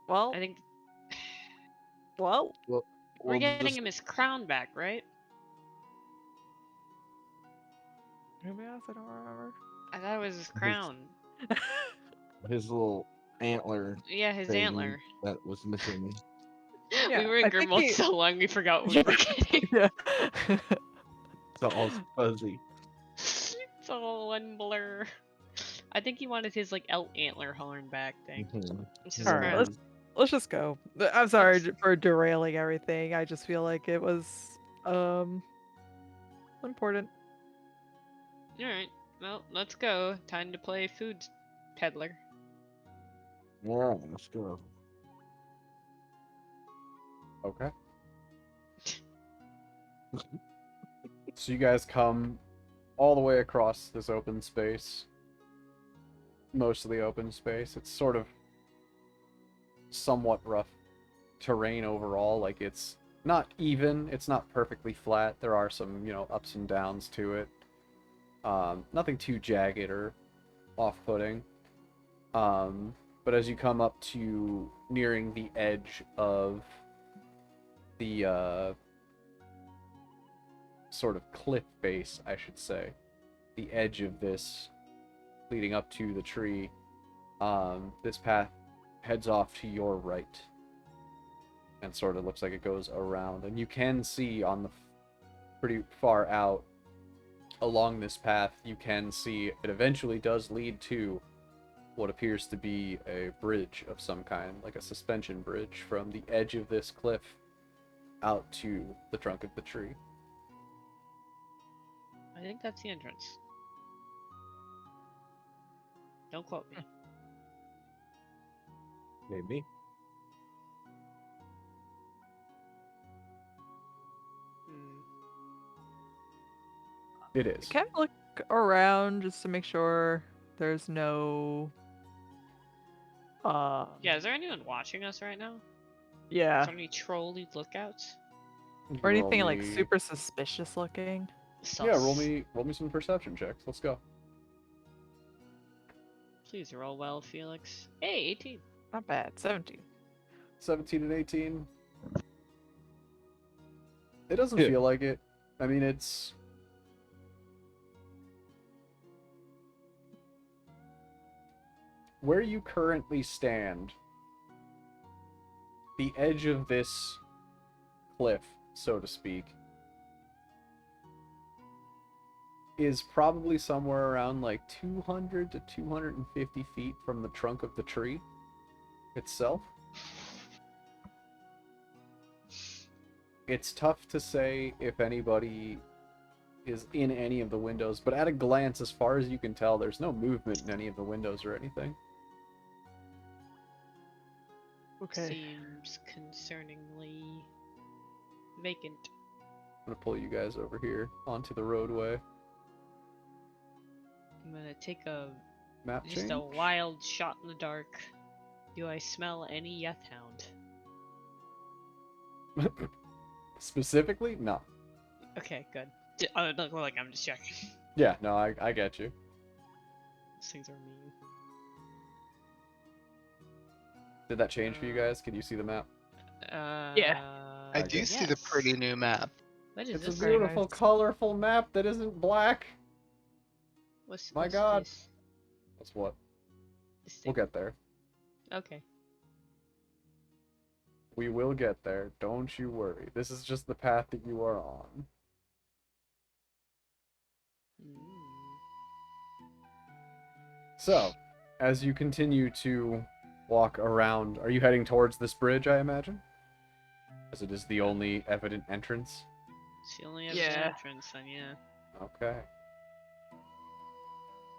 Well, I think well, Well, we're getting just, him his crown back, right? anybody else? I don't remember. I thought it was his crown. his little antler Yeah, his thing antler. that was missing. Yeah, we were in I think Grimwald he- so long we forgot what we were getting. yeah. It's all fuzzy. It's all one blur. I think he wanted his like elk antler horn back thing. Mhm. It's his All right, crown. let's just go. I'm sorry Let's- for derailing everything. I just feel like it was important. Alright, well, let's go. Time to play food peddler. Yeah, let's go. Okay. So you guys come all the way across this open space. Mostly open space. It's sort of somewhat rough terrain overall. Like, it's not even, it's not perfectly flat. There are some, ups and downs to it. Nothing too jagged or off-putting. But as you come up to nearing the edge of the sort of cliff face, I should say, the edge of this leading up to the tree, this path heads off to your right and sort of looks like it goes around, and you can see on the pretty far out along this path, you can see it eventually does lead to what appears to be a bridge of some kind, like a suspension bridge from the edge of this cliff out to the trunk of the tree. I think that's the entrance. Don't quote me. Maybe. Hmm. It is. Can I look around just to make sure there's no Yeah, is there anyone watching us right now? yeah, Is there any trolley lookouts? or Roll anything like me- super suspicious looking? Yeah, roll Sus. me some perception checks. Let's go. Please roll well, Felix. Hey, 18. Not bad. 17. 17 and 18. It doesn't Yeah. feel like it. I mean, it's... Where you currently stand, the edge of this cliff, so to speak, is probably somewhere around like 200 to 250 feet from the trunk of the tree itself. It's tough to say if anybody is in any of the windows, but at a glance, as far as you can tell, there's no movement in any of the windows or anything. Okay. Seems concerningly vacant. I'm gonna pull you guys over here onto the roadway. I'm gonna take a Map just change. a wild shot in the dark. Do I smell any Yeth Hound? Specifically, no. Okay, good. Like I'm just checking. Yeah, no, I get you. These things are mean. Did that change for you guys? Can you see the map? I Okay. do see the pretty new map. What is It's a this? very beautiful, nice. colorful map that isn't black. My What's God. This? That's what. This We'll thing? get there. Okay. We will get there. Don't you worry. This is just the path that you are on. Mm. So, as you continue to walk around, are you heading towards this bridge, I imagine? as it is the only evident entrance. It's the only Yeah. entrance, then yeah. Okay.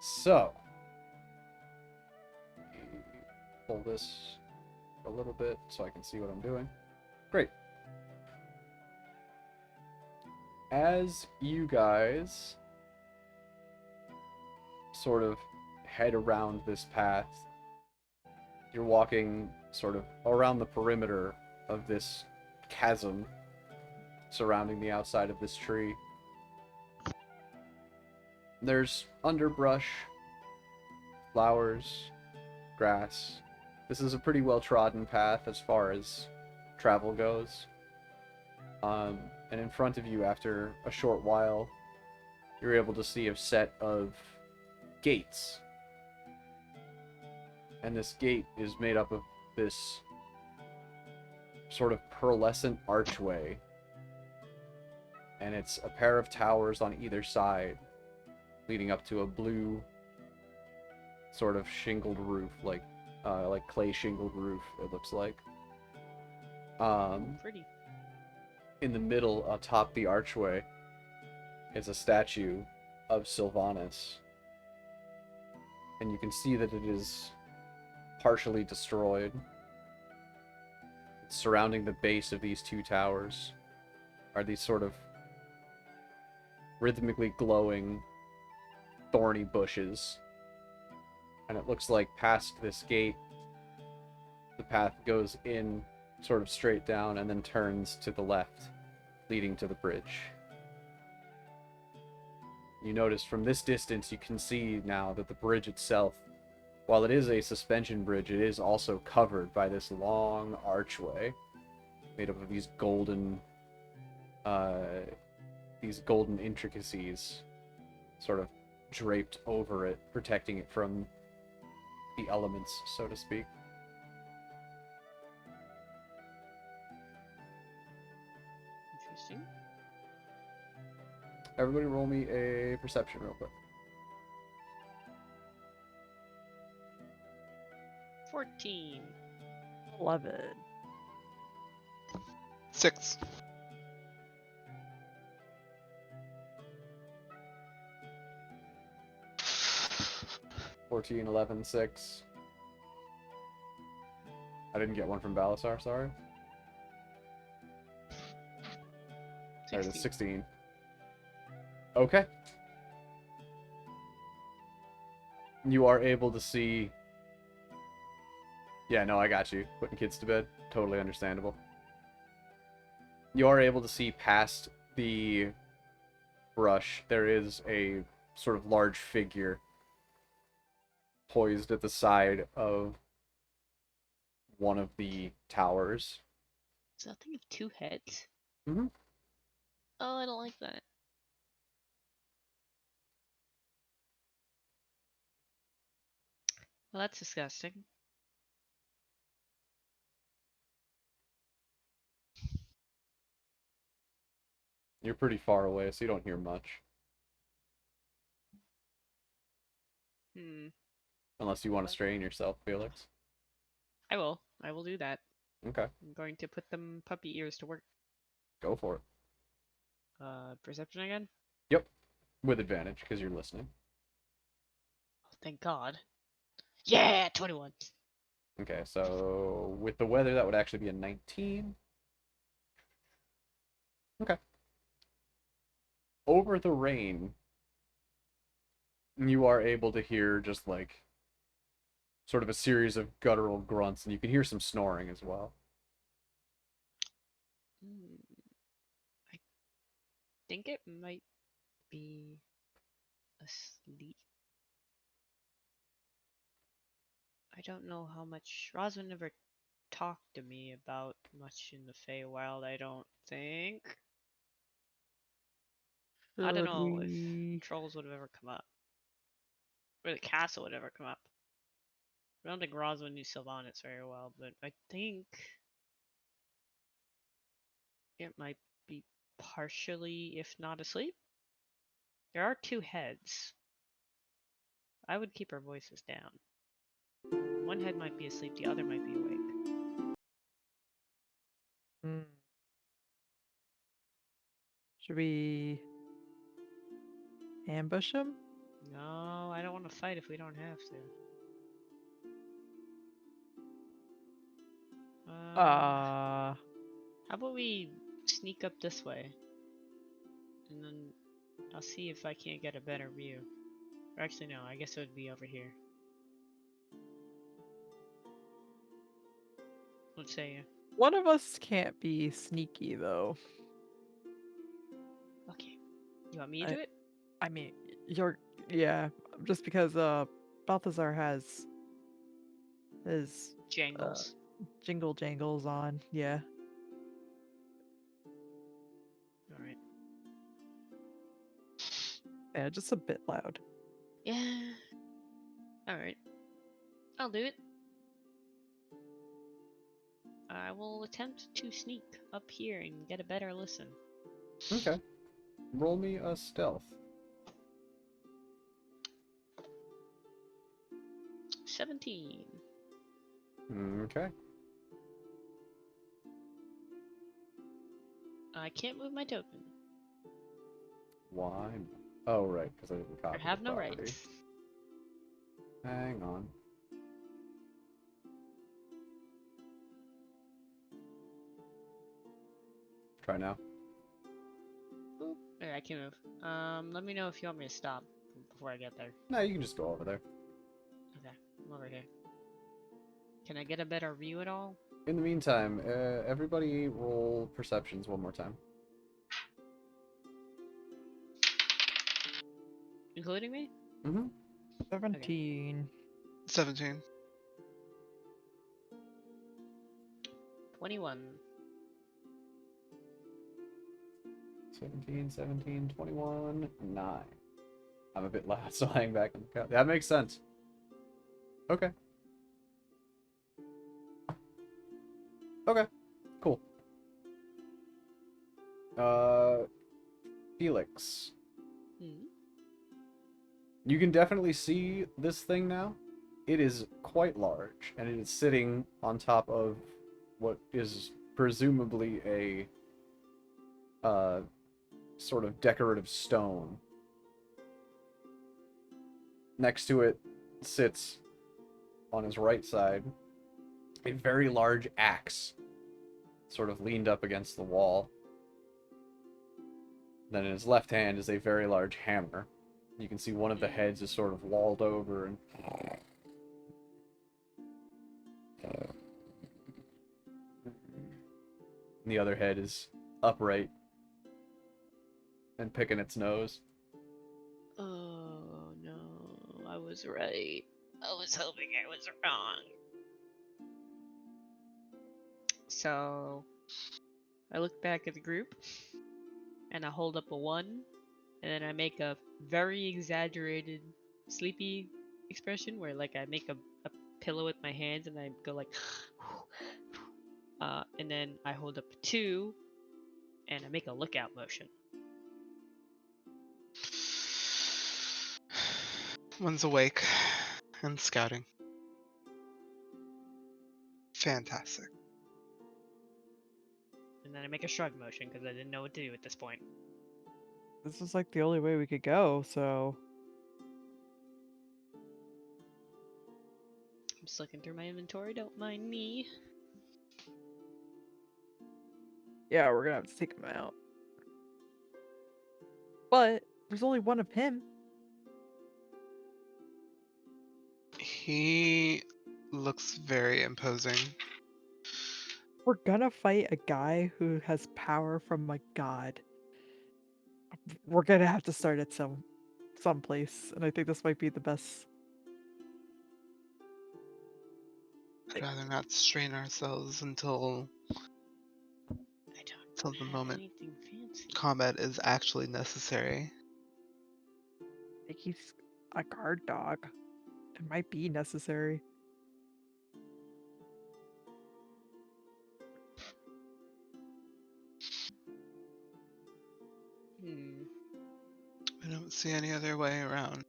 So, pull this a little bit so I can see what I'm doing. Great. As you guys sort of head around this path, you're walking sort of around the perimeter of this chasm surrounding the outside of this tree. There's underbrush, flowers, grass. This is a pretty well-trodden path as far as travel goes. And in front of you, after a short while, you're able to see a set of gates. And this gate is made up of this sort of pearlescent archway. And it's a pair of towers on either side, leading up to a blue sort of shingled roof, like clay shingled roof, it looks like. Pretty. In the middle, atop the archway, is a statue of Sylvanas. And you can see that it is partially destroyed. Surrounding the base of these two towers are these sort of rhythmically glowing thorny bushes. And it looks like past this gate, the path goes in sort of straight down and then turns to the left, leading to the bridge. You notice from this distance, you can see now that the bridge itself, while it is a suspension bridge, it is also covered by this long archway made up of these golden intricacies sort of draped over it, protecting it from the elements, so to speak. Interesting. Everybody roll me a perception real quick. 14. 11. 6. 14, 11, 6. I didn't get one from Balasar, sorry. There's 16. 16. Okay. You are able to see... Yeah, no, I got you. Putting kids to bed. Totally understandable. You are able to see past the brush. There is a sort of large figure poised at the side of one of the towers. Does that thing have 2 heads? Mhm. Oh, I don't like that. Well, that's disgusting. You're pretty far away, so you don't hear much. Hmm. Unless you want to strain yourself, Felix. I will. I will do that. Okay, I'm going to put them puppy ears to work. go for it. Perception again? Yep, with advantage, because you're listening. Oh, thank God. Yeah, 21. Okay, so with the weather, that would actually be a 19. Okay. Over the rain, you are able to hear just like sort of a series of guttural grunts, and you can hear some snoring as well. Hmm. I think it might be asleep. I don't know how much. Roswin never talked to me about much in the Feywild, I don't think. I don't Should know if we... trolls would have ever come up. Or the castle would ever come up. I don't think Roswin knew Sylvanas very well, but I think it might be partially, if not asleep. There are 2 heads. I would keep our voices down. One head might be asleep, the other might be awake. Hmm. Should we ambush him? No, I don't want to fight if we don't have to. Uh, How about we sneak up this way? And then I'll see if I can't get a better view. Or actually, no, I guess it would be over here. Let's say, one of us can't be sneaky though. okay. You want me to do it? I mean, you're yeah, just because Balthazar has his Jangles. jingle jangles on. Yeah. Alright. Yeah, just a bit loud. Yeah. Alright. I'll do it. I will attempt to sneak up here and get a better listen. Okay. Roll me a stealth. 17. Okay. I can't move my token. Why? Oh, right, because I didn't I copy have the no property. rights. Hang on. Try now. Boop. There, I can move. Let me know if you want me to stop before I get there. No, you can just go over there. Okay, I'm over here. Can I get a better view at all? In the meantime, everybody roll perceptions one more time. Including me? Mm-hmm. 17. 17. 21. 17, 21, 9. I'm a bit loud, so I hang back and count. That makes sense. Okay. Okay. Cool. Felix. Hmm. You can definitely see this thing now. It is quite large, and it is sitting on top of what is presumably a sort of decorative stone. Next to it sits, on his right side, a very large axe, sort of leaned up against the wall. Then in his left hand is a very large hammer. You can see one of the heads is sort of walled over and the other head is upright and picking its nose. Oh no, I was right. I was hoping I was wrong. So, I look back at the group, and I hold up a 1, and then I make a very exaggerated sleepy expression where like I make a pillow with my hands and I go like and then I hold up a 2 and I make a lookout motion. One's awake and scouting. Fantastic. And then I make a shrug motion because I didn't know what to do at this point. This is like the only way we could go, so I'm just looking through my inventory, don't mind me. yeah, we're gonna have to take him out. But there's only one of him. He looks very imposing. We're gonna fight a guy who has power from a god. We're gonna have to start at some place, and I think this might be the best. I'd rather not strain ourselves until I don't till the have moment anything fancy. combat is actually necessary. I think he's a guard dog. It might be necessary. Hmm. I don't see any other way around.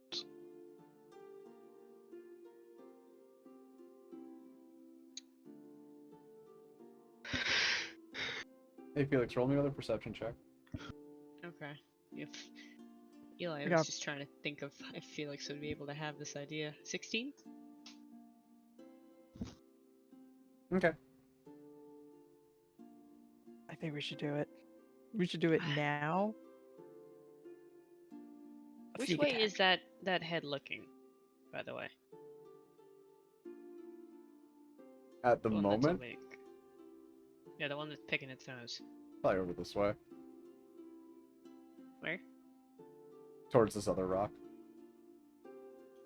Hey Felix, roll me another perception check. Okay. Eli, I Yeah. was just trying to think of if Felix would be able to have this idea. 16? Okay. I think we should do it. We should do it now. Which Sneak way attack. is that head looking, by the way? At the The one that's moment, awake. Yeah, the one that's picking its nose. probably over this way, Where? towards this other rock.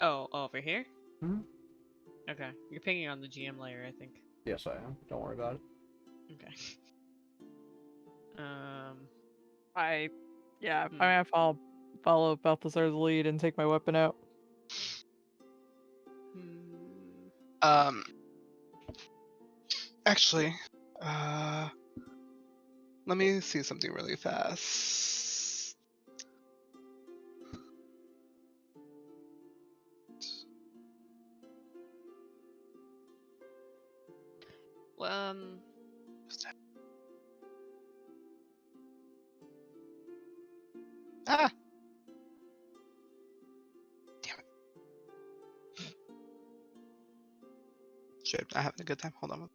Oh, over here? Mhm. Okay. You're picking on the GM layer, I think. Yes, I am. Don't worry about it. Okay. Yeah, Hmm. I'm gonna follow Balthazar's lead and take my weapon out. Hmm. Actually, let me see something really fast. Well, Ah! Damn it. Shit, I'm having a good time. Hold on.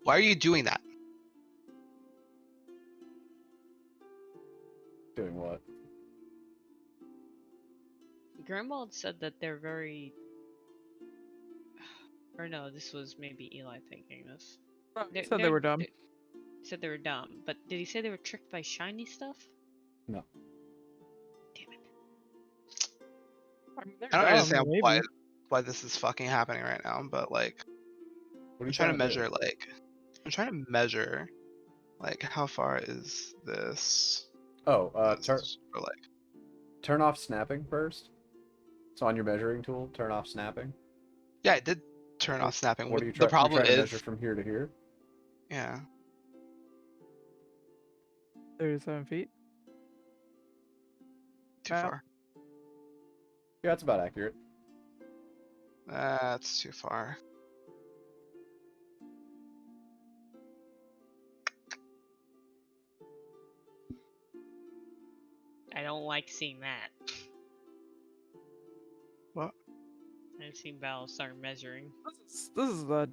Why are you doing that? Doing what? Grimwald said that they're very. Or no, this was maybe Eli thinking this. So they were dumb. He said they were dumb, but did he say they were tricked by shiny stuff? No. Damn it. I mean, they're I don't dumb, understand maybe. why this is fucking happening right now, but like What are I'm you trying to do? measure like how far is this? Oh, This, or like turn off snapping first. So on your measuring tool, turn off snapping. yeah, I did turn off snapping. What are you The trying? You're problem trying to measure is from here to here. yeah. 37 feet. Too Wow. far. Yeah, that's about accurate. That's too far. I don't like seeing that. What? I've seen Val start measuring. This is a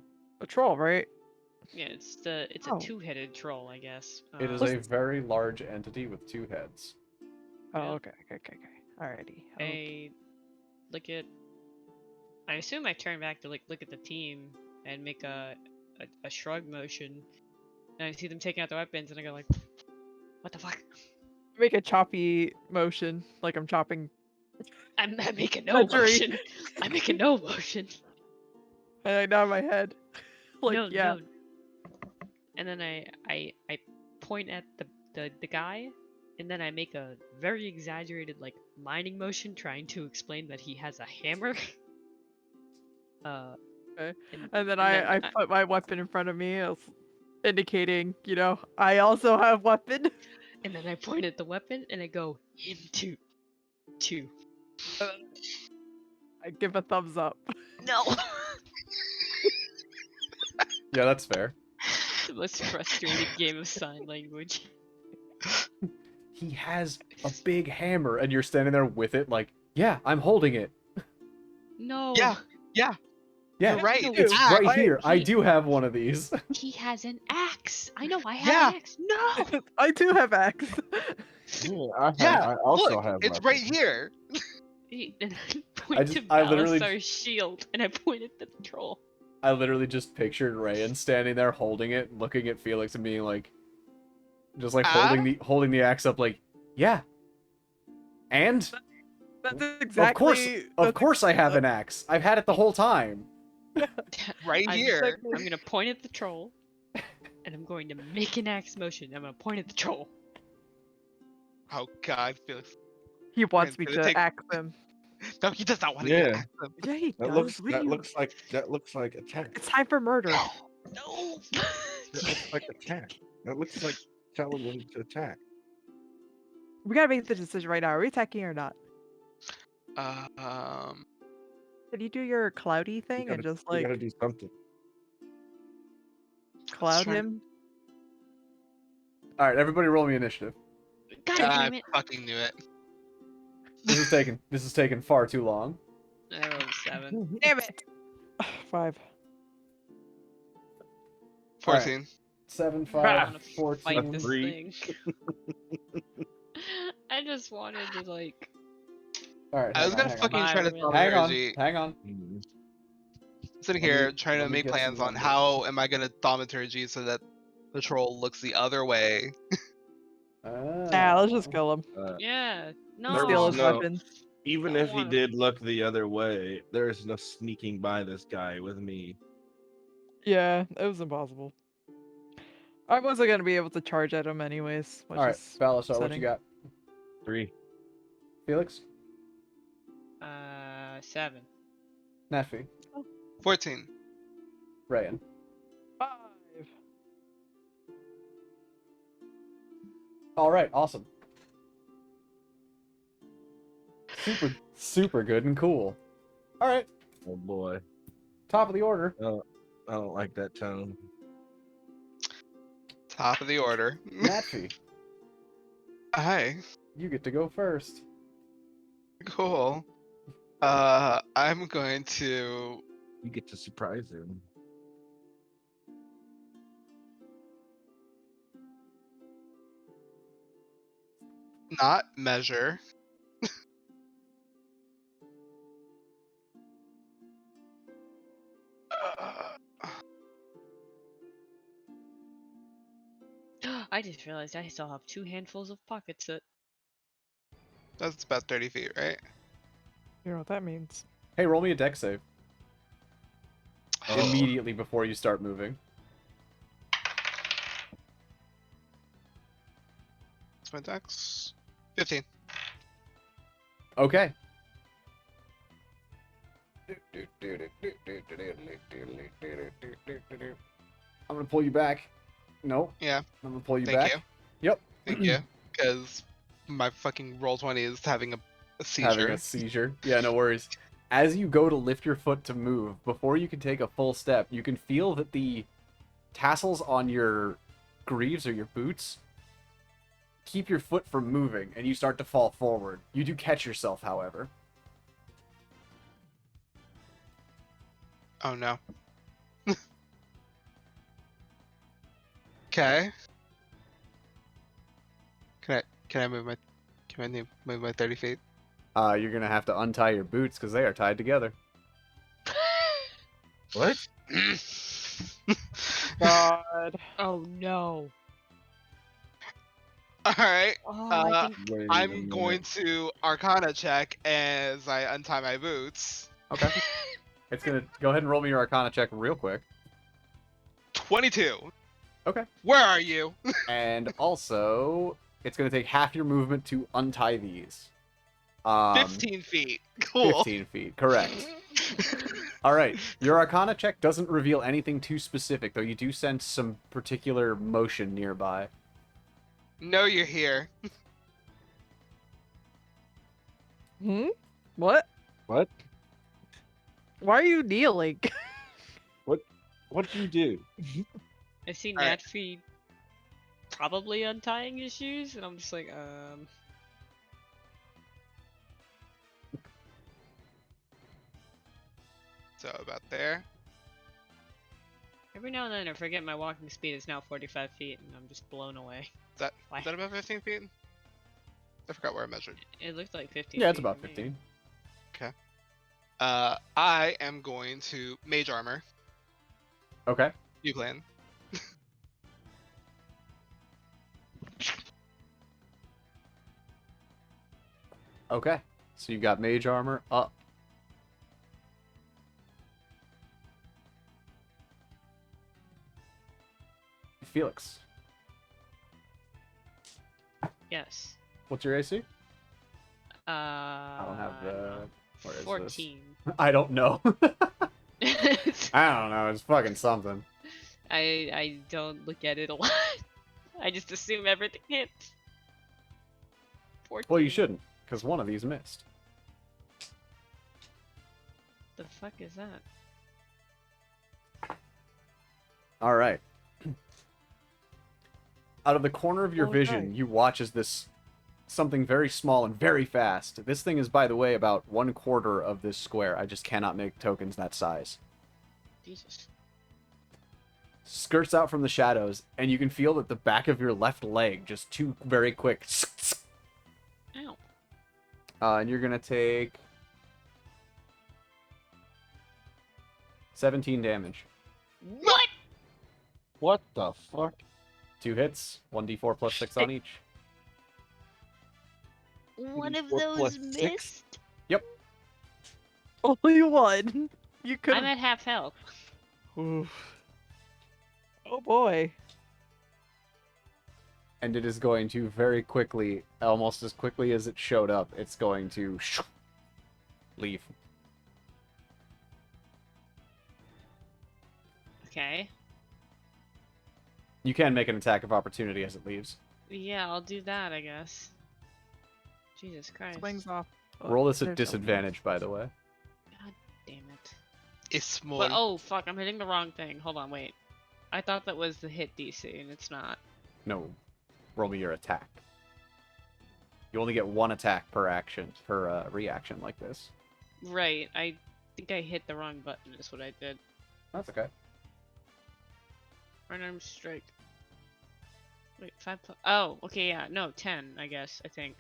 troll, right? Yeah, it's a Oh. two-headed troll, I guess. It is Um, a very large entity with 2 heads. Oh, Yeah. okay. Alrighty. I look at. I assume I turn back to look at the team and make a shrug motion, and I see them taking out their weapons, and I go like, "What the fuck?" Make a choppy motion, like I'm chopping. I make a no Measuring. motion. I make a no motion. And I nod my head. Like, no, yeah. no. And then I point at the guy, and then I make a very exaggerated like mining motion, trying to explain that he has a hammer. Okay. And And then and I put my weapon in front of me, indicating, I also have weapon. and then I point at the weapon and I go into two. I give a thumbs up. No. Yeah, that's fair. The most frustrating game of sign language. He has a big hammer, and you're standing there with it, like, yeah, I'm holding it. No. Yeah. Yeah, You're right. No, it's Ah, right here. I he- do have one of these. He has an axe. I know I have Yeah. an axe. No. I too have axe. Yeah, I also look, have. it's weapons. right here. And I point to I literally- Balasar's shield, and I point at the troll. I literally just pictured Rayan standing there holding it, looking at Felix and being like, just like holding the axe up, like, yeah. And That's exactly. of course I have an axe. I've had it the whole time. Right here. I'm gonna point at the troll, and I'm going to make an axe motion. I'm gonna point at the troll. Oh God, Felix. He wants It's me gonna to take- axe him. No, he does not want to Yeah. get at them. Yeah, he That does. looks like attack. It's time for murder. No. That looks like attack. That looks like telling them to attack. We gotta make the decision right now. Are we attacking or not? Can you do your cloudy thing and just You gotta do something. cloud trying- him? All right, everybody, roll me initiative. God I damn it. fucking knew it. This is taking far too long. I rolled a 7. Damn it. 5. 14. 7, I 5, want to fight 14. this 3. thing. I just wanted to like. All right, I was gonna hang on. fucking try to Hang thaumaturgy. on. Hang on. Sitting Let me- here trying let to me make get some plans on numbers. how am I gonna thaumaturgy so that the troll looks the other way. Let's just kill him. Yeah. No. There Steal was his no- weapons. Even Don't if he wanna- did look the other way, there is no sneaking by this guy with me. Yeah, it was impossible. I wasn't gonna be able to charge at him anyways, which All right, is Balasar, what upsetting. you got? 3. Felix? 7. Nafi? 14. Rayan? 5. All right, awesome. Super good and cool. All right, Oh boy. top of the order. I don't like that tone. Top of the order. Natfi, Hi. you get to go first. Cool. I'm going to You get to surprise him. not measure. I just realized I still have 2 handfuls of pocket soot. That's about 30 feet, right? You know what that means. Hey, roll me a deck save Oh. immediately before you start moving. It's my dex. 15. Okay. I'm gonna pull you back. Nope. Yeah. I'm gonna pull you Thank back. you. Yep. Thank you. Because my fucking roll 20 is having a seizure. Having a seizure. Yeah, no worries. As you go to lift your foot to move, before you can take a full step, you can feel that the tassels on your greaves or your boots keep your foot from moving, and you start to fall forward. You do catch yourself, however. Oh no. Okay. Can I move my 30 feet? You're gonna have to untie your boots because they are tied together. What? God. Oh no. All right. Oh, I think Wait a I'm minute. going to Arcana check as I untie my boots. Okay. It's gonna go ahead and roll me your Arcana check real quick. 22. Okay. Where are you? And also, it's gonna take half your movement to untie these. 15 feet. Cool. 15 feet, correct. All right. Your Arcana check doesn't reveal anything too specific, though you do sense some particular motion nearby. No, you're here. What? What? Why are you kneeling? What do you do? I see Alright. Natfi probably untying his shoes, and I'm just like, So about there. Every now and then I forget my walking speed is now 45 feet, and I'm just blown away. Is Why? that about 15 feet? I forgot where I measured. It looked like 15. Yeah, it's feet about to me. 15. I am going to mage armor. Okay. You plan. Okay. So you got mage armor up. Felix, Yes. what's your AC? I don't have the- where is this? 14. I don't know. I I don't know. It's fucking something. I don't look at it a lot. I just assume everything hits. 14. Well, you shouldn't, because one of these missed. The fuck is that? All right. Out of the corner of your Oh, vision, nice. you watch as this something very small and very fast. This thing is, by the way, about 1/4 of this square. I just cannot make tokens that size. Jesus. Skirts out from the shadows, and you can feel that the back of your left leg, just two very quick. Ow. And you're gonna take 17 damage. What? What the fuck? 2 hits, 1d4 plus 6 on each. One of 4 plus those 6? missed. Only one. You could. I'm at half health. Oof. Oh boy. And it is going to very quickly, almost as quickly as it showed up, it's going to leave. Okay. You can make an attack of opportunity as it leaves. Yeah, I'll do that, I guess. Jesus Christ. Swings off. Roll this at there's disadvantage, by the way. God damn it. It's more. But, oh, fuck, I'm hitting the wrong thing. Hold on, wait. I thought that was the hit DC, and it's not. No, roll me your attack. You only get 1 attack per action, per reaction like this. Right, I think I hit the wrong button, is what I did. That's okay. Unarmed strike. Wait, 5 plus. Oh, okay, yeah. No, 10, I guess, I think.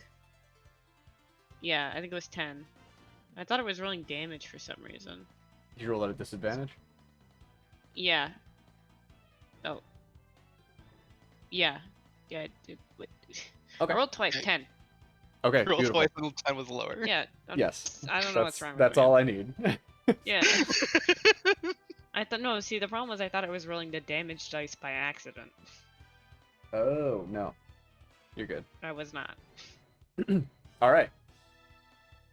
Yeah, I think it was 10. I thought it was rolling damage for some reason. Did you roll at a disadvantage? Yeah. Oh. Yeah. Yeah, I did. Wait. Okay. I rolled twice, 10. Okay, Roll beautiful. twice and 10 was lower. Yeah. Yes. I don't know what's wrong with That's me. all I need. Yeah. I thought, no, see, the problem was I thought it was rolling the damage dice by accident. Oh, no. You're good. I was not. All right.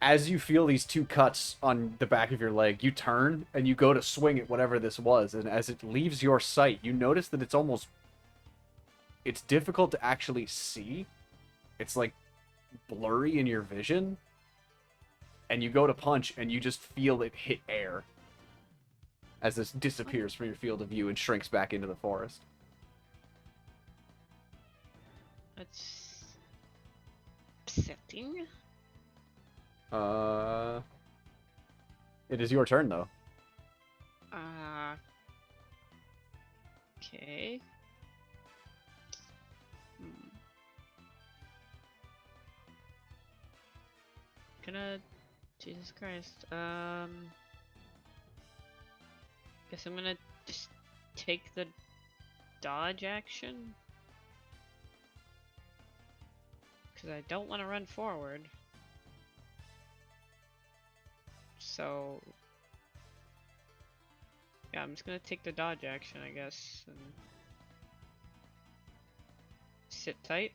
As you feel these 2 cuts on the back of your leg, you turn and you go to swing at whatever this was, and as it leaves your sight, you notice that it's difficult to actually see. It's like blurry in your vision. And you go to punch and you just feel it hit air as this disappears from your field of view and shrinks back into the forest. That's upsetting. It is your turn, though. Okay. Gonna... Jesus Christ. Guess I'm gonna just take the dodge action. Because I don't want to run forward. So... yeah, I'm just gonna take the dodge action, I guess, and sit tight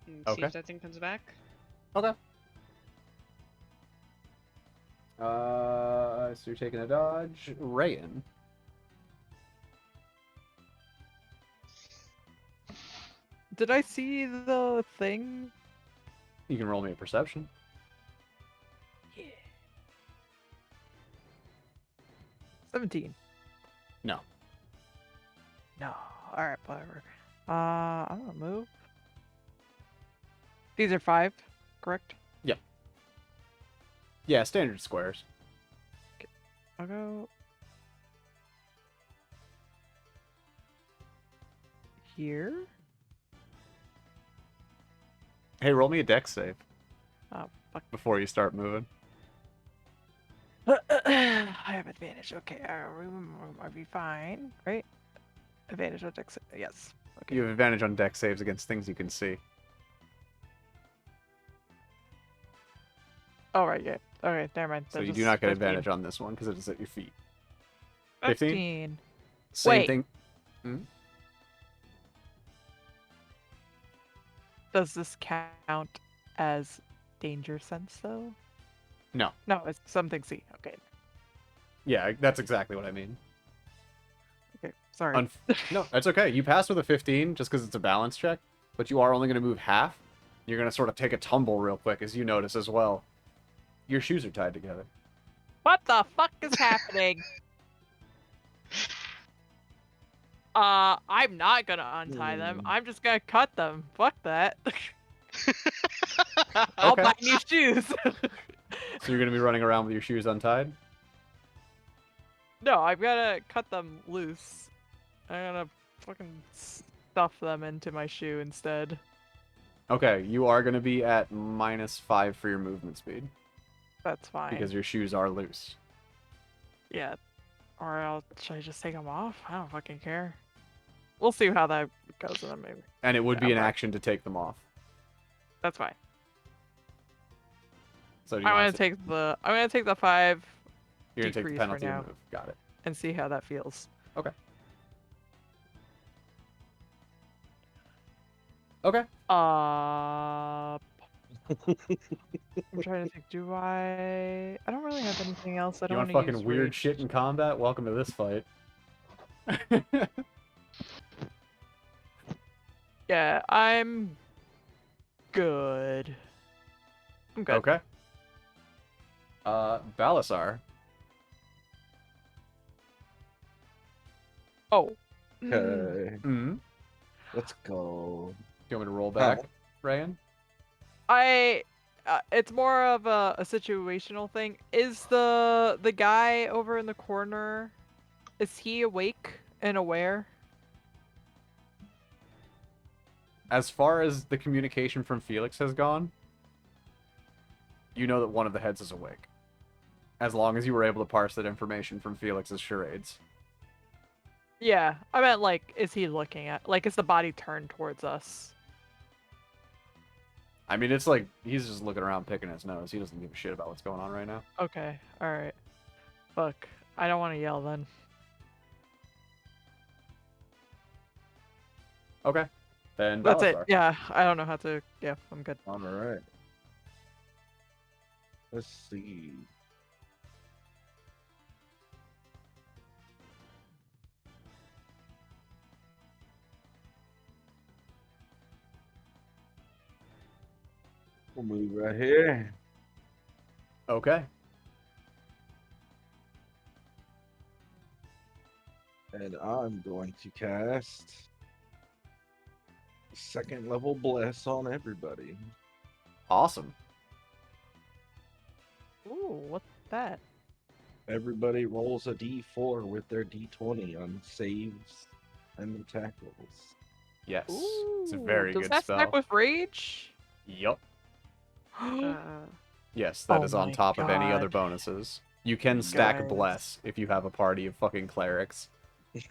and see Okay. if that thing comes back. Okay. So you're taking a dodge. Rayan. Did I see the thing? You can roll me a perception. Yeah. 17. No. No. Alright, whatever. I'm gonna move. These are 5, correct? Yeah, standard squares. I'll go here. Hey, roll me a dex save Oh, fuck. before you start moving. I have advantage. Okay, I'll be fine, right? Advantage on dex. Yes. Okay. You have advantage on dex saves against things you can see. All right, yeah. Okay, never mind. So That you was do not get 15. advantage on this one because it is at your feet. 15? 15. Same Wait. thing. Does this count as danger sense though? No. No, it's something C. Okay. Yeah, that's exactly what I mean. Okay. Sorry. No, that's okay. You pass with a 15 just because it's a balance check, but you are only going to move half. You're going to sort of take a tumble real quick as you notice as well. Your shoes are tied together. What the fuck is happening? I'm not gonna untie them. I'm just gonna cut them. Fuck that. I'll Okay. buy new shoes. So you're gonna be running around with your shoes untied? No, I've gotta cut them loose. I'm gonna fucking stuff them into my shoe instead. Okay, you are gonna be at -5 for your movement speed That's fine. because your shoes are loose. Yeah. Should I just take them off? I don't fucking care. We'll see how that goes then maybe. And it would be Yeah, an fine. action to take them off. That's fine. So do I'm you gonna want to take the 5 you're gonna take the decrease for penalty now. and move. Got it. and see how that feels. Okay. Okay. I'm trying to think. Do I? I don't really have anything else. I You don't want want to fucking use weird rage. shit in combat? Welcome to this fight. Yeah, I'm good. I'm good. Okay. Balasar. Oh. Okay, Mm-hmm. let's go. Do you want me to roll back, Ryan? It's more of a situational thing. Is the guy over in the corner, is he awake and aware? As far as the communication from Felix has gone, you know that one of the heads is awake. As long as you were able to parse that information from Felix's charades. Yeah, I meant like, is he looking at, like, is the body turned towards us? I mean, it's like, he's just looking around picking his nose. He doesn't give a shit about what's going on right now. Okay, alright. Fuck, I don't want to yell then. Okay. Then That's it, Balasar. yeah, I don't know how to, yeah, I'm good. All right. Let's see. We'll move right here. Okay. And I'm going to cast second level bless on everybody. Awesome. Ooh, what's that? Everybody rolls a d4 with their d20 on saves and attack rolls. Yes. It's a Ooh, very does good that spell. stack with rage? Yup. Uh, Yes, that Oh is on my top of any other God. bonuses. You can stack Guys. Bless if you have a party of fucking clerics.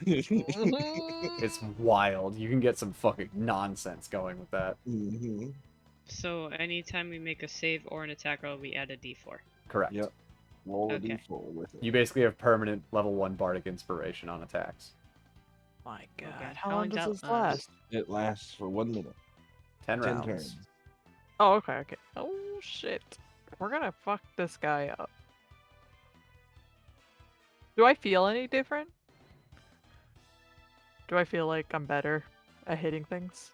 It's wild. You can get some fucking nonsense going with that. Mhm. so anytime we make a save or an attack roll, we add a d4. Correct. Yep. Roll a Okay. d4 with it. You basically have permanent level 1 bardic inspiration on attacks. My god, Okay, how how long long's does that this last? last? It lasts for 1 minute. 10 10 rounds. turns. Oh, okay. Oh, shit. We're gonna fuck this guy up. Do I feel any different? Do I feel like I'm better at hitting things?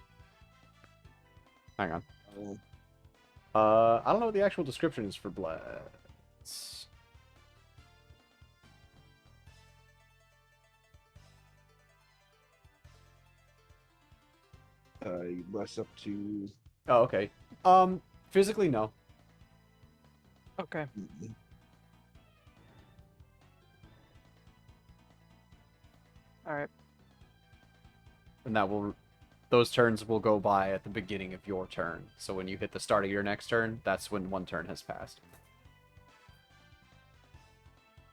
Hang on. Oh, I don't know what the actual description is for Bless. you bless up to. Oh, okay. Physically, no. Okay. Alright. And that will... Those turns will go by at the beginning of your turn. So when you hit the start of your next turn, that's when one turn has passed.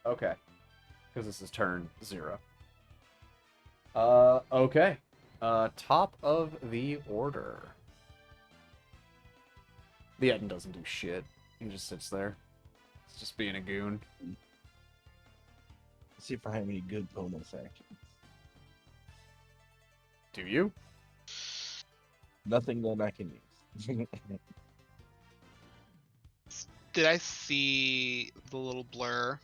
Okay. Because this is turn 0. Okay. Top of the order. The Etten doesn't do shit. He just sits there. It's just being a goon. Let's see if I have any good bonus actions. Do you? Nothing that I can use. Did I see the little blur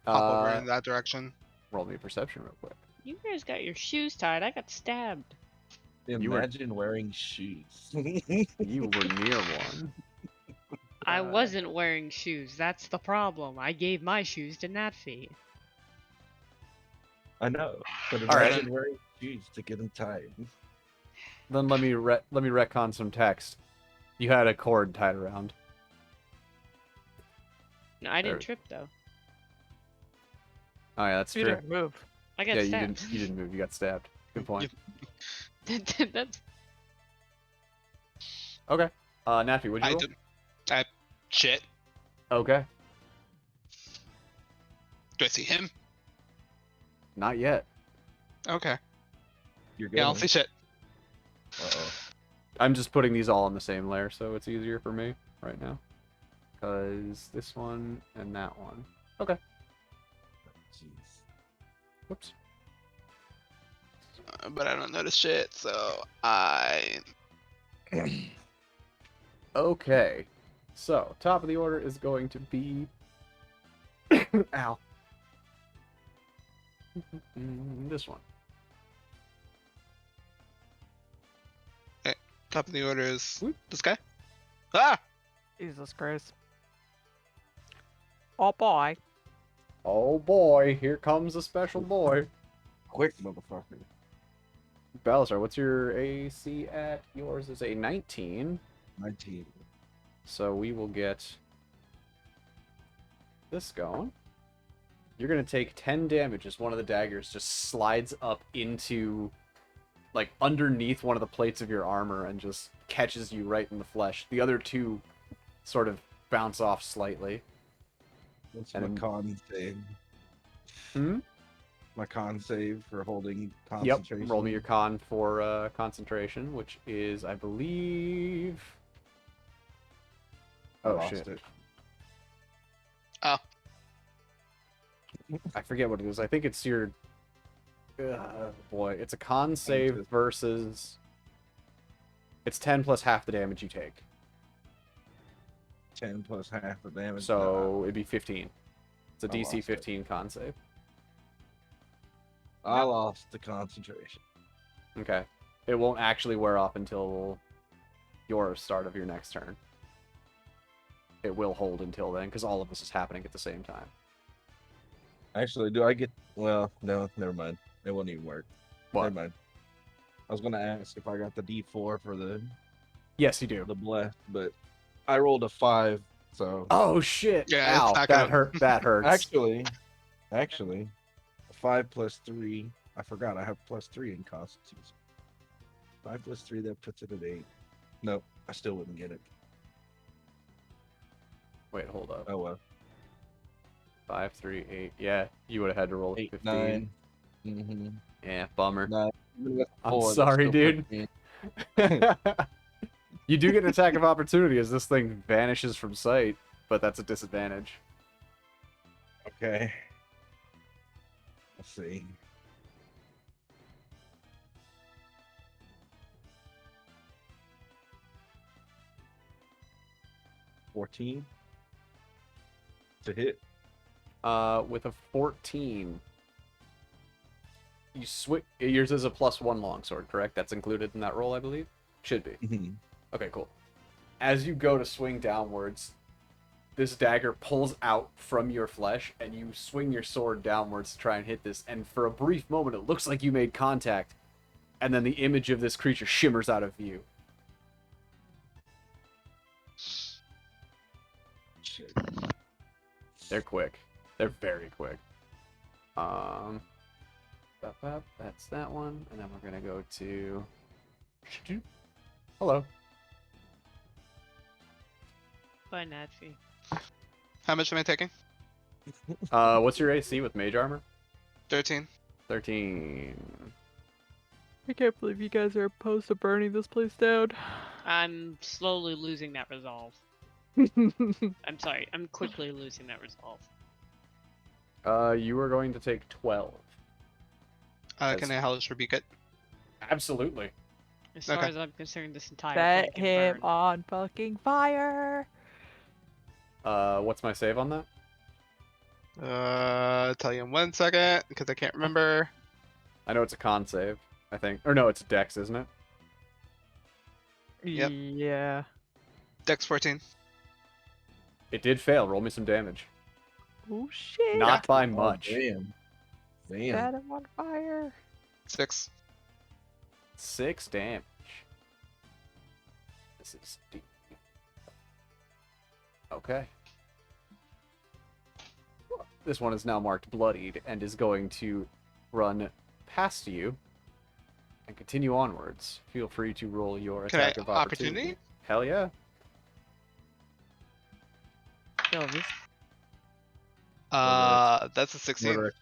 pop over in that direction? Roll me a perception real quick. You guys got your shoes tied. I got stabbed. You were- Imagine wearing shoes. You were near one. I God. wasn't wearing shoes. That's the problem. I gave my shoes to Natfi. I know, but All right. imagine wearing shoes to get them tied. Then let me retcon some text. You had a cord tied around. No, I didn't There- trip though. Oh yeah, that's You true. didn't move. I got Yeah, stabbed. you didn't move. You got stabbed. Good point. That's Okay. Nappy, what'd you I roll? did. I shit. Okay. Do I see him? Not yet. Okay. You're Yeah, I don't gonna. see shit. Uh-oh. I'm just putting these all on the same layer, so it's easier for me right now. Because this one and that one. Okay. Jeez. Whoops. But I don't notice shit, so I. Okay. So, top of the order is going to be... Ow. This one. Top of the order is Whoop. this guy. Ah! Jesus Christ. Oh boy. Oh boy, here comes a special boy. Quick, motherfucker. Balasar, what's your AC at? Yours is a 19. 19. So we will get this going. You're going to take 10 damage as one of the daggers just slides up into, like, underneath one of the plates of your armor and just catches you right in the flesh. The other two sort of bounce off slightly. What's And- my con save? Hmm? My con save for holding Yep, concentration. roll me your con for concentration, which is, I believe... I Oh, lost shit. it. I forget what it is. I think it's your... boy, it's a con save just- versus... It's 10 plus half the damage you take. 10 plus half the damage. So it'd be 15. It's a I DC lost it. 15 con save. I lost the concentration. Okay. It won't actually wear off until your start of your next turn. It will hold until then, because all of this is happening at the same time. Actually, do I get? Well, no, never mind. It won't even work. What? Never mind. I was gonna ask if I got the D4 for Yes, you do. the blast, but I rolled a 5, so Oh, shit! Yeah, it's Ow, not that gonna- hurt. That hurts. actually, 5 plus 3. I forgot I have plus 3 in Constitution. 5 plus 3, that puts it at 8. Nope, I still wouldn't get it. Wait, hold up. Oh well. 5, 3, 8. Yeah, you would have had to roll a 8, 15. 9. Mm-hmm. Yeah, bummer. 9. I'm sorry, dude. You do get an attack of opportunity as this thing vanishes from sight, but that's a disadvantage. Okay. Let's see. $14 to hit. With a 14, you switch. Yours is a +1 longsword, correct? That's included in that roll, I believe. Should be. Mhm. Okay, cool. As you go to swing downwards, this dagger pulls out from your flesh, and you swing your sword downwards to try and hit this. And for a brief moment, it looks like you made contact, and then the image of this creature shimmers out of view. Shit. They're quick. They're very quick. That's that one, and then we're gonna go to. Hello. Bye, Natfi. How much am I taking? What's your AC with mage armor? 13. 13. I can't believe you guys are opposed to burning this place down. I'm slowly losing that resolve. I'm sorry. I'm quickly losing that resolve. You are going to take 12. Can That's- I hellish rebuke it? Absolutely. As far Okay. as I'm concerned, this entire Set thing can him burn. on fucking fire. What's my save on that? I'll tell you in 1 second because I can't remember. I know it's a con save, I think. Or no, it's a dex, isn't it? Yep. Yeah. Dex 14. It did fail. Roll me some damage. Oh shit. Not by Oh, much. damn. Damn. Set him on fire. 6. 6 damage. This is Okay. This one is now marked bloodied and is going to run past you and continue onwards. Feel free to roll your Can I attack of opportunity. opportunity? Hell yeah. Kill this. That's a 16. Murder it.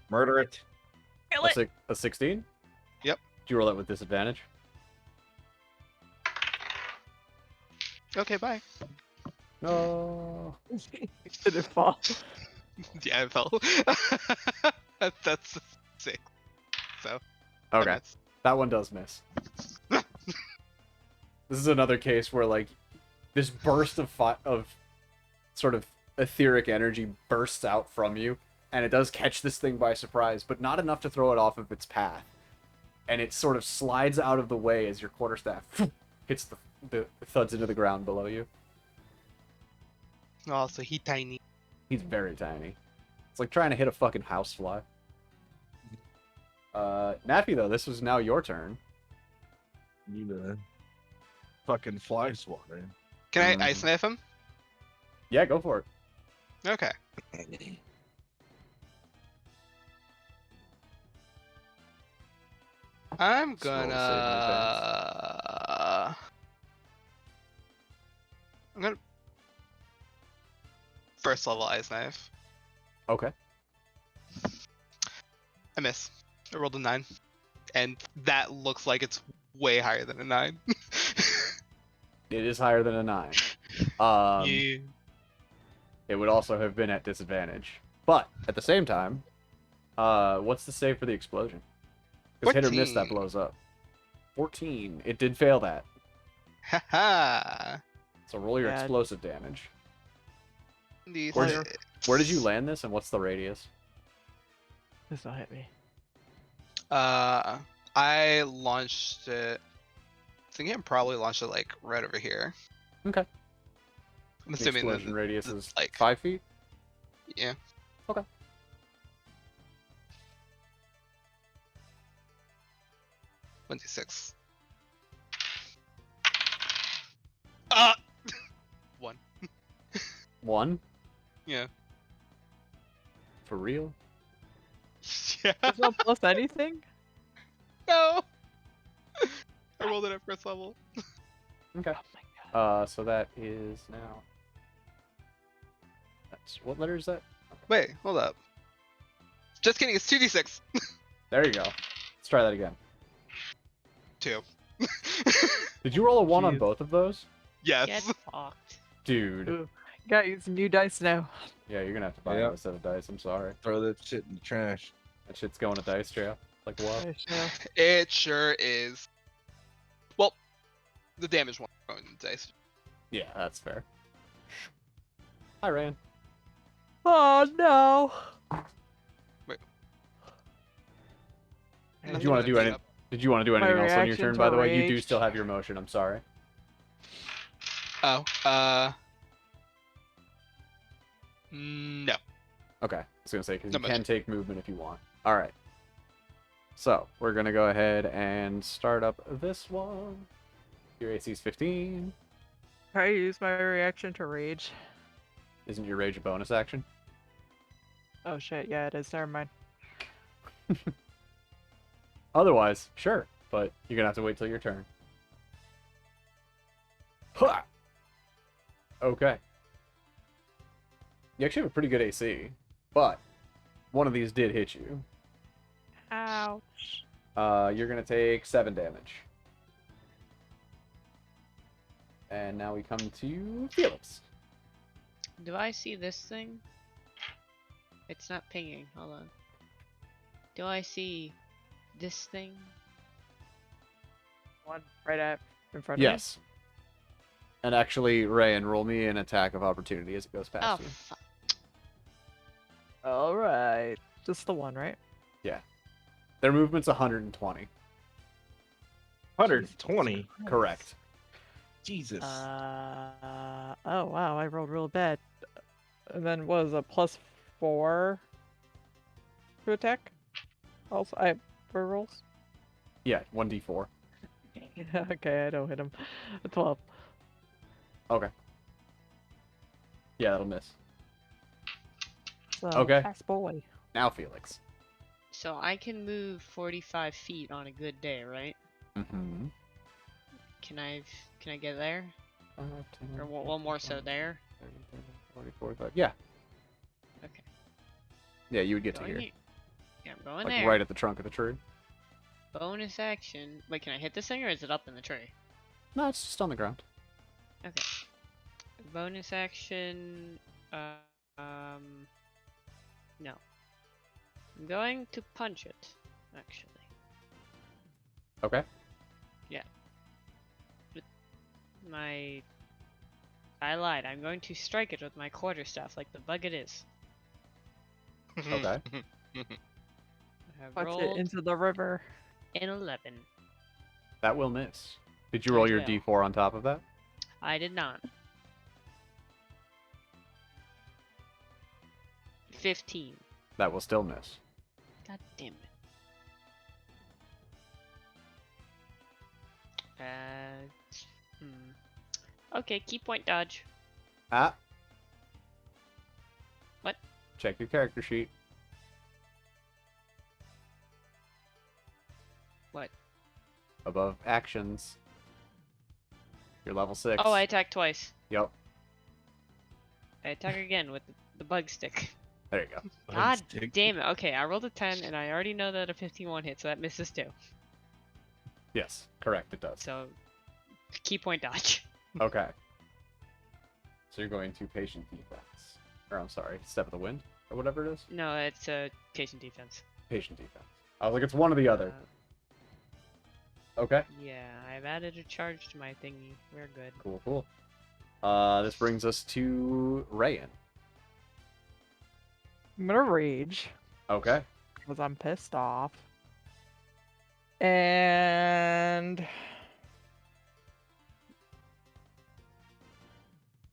Murder it. Kill it. A 16? Yep. Do you roll that with disadvantage? Okay, bye. No. Did it fall? Yeah, I fell. That's a 6. So. Okay. That's- That one does miss. This is another case where, like, this burst of sort of etheric energy bursts out from you, and it does catch this thing by surprise, but not enough to throw it off of its path. And it sort of slides out of the way as your quarterstaff hits the thuds into the ground below you. Oh, so he tiny. He's very tiny. It's like trying to hit a fucking housefly. Nappy, though, this is now your turn. You the fucking fly swatter. Can I ice knife him? Yeah, go for it. Okay. I'm Just roll to save in I'm gonna first level ice knife. Okay. I miss. I rolled a 9, and that looks like it's way higher than a 9. It is higher than a 9. Yeah. It would also have been at disadvantage. But, at the same time, what's the save for the explosion? Because hit or miss, that 14. blows up. 14. It did fail that. Haha. So roll your Bad. explosive damage. Where Where did you land this, and what's the radius? This will hit me. I launched it. I think I probably launched it like right over here. Okay. I'm The assuming explosion that radius it's is like 5 feet? yeah. Okay. 26. 1. 1? Yeah. For real? Yeah. There's no plus anything? No. I rolled it at first level. Okay. Oh my god. So that is now... What letter is that? Wait, hold up. Just kidding, it's 2d6. There you go. Let's try that again. 2. Did you roll a 1 on Jeez. both of those? Yes. Get fucked. Dude. Ooh. Gotta use new dice now. Yeah, you're gonna have to buy Yep. another set of dice. I'm sorry. Throw that shit in the trash. That shit's going to dice trail. Like what? I shall. It sure is. Well, the damage one going in the dice. Yeah, that's fair. Hi, Ryan. Oh no. Wait. Did you want to do anything? Did you want to do My anything else on your reaction turn? to By the way, you do rage. still have your motion. I'm sorry. Oh, no. Okay, I was gonna say because No you can motion. take movement if you want. All right. So we're gonna go ahead and start up this one. Your AC's 15. Can I use my reaction to rage? Isn't your rage a bonus action? Oh shit, yeah it is. Never mind. Otherwise, sure, but you're gonna have to wait till your turn. Ha! Okay. You actually have a pretty good AC, but one of these did hit you. Ouch. You're gonna take 7 damage. And now we come to Felix. Do I see this thing? It's not pinging. Hold on. Do I see this thing? One right at in front of Yes. And actually, Rayan, roll me an attack of opportunity as it goes past Oh, you. fuck. me. Alright. Just the one, right? Their movement's 120. 120. Correct. Jesus. Oh wow, I rolled real bad. And then what was a +4 to attack? Also, I have 4 rolls. Yeah, 1d4. Okay, I don't hit him. 12. Okay. Yeah, that'll miss. So, Okay. Pass boy. Now Felix. So I can move 45 feet on a good day, right? Mm-hmm. Can I get there? Or one more so there? 40, 45. Yeah. Okay. Yeah, you would get to Going here. here. Yeah, I'm going Like there. right at the trunk of the tree. Bonus action. Wait, can I hit this thing or is it up in the tree? No, it's just on the ground. Okay. Bonus action. No. I'm going to punch it, actually. Okay. I lied. I'm going to strike it with my quarterstaff like the bug it is. Okay. I have Puts it rolled into the river. an 11. That will miss. Did you roll As your well. d4 on top of that? I did not. 15. That will still miss. God damn it. Okay, key point dodge. Ah. What? Check your character sheet. What? Above actions. You're level 6. Oh, I attacked twice. Yep. I attack again with the bug stick. There you go. God damn it. Okay, I rolled a 10 and I already know that a 15 hit, so that misses too. Yes, correct, it does. So, key point dodge. Okay. So you're going to patient defense. Or I'm sorry, step of the wind? Or whatever it is? No, it's a patient defense. Patient defense. I was like, it's one or the other. Okay. Yeah, I've added a charge to my thingy. We're good. Cool, cool. This brings us to Rayan. I'm gonna rage Okay. because I'm pissed off. And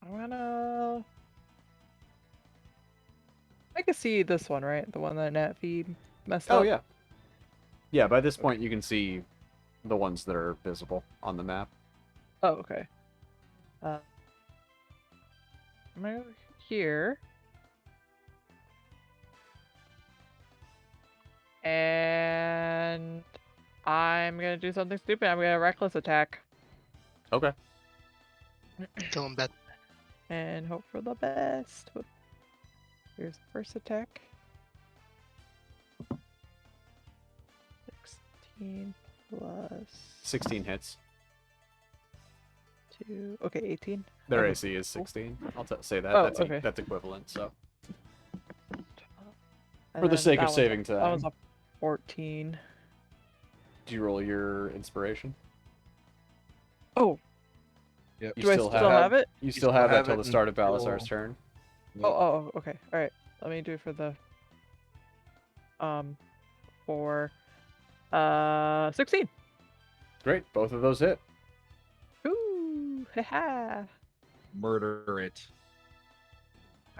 I'm gonna. I can see this one, right? The one that Nat feed messed up. Oh, yeah. Yeah, by this point you can see the ones that are visible on the map. Oh, okay. I'm gonna go here. And I'm gonna do something stupid. I'm gonna reckless attack Okay. Kill him, Beth. and hope for the best. Whoop. Here's the first attack. 16 plus 16 hits. 2. Okay, 18. Their Okay, AC is 16. I'll say that. Oh, that's okay. that's equivalent, so. And For the then sake that of one's saving That was time. a 14. Do you roll your inspiration? Oh, Yep. You do I still have it? You still have that till the start of until- Balasar's turn. Oh, okay. All right. Let me do it for the for 16. Great, both of those hit. Ooh, haha. Murder it.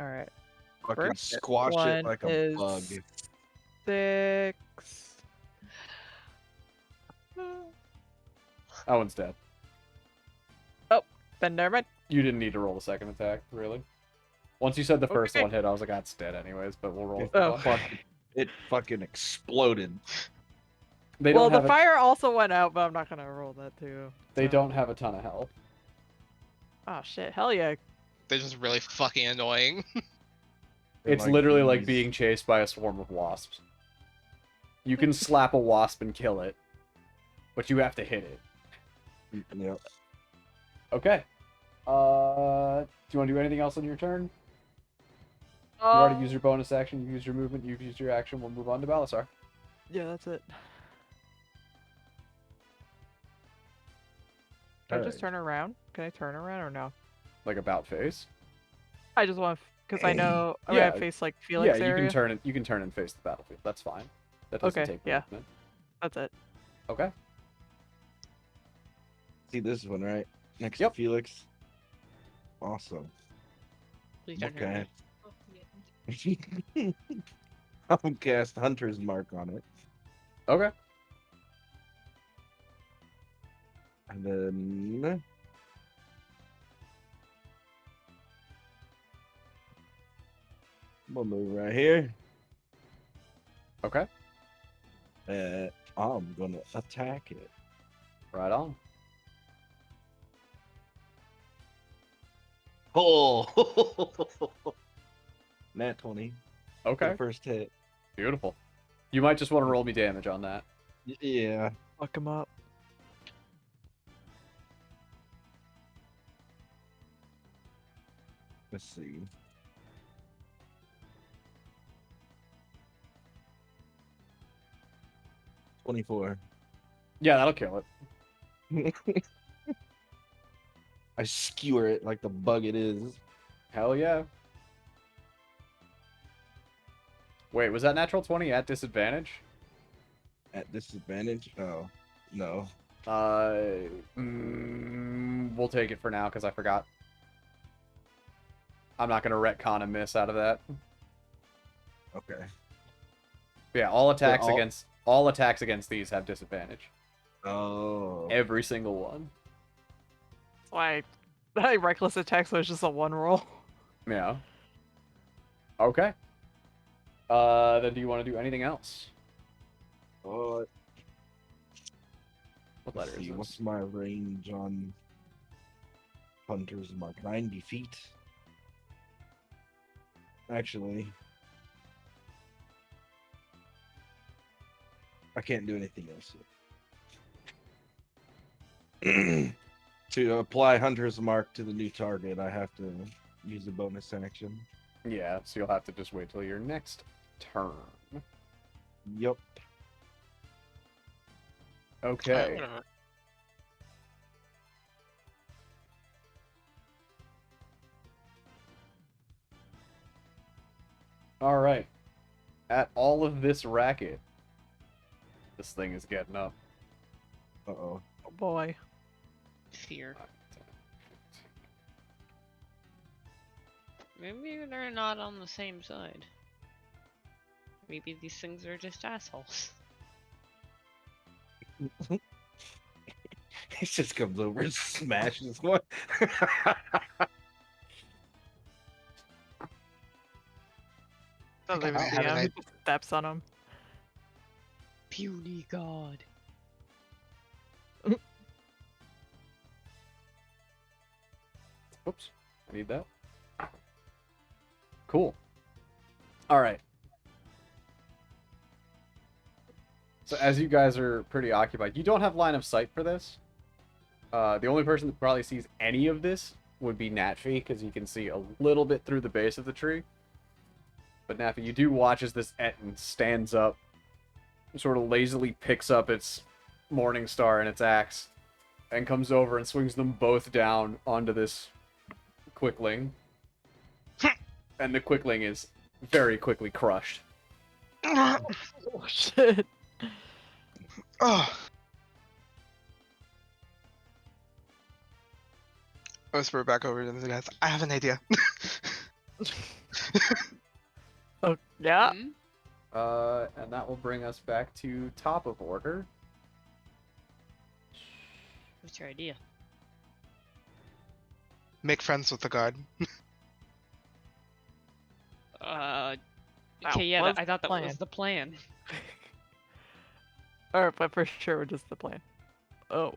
All right. Fucking First squash one it like a is bug. 6. That one's dead. Then never mind. You didn't need to roll the second attack, really. Once you said the first Okay. one hit, I was like, that's dead anyways, but we'll roll it. Oh. It fucking exploded. They Well, don't the have fire also went out, but I'm not gonna roll that too. they so- don't have a ton of health. Oh shit! Hell yeah! They're just really fucking annoying. They're It's literally like bees. being chased by a swarm of wasps. You can slap a wasp and kill it, but you have to hit it. Yep. Okay. Do you want to do anything else on your turn? You already used your bonus action, you used your movement, you've used your action. We'll move on to Balasar. Yeah, that's it. Can I just turn around? Can I turn around or no? Like about face? I just want because I know I'm Yeah. gonna face like Felix yeah, you area. can turn it. You can turn and face the battlefield. That's fine. That doesn't Okay, take yeah. movement. That's it. Okay. See this one, right? Next Yep. to Felix. Awesome. Please don't hurt Okay. me. I'll cast Hunter's Mark on it. Okay. And then I'm gonna move right here. Okay, I'm gonna attack it. right on. Oh, nat 20 for Okay, the first hit. beautiful. You might just want to roll me damage on that. Yeah. Fuck him up. Let's see. $24. Yeah, that'll kill it. I skewer it like the bug it is. Hell yeah. Wait, was that natural 20 at disadvantage? At disadvantage? Oh, no. We'll take it for now because I forgot. I'm not gonna retcon a miss out of that. Okay. Yeah, all attacks all- against these have disadvantage. Oh. Every single one. That's why that reckless attacks was just a 1 roll. Yeah. Okay. Then do you want to do anything else? What? What Let's letter is see, this? what's my range on Hunter's Mark? 90 feet? Actually, I can't do anything else yet. To apply Hunter's Mark to the new target, I have to use a bonus action. Yeah, so you'll have to just wait till your next turn. Yup. Okay. All right. At all of this racket, this thing is getting up. Uh-oh. Oh boy. Fear. Maybe they're not on the same side. Maybe these things are just assholes. He just comes over and smashes one. Doesn't even I see have an him. He idea. just steps on him. Puny god. Oops. I need that. Cool. All right. So as you guys are pretty occupied, you don't have line of sight for this. The only person that probably sees any of this would be Natfi, because you can see a little bit through the base of the tree. But Natfi, you do watch as this Etten stands up, sort of lazily picks up its Morning Star and its axe, and comes over and swings them both down onto this Quickling. And the Quickling is very quickly crushed. Oh shit. Oh. I whisper back over to the guys. I have an idea. Oh yeah. Hmm? And that will bring us back to top of order. What's your idea? Make friends with the guard. Okay, yeah, was I thought that the was the plan. Alright, but for sure, just the plan. Oh,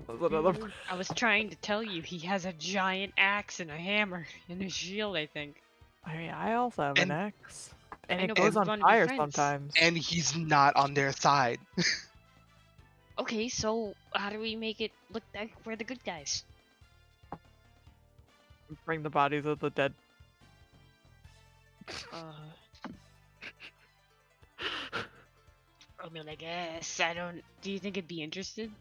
that's another. I was trying to tell you, he has a giant axe and a hammer and a shield, I think. I mean, I also have an And- axe, and I it know, goes but on we wanna be fire friends. sometimes. And he's not on their side. Okay, so how do we make it look like we're the good guys? Bring the bodies of the dead. I mean, I guess I don't. Do you think it'd be interested?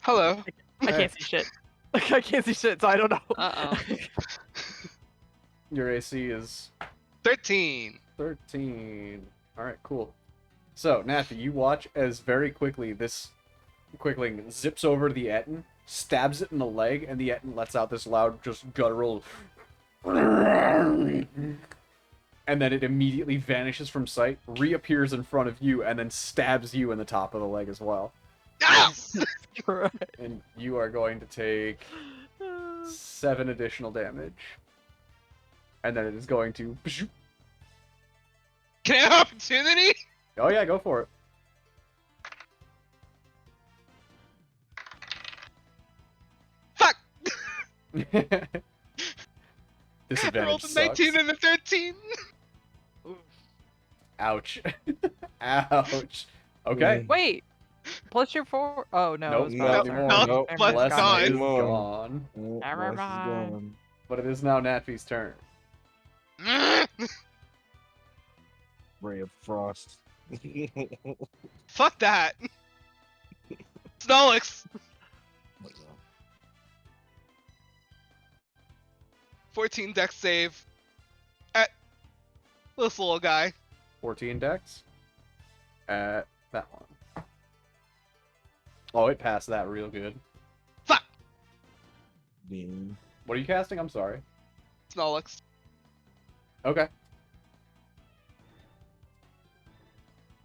Hello. I can't see shit. I can't see shit, so I don't know. Uh oh. Your AC is 13. 13. Alright, cool. So, Natfi, you watch as very quickly this Quickling zips over to the Etten, stabs it in the leg, and the Etten lets out this loud, just guttural. And then it immediately vanishes from sight, reappears in front of you, and then stabs you in the top of the leg as well. Ah! Right. And you are going to take 7 additional damage. and then it is going to. Can I have an opportunity? Oh yeah, go for Fuck! it. I Disadvantage rolled a sucks. 19 and a 13. Ouch. Ouch. Okay. Wait. Plus your 4. Oh no. Nope, it was not Bless. anymore. No, Nope. Never Bless mind, is Bless gone. is gone. gone. Never mind. Gone. But it is now Natfi's turn. Ray of Frost. Fuck that. Snollix. 14 dex save. At this little guy. 14 dex. At that one. Oh, it passed that real good. Fuck. Dean. What are you casting? I'm sorry. Snollix. Okay.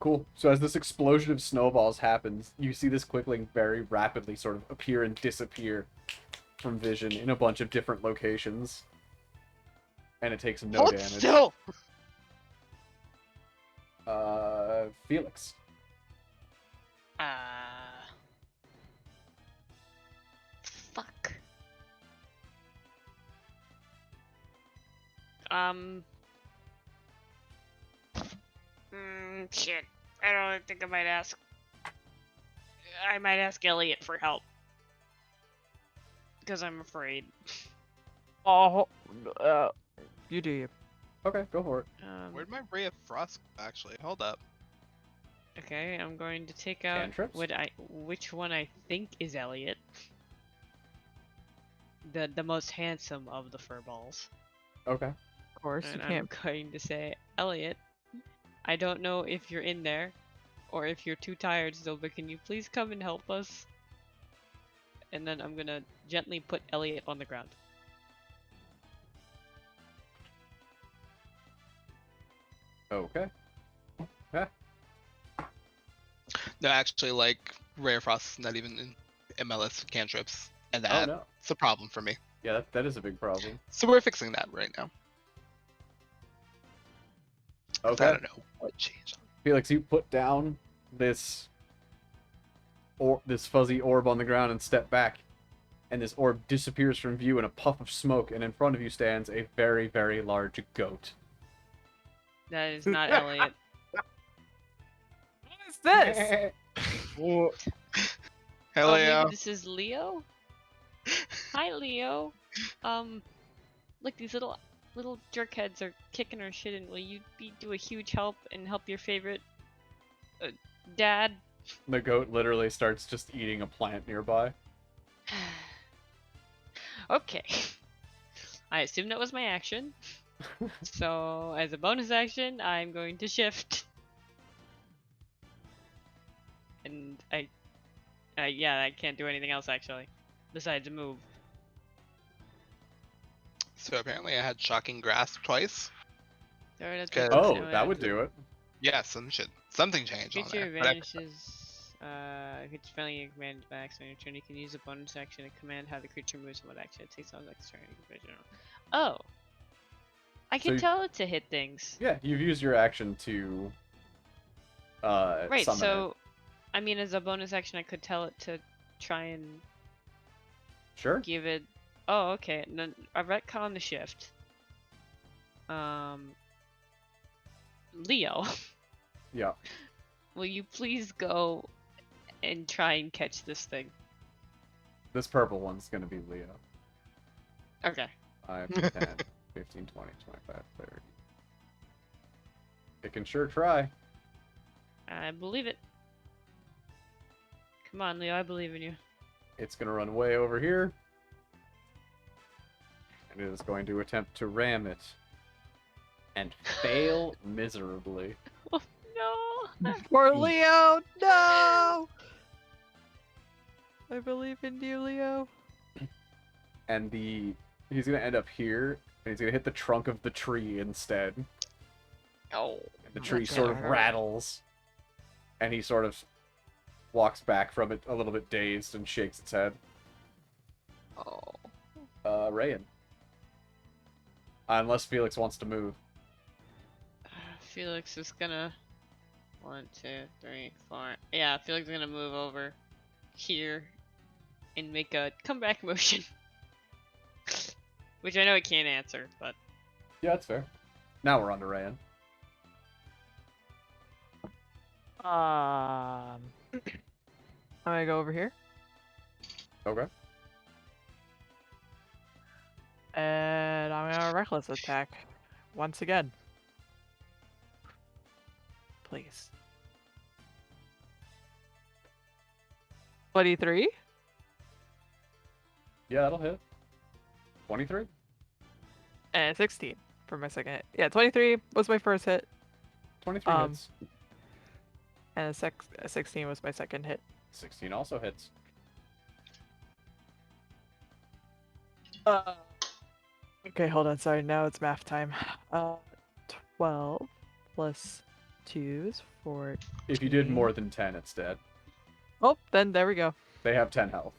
Cool. So as this explosion of snowballs happens, you see this quickling very rapidly sort of appear and disappear from vision in a bunch of different locations. And it takes no Hold damage. still. Felix. Fuck. Shit. I don't think I might ask. I might ask Elliot for help. Because I'm afraid. Oh, you do you. Okay, go for it. Where'd my Ray of Frost go, actually? Hold up. Okay, I'm going to take out Cantrips? which one I think is Elliot. The most handsome of the furballs. Okay. Of course, And you I'm can't. going to say, Elliot, I don't know if you're in there or if you're too tired still, but can you please come and help us? And then I'm gonna gently put Elliot on the ground. Okay. Yeah. No, actually, like, Ray of Frost is not even in MLS cantrips. And Oh that's no. a problem for me. Yeah, that is a big problem. So we're fixing that right now. 'Cause Okay. I don't know what changed. Felix, you put down this fuzzy orb on the ground and step back, and this orb disappears from view in a puff of smoke, and in front of you stands a very, very large goat. That is not Elliot. What is this? Well, Hell Oh, yeah. maybe this is Leo? Hi, Leo. Look, these little jerkheads are kicking our shit in. Will you do a huge help and help your favorite dad? The goat literally starts just eating a plant nearby. Okay. I assume that was my action. So, as a bonus action, I'm going to shift. And yeah, I can't do anything else actually, besides move. So apparently I had Shocking Grasp twice. Alright, that's Okay. what- Oh, no, that would do it. Yeah, something changed on Creature there. But I- vanishes. If it's friendly commanded by action on your turn, you can use a bonus action to command how the creature moves and what action it takes on next turn. Oh, I can So tell it to hit things. Yeah, you've used your action to Right. summon So, I mean, as a bonus action, I could tell it to try and it. Sure. give it. Oh, okay. And then I retcon the shift. Leo, Yeah. will you please go and try and catch this thing? This purple one's gonna be Leo. Okay. 5, 10, 15, 20, 25, 30. It can sure try. I believe it. Come on, Leo, I believe in you. It's gonna run way over here. And it is going to attempt to ram it. And fail miserably. Oh, no! Poor Leo. No. I believe in you, Leo. And he's gonna end up here, and he's gonna hit the trunk of the tree instead. Oh. And the tree That's sort gonna of hurt. rattles. And he sort of walks back from it a little bit dazed and shakes its head. Oh. Rayan. Unless Felix wants to move. Felix is gonna 1, 2, 3, 4. Yeah, Felix is gonna move over here and make a comeback motion. Which I know he can't answer, but Yeah, that's fair. Now we're on to Rayan. I'm gonna go over here, Okay. and I'm gonna reckless attack once again. Please. 23 Yeah, that'll hit. 23? and 16 for my second hit. Yeah, 23 was my first hit, 23 hits. and a 16 was my second hit. 16 also hits. Okay, hold on. Sorry, now it's math time. 12 plus 2 is 4. If you did more than 10, it's dead. Oh, then there we go. They have 10 health.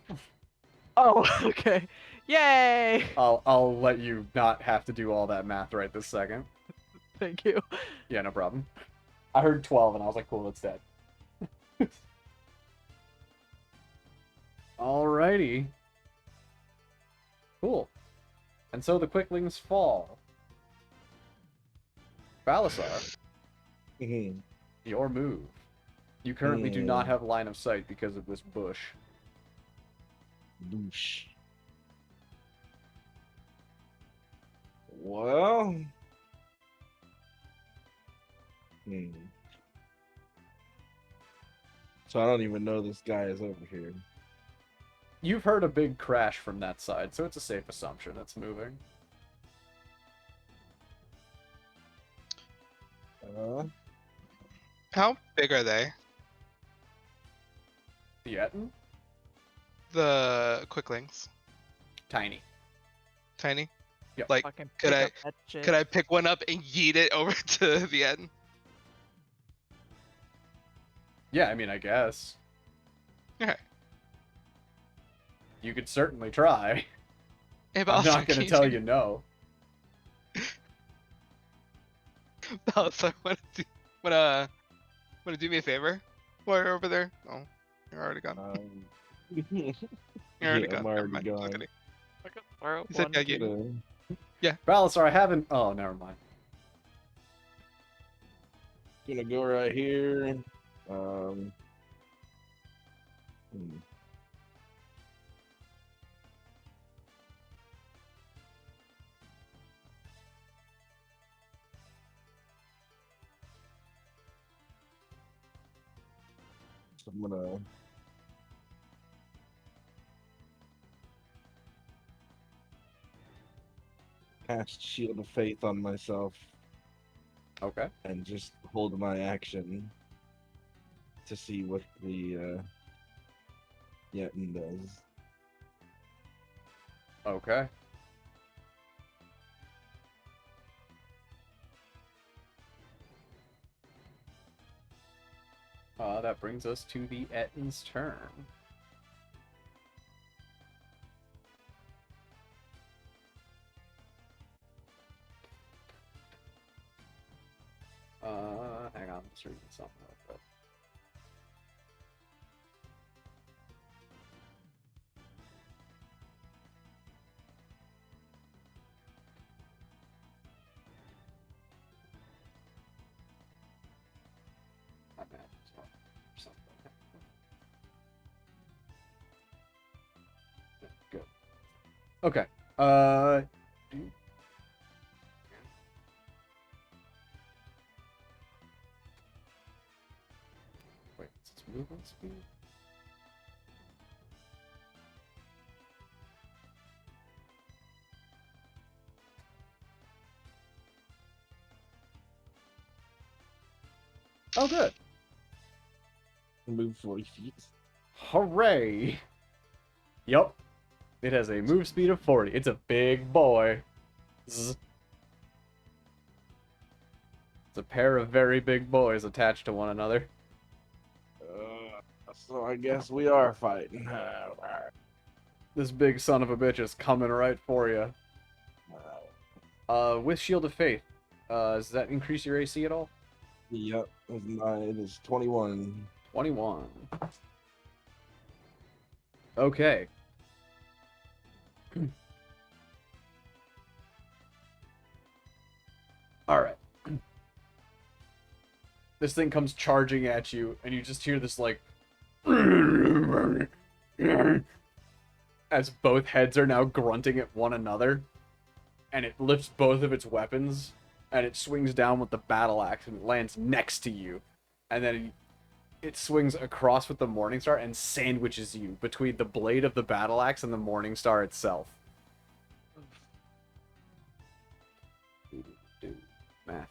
Oh, okay. Yay! I'll let you not have to do all that math right this second. Thank you. Yeah, no problem. I heard 12 and I was like, cool, it's dead. Alrighty. Cool. And so the quicklings fall. Balasar, Mhm. your move. You currently do not have line of sight because of this bush. Boosh. Well. So I don't even know this guy is over here. You've heard a big crash from that side, so it's a safe assumption it's moving. How big are they? The Etten? The quicklings. Tiny. Tiny? Yep. Like, Fucking could pick I- up that shit. could I pick one up and yeet it over to the end? Yeah, I mean, I guess. Okay. You could certainly try. Hey, I'm Balasar, not can going to tell do- you no. Balasar, wanna do me a favor? While you're over there? Oh, you're already gone. You're already yeah, gone. I'm Never already mind. gone. Look at it. I could throw He said, one. "Yeah, get it." Balasar, I haven't... Oh, never mind. Gonna go right here. Hmm. So I'm gonna cast Shield of Faith on myself Okay. and just hold my action to see what the Yetin does. Okay. That brings us to the Etten's turn. Hang on, I'm just reading something real quick. My bad. Sorry. Something. Good. Okay. Wait, is its movement speed? Oh, good. Move 40 feet. Hooray! Yup. It has a move speed of 40. It's a big boy. Zzz. It's a pair of very big boys attached to one another. So I guess we are fighting. This big son of a bitch is coming right for you. With Shield of Faith, does that increase your AC at all? Yep, it is 21. 21. Okay. All right. This thing comes charging at you, and you just hear this like as both heads are now grunting at one another, and it lifts both of its weapons, and it swings down with the battle axe and it lands next to you, and then it swings across with the Morningstar and sandwiches you between the blade of the battle axe and the Morningstar itself. Math.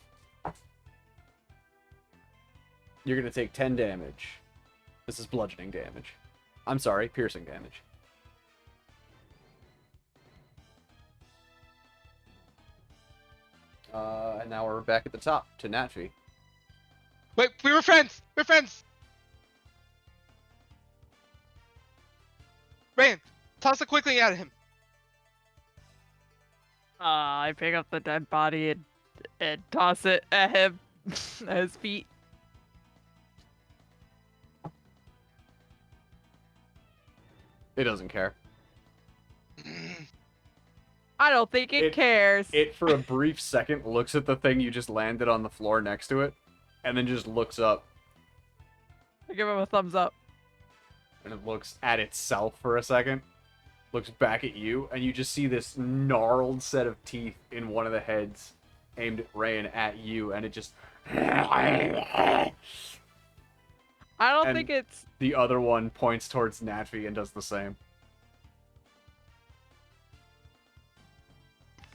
You're gonna take 10 damage. This is bludgeoning damage. I'm sorry, piercing damage. And now we're back at the top to Natfi. Wait, we were friends. We're friends. Rain, toss it quickly at him. I pick up the dead body and toss it at him, at his feet. It doesn't care. I don't think it cares. It, for a brief second, looks at the thing you just landed on the floor next to it, and then just looks up. I give him a thumbs up. And it looks at itself for a second, looks back at you, and you just see this gnarled set of teeth in one of the heads aimed at Ray and at you, and it just... I don't And think it's... The other one points towards Natfi and does the same.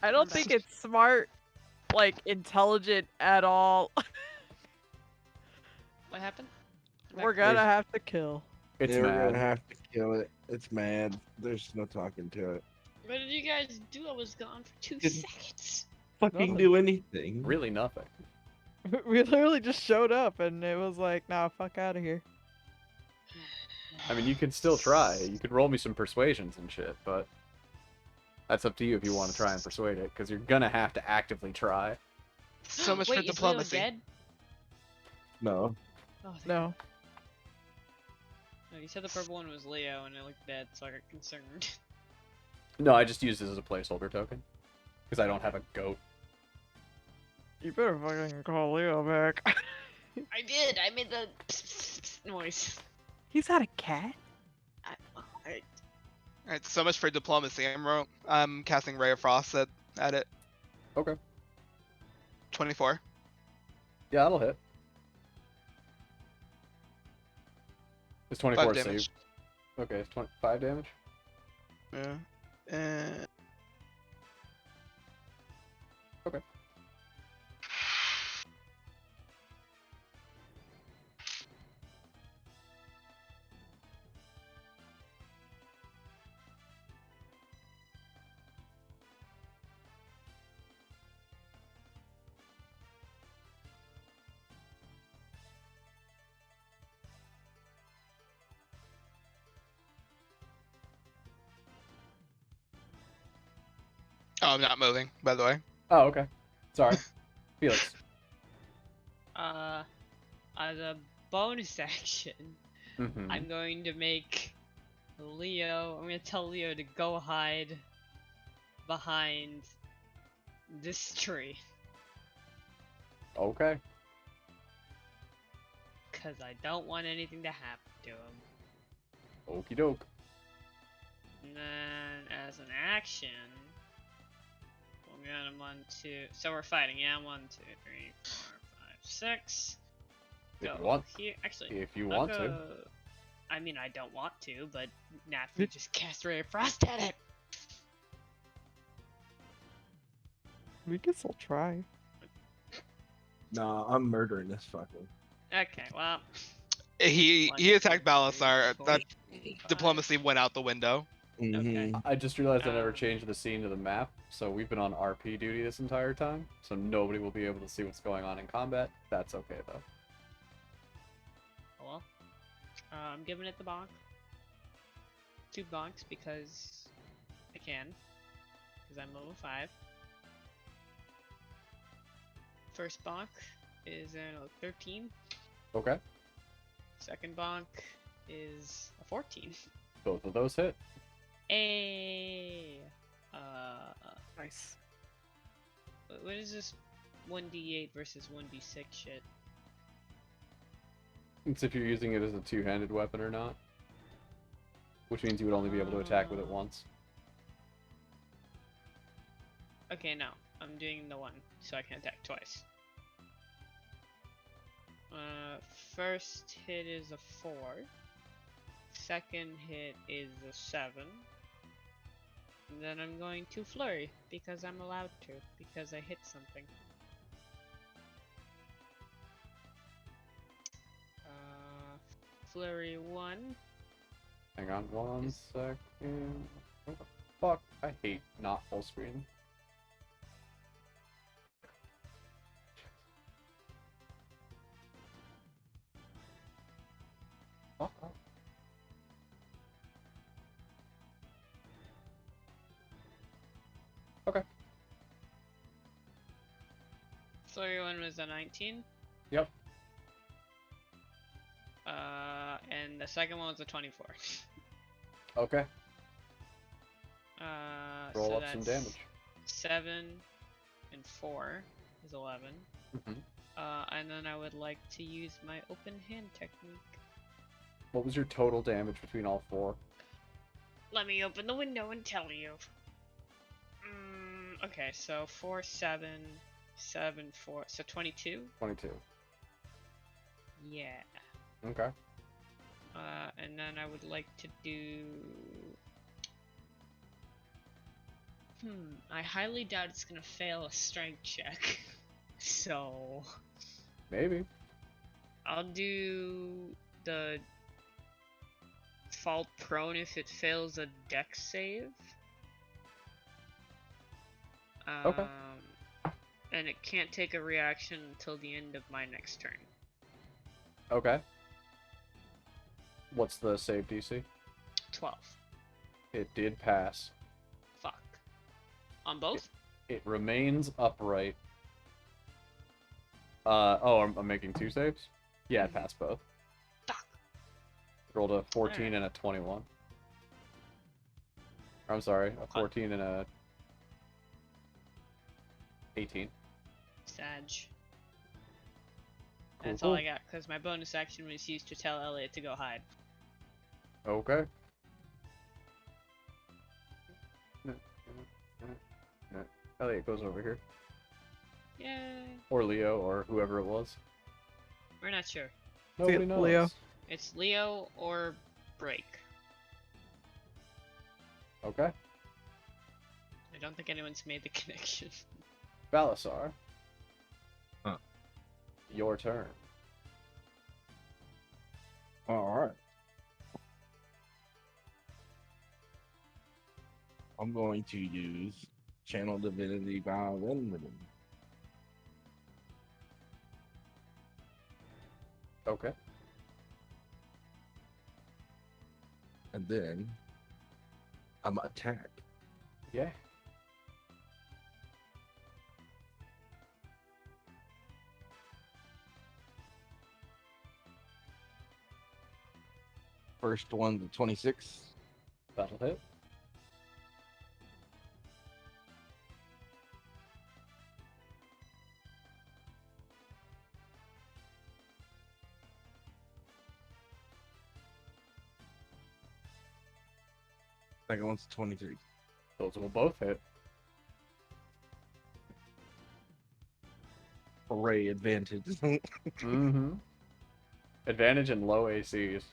I don't think it's smart, like, intelligent at all. What happened? We're gonna have to kill. It's We're mad. gonna have to kill it. It's mad. There's no talking to it. What did you guys do? I was gone for 2 Didn't- seconds. Fucking Nothing. do anything. Really nothing. We literally just showed up and it was like, nah, fuck out of here. I mean, you could still try. You could roll me some persuasions and shit, but... That's up to you if you want to try and persuade it, because you're gonna have to actively try. So much Wait, for is Leo diplomacy. dead? No. Oh, thank No. No, you said the purple one was Leo, and it looked dead, so I got concerned. No, I just used it as a placeholder token. Because I don't have a goat. You better fucking call Leo back. I did. I made the noise. He's not a cat. I, Alright, so much for diplomacy. I'm casting Ray of Frost at it. Okay. 24. Yeah, that'll hit. It's 24 5 save. damage. Okay, it's 25 damage. Yeah. Okay. Oh, I'm not moving, by the way. Oh, okay. Sorry. Felix. As a bonus action, Mm-hmm. I'm going to make Leo. I'm going to tell Leo to go hide behind this tree. Okay. Because I don't want anything to happen to him. Okie doke. And then, as an action, we'll get him 1, 2. So we're fighting, yeah? 1, 2, 3, 4, 5, 6. If Go you want. here. Actually, If you I'll want to. go- I mean, I don't want to, but Natfi just cast Ray of Frost at it. We can still try. Nah, I'm murdering this fucker. Okay, well. He 1, attacked 2, 3, Balasar. 4, That 5. diplomacy went out the window. Okay. Mhm. I just realized I never Um, changed the scene to the map, so we've been on RP duty this entire time, so nobody will be able to see what's going on in combat. That's okay, though. Oh well. I'm giving it the bonk. 2 bonks because I can. Because I'm level 5. First bonk is a 13. Okay. Second bonk is a 14. Both of those hit. A. Nice. What is this 1d8 versus 1d6 shit? It's if you're using it as a two-handed weapon or not. Which means you would only be able to attack with it once. Okay, no. I'm doing the one, so I can attack twice. First hit is a 4. Second hit is a 7. And then I'm going to flurry, because I'm allowed to, because I hit something. Flurry 1. Hang on one Is- second. What the fuck? I hate not full screen. Fuck off. Okay. Flurry 1 was a 19. Yep. And the second one was a 24. Okay. Roll So up some that's damage. 7 and 4 is 11. Mhm. And then I would like to use my open hand technique. What was your total damage between all four? Let me open the window and tell you. Okay, so 4, 7, 7, 4, so 22? 22. Yeah. Okay. And then I would like to do... I highly doubt it's gonna fail a strength check. So... Maybe. I'll do the fall prone if it fails a dex save. Okay. And it can't take a reaction until the end of my next turn. Okay. What's the save DC? 12. It did pass. Fuck. On both? It remains upright. I'm making two saves? Yeah, it passed both. Fuck. Rolled a 14 Alright. and a 21. I'm sorry, a 14 and a 18. Sag. Cool, That's all I cool. got, because my bonus action was used to tell Elliot to go hide. Okay. Elliot goes over here. Yay. Or Leo, or whoever it was. We're not sure. Nobody knows. Leo. It's Leo or Break. Okay. I don't think anyone's made the connection. Balasar. Huh. Your turn. All right. I'm going to use Channel Divinity Violin. Okay. And then I'm attack. Yeah. First one, the 26. That'll hit. Second one's 23. Those will both hit. Hooray, advantage. Mm-hmm. Advantage and low ACs.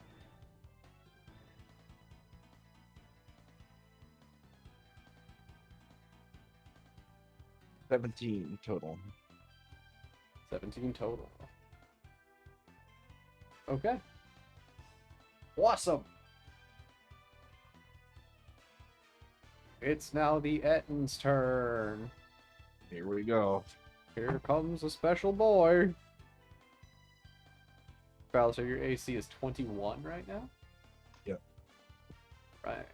$17 total. 17 total. Okay. Awesome. It's now the Etton's turn. Here we go. Here comes a special boy. Balasar, your AC is 21 right now? Yep. Right.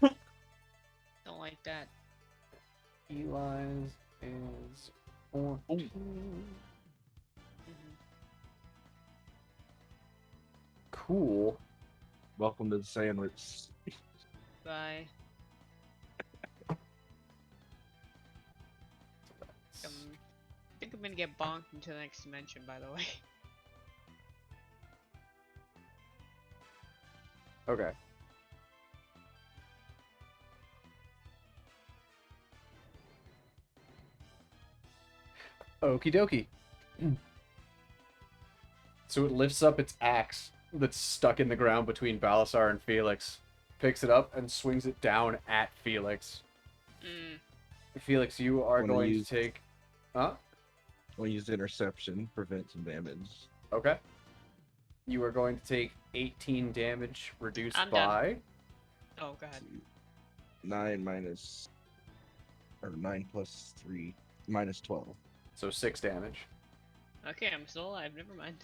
Don't like that. Eli's is Or Oh. Mhm. cool. Welcome to the sandwich. Bye. I think I'm gonna get bonked into the next dimension, by the way. Okay. Okie dokie. So it lifts up its axe that's stuck in the ground between Balasar and Felix, picks it up, and swings it down at Felix. Mm. Felix, you are Wanna going use- to take... Huh? We'll use interception, prevent some damage. Okay. You are going to take 18 damage, reduced I'm done. by... Oh god. 9 minus, or 9 plus 3, minus 12. So 6 damage. Okay, I'm still alive. Never mind.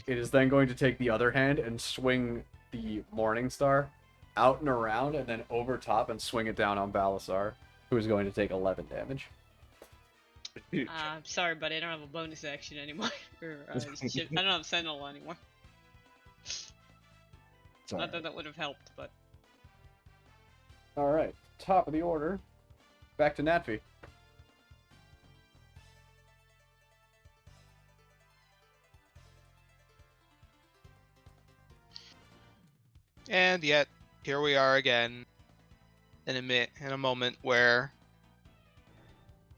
It is then going to take the other hand and swing the Morning Star out and around and then over top and swing it down on Balasar, who is going to take 11 damage. I'm sorry, but I don't have a bonus action anymore. or, I don't have Sentinel anymore. Sorry. Not that that would have helped, but Alright, top of the order. Back to Natfi. And yet, here we are again in a moment where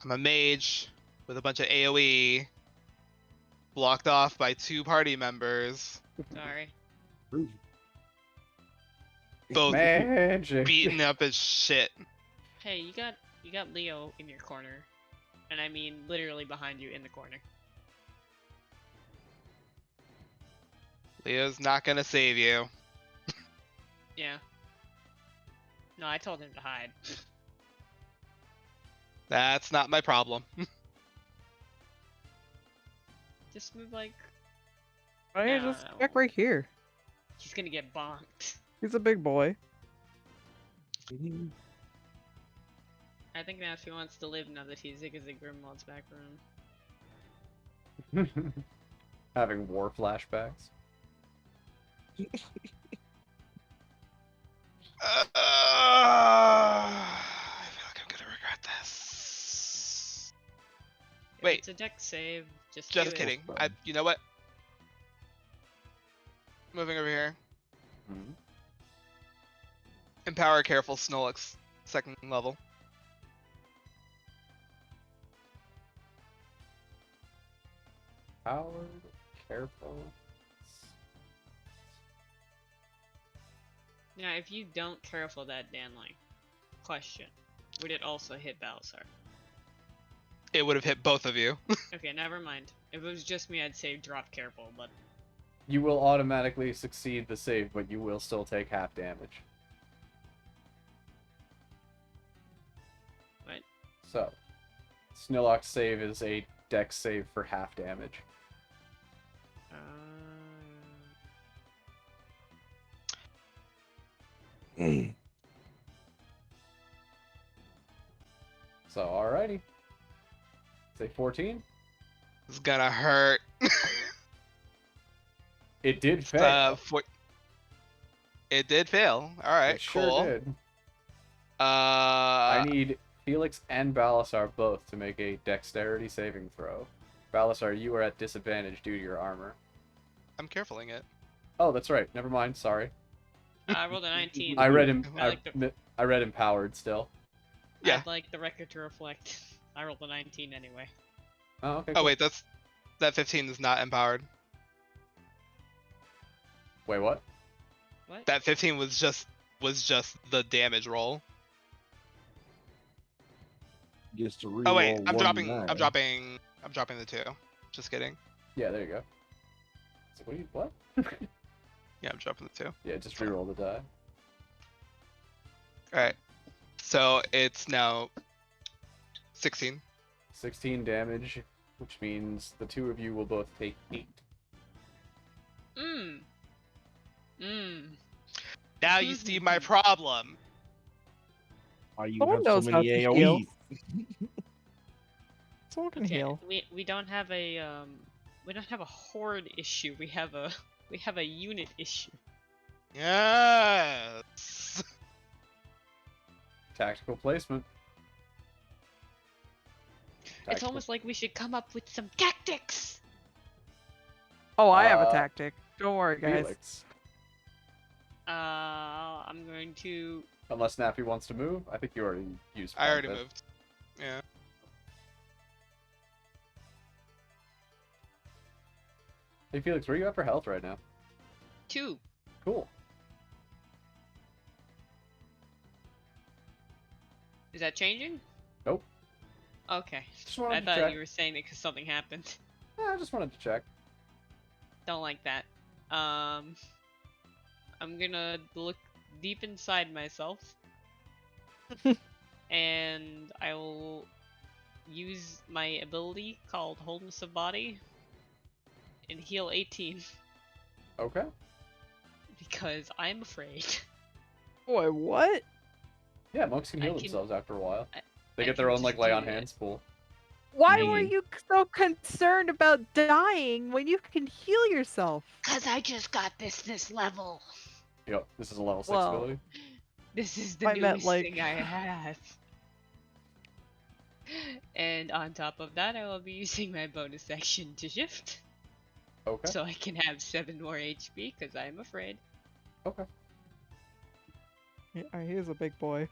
I'm a mage with a bunch of AoE blocked off by 2 party members, sorry. both Magic! beaten up as shit. Hey, you got Leo in your corner, and I mean literally behind you in the corner. Leo's not gonna save you. Yeah. No, I told him to hide. That's not my problem. Just move like Why don't you No, just no. back right here? he's gonna get bonked. He's a big boy. I think now if he wants to live now that he's Zigazig Grimwald's back room. Having war flashbacks. I feel like I'm gonna regret this. If Wait. it's a deck save, just Just do it. kidding. You know what? Moving over here. Hmm. Empower Careful Snorlax, 2nd level. Powered, careful. Now, if you don't careful that Danling, question, would it also hit Balasar? It would have hit both of you. Okay, never mind. If it was just me, I'd say drop careful, but You will automatically succeed the save, but you will still take half damage. what? So, Snillock's save is a dex save for half damage. So, alrighty. Say 14. It's gonna hurt. It did fail. It did fail. Alright, It sure cool. did. I I need Felix and Balasar both to make a dexterity saving throw. Balasar, you are at disadvantage due to your armor. I'm carefuling it. Oh, that's right. Never mind. Sorry. I rolled a 19. I read him. I like the- I read empowered still. Yeah. I'd like the record to reflect. I rolled a 19 anyway. Oh, okay. Oh cool. wait, that 15 is not empowered. Wait, what? What? That 15 was just the damage roll. Gets to reroll. Oh wait, I'm 1d9. dropping the 2. Just kidding. Yeah, there you go. So what? Yeah, I'm dropping the 2. Yeah, just reroll the die. Alright. So it's now 16. 16 damage, which means the two of you will both take 8. Mmm. Mmm. Now you see my problem. Why you Someone have knows so how many to AoE? heal. Someone can Okay, heal. we don't have a horde issue. We have a unit issue. Yes. Tactical placement. It's Tactical- almost like we should come up with some tactics. Oh, I have a Uh, tactic. Don't worry, guys. Felix. I'm going to. Unless Snappy wants to move. I think you already used I already part of it. moved. Yeah. Hey Felix, where are you at for health right now? 2. Cool. Is that changing? Nope. Okay. Just wanted I to thought check. you were saying it because something happened. I just wanted to check. Don't like that. I'm gonna look deep inside myself. And I will use my ability called Wholeness of Body and heal 18 Okay. because I'm afraid. Boy, what? Yeah, monks can heal I can- themselves after a while. I- They I get their can own like just lay do on that. hands pool. Why were Me. you so concerned about dying when you can heal yourself? Cause I just got this level. Yep, this is a level 6 Well, ability. This is the I meant, newest like- thing I have. And on top of that, I will be using my bonus action to shift. Okay. So I can have 7 more HP because I'm afraid. Okay. Yeah, he is a big boy.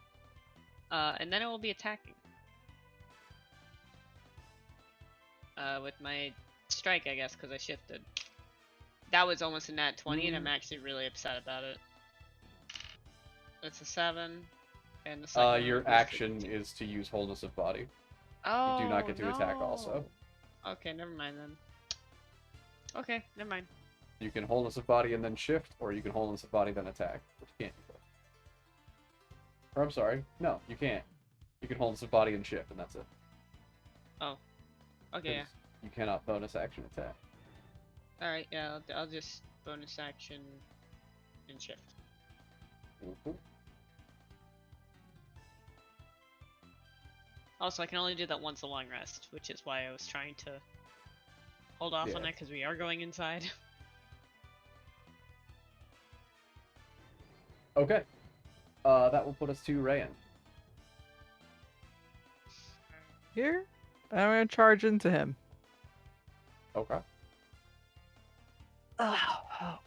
And then I will be attacking. With my strike, I guess, because I shifted. That was almost a nat 20, and I'm actually really upset about it. It's a 7, and the second one Your will be action 15. is to use wholeness of body. Oh, do not get to attack also. no. Okay, never mind then. Okay, never mind. You can wholeness of body and then shift, or you can wholeness of body then attack. But you can't do both. Or I'm sorry, no, you can't. You can wholeness of body and shift, and that's it. Okay, yeah. 'Cause you cannot bonus action attack. Alright, yeah, I'll just bonus action and shift. Mhm. Also, I can only do that once a long rest, which is why I was trying to hold off on Yeah. it, because we are going inside. Okay. That will put us to Rayan. Here? I'm gonna charge into him. Okay. Oh.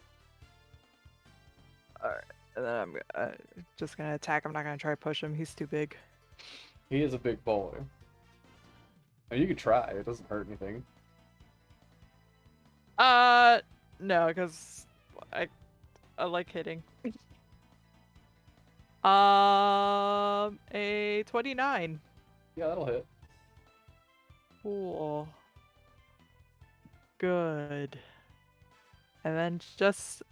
Alright, and then I'm just gonna attack. I'm not gonna try to push him. He's too big. He is a big boy. And you could try, it doesn't hurt anything. No, because I like hitting. A 29. Yeah, that'll hit. Cool. Good. And then just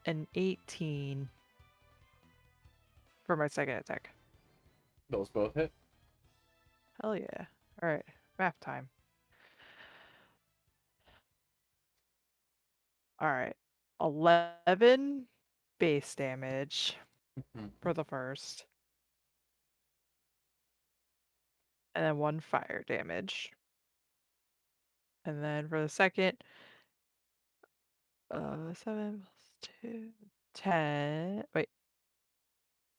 an 18 for my second attack. Those both hit. Hell yeah. Alright, math time. Alright. 11 base damage Mhm. for the first. And then 1 fire damage. And then for the second, 7 plus 2, 10. Wait.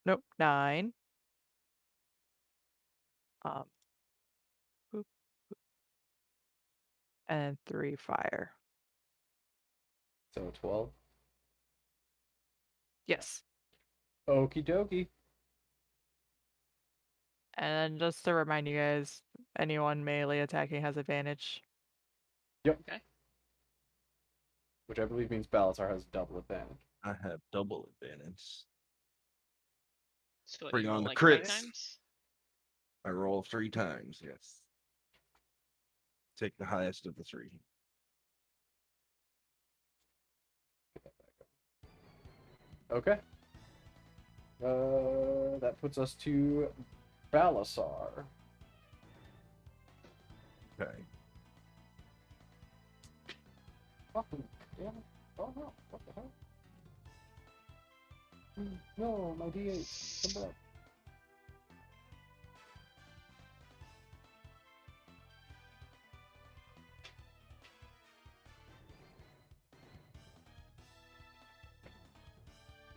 Nope, 9. Um, boop, and 3 fire. So 12. Yes. Okie dokie. And just to remind you guys, anyone melee attacking has advantage. Yep. Okay. Which I believe means Balasar has double advantage. I have double advantage. So what, Bring you roll on the like 3 crits. times? I roll 3 times, yes. Take the highest of the 3. Okay. That puts us to Balasar. Okay. Fucking damn it. Oh no, what the hell? No, my D8. Come back.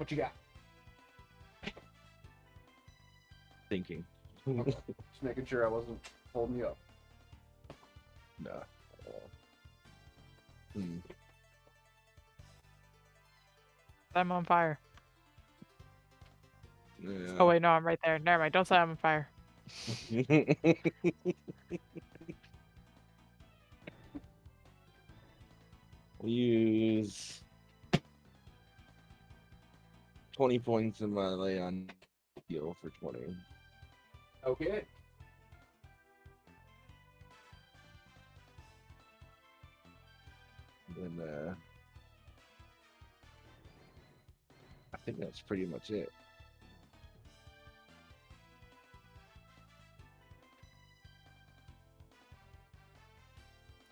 What you got? Thinking. Okay. Just making sure I wasn't holding you up. Nah. Hmm. I'm on fire. Yeah. Oh wait, no, I'm right there. Never mind. Don't say I'm on fire. We'll use 20 points in my lay on heal for 20. Okay. Then I think that's pretty much it.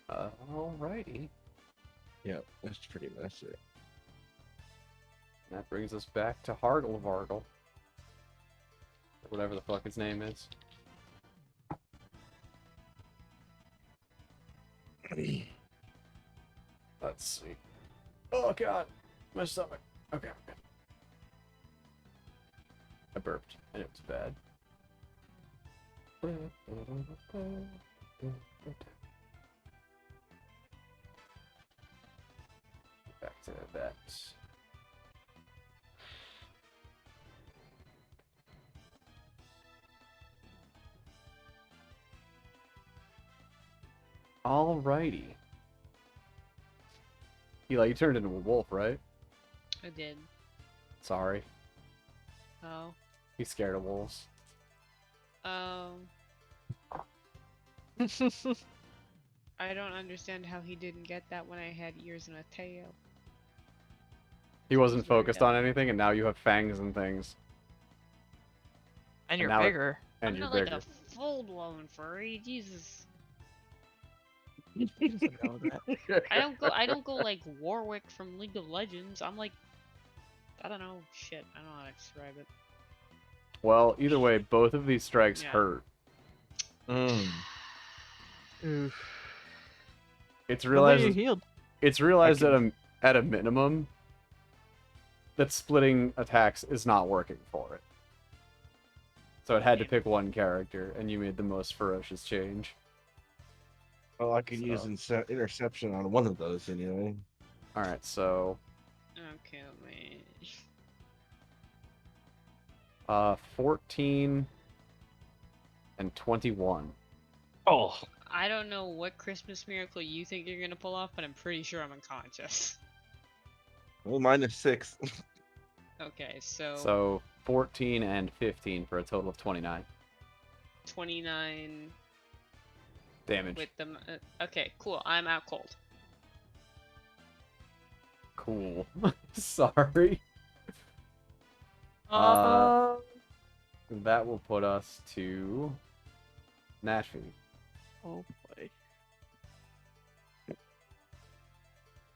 Alrighty. Yep, that's pretty much it. That brings us back to Harglevargle. Whatever the fuck his name is. Let's see. Oh god, my stomach. Okay. I burped, and it was bad. Back to that. Alrighty. Eli, you turned into a wolf, right? I did. Sorry. Oh. He's scared of wolves. Oh. I don't understand how he didn't get that when I had ears and a tail. He wasn't It's very focused dumb. on anything, and now you have fangs and things. And you're now it- bigger. And I'm you're not bigger. like a full-blown furry. Jesus. I don't go like Warwick from League of Legends. I'm like, I don't know. Shit. I don't know how to describe it. Well, either way, both of these strikes Yeah. hurt. Oof. It's Well, you realized. healed. It's realized can- at a minimum that splitting attacks is not working for it. So it had to pick one character, and you made the most ferocious change. Well, I could So- use interception on one of those anyway. All right, so Okay, man. 14 and 21. Oh, I don't know what Christmas miracle you think you're gonna pull off, but I'm pretty sure I'm unconscious. well, -6. Okay, so So 14 and 15 for a total of 29 29 damage. with them. Okay, cool. I'm out cold. Cool. Sorry. That will put us to Nashville. Oh boy.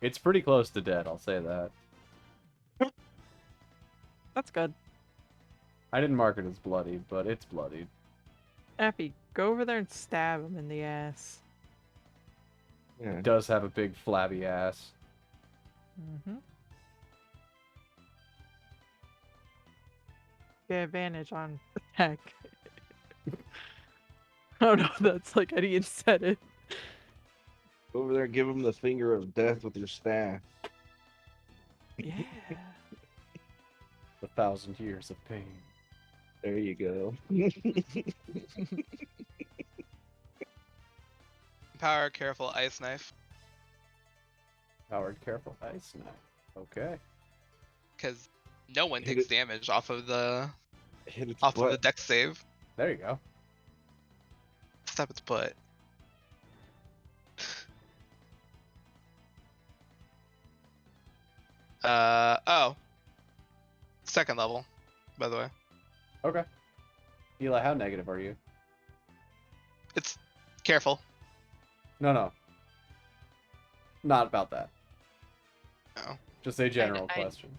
It's pretty close to dead, I'll say that. That's good. I didn't mark it as bloody, but it's bloodied. Appy, go over there and stab him in the ass. Yeah. It does have a big flabby ass. Mm-hmm. Get advantage on attack. Oh no, that's like Eddie said it. Over there, give him the finger of death with your staff. Yeah. 1,000 years of pain. There you go. Power, careful, ice knife. Howard, careful. Ice knife. Okay. Because no one Hit takes it. damage off of the Hit its of the butt. dex save. There you go. Step its butt. Oh. Second level, by the way. Okay. Eli, how negative are you? It's careful. No. Not about that. Oh. Just a general I- question.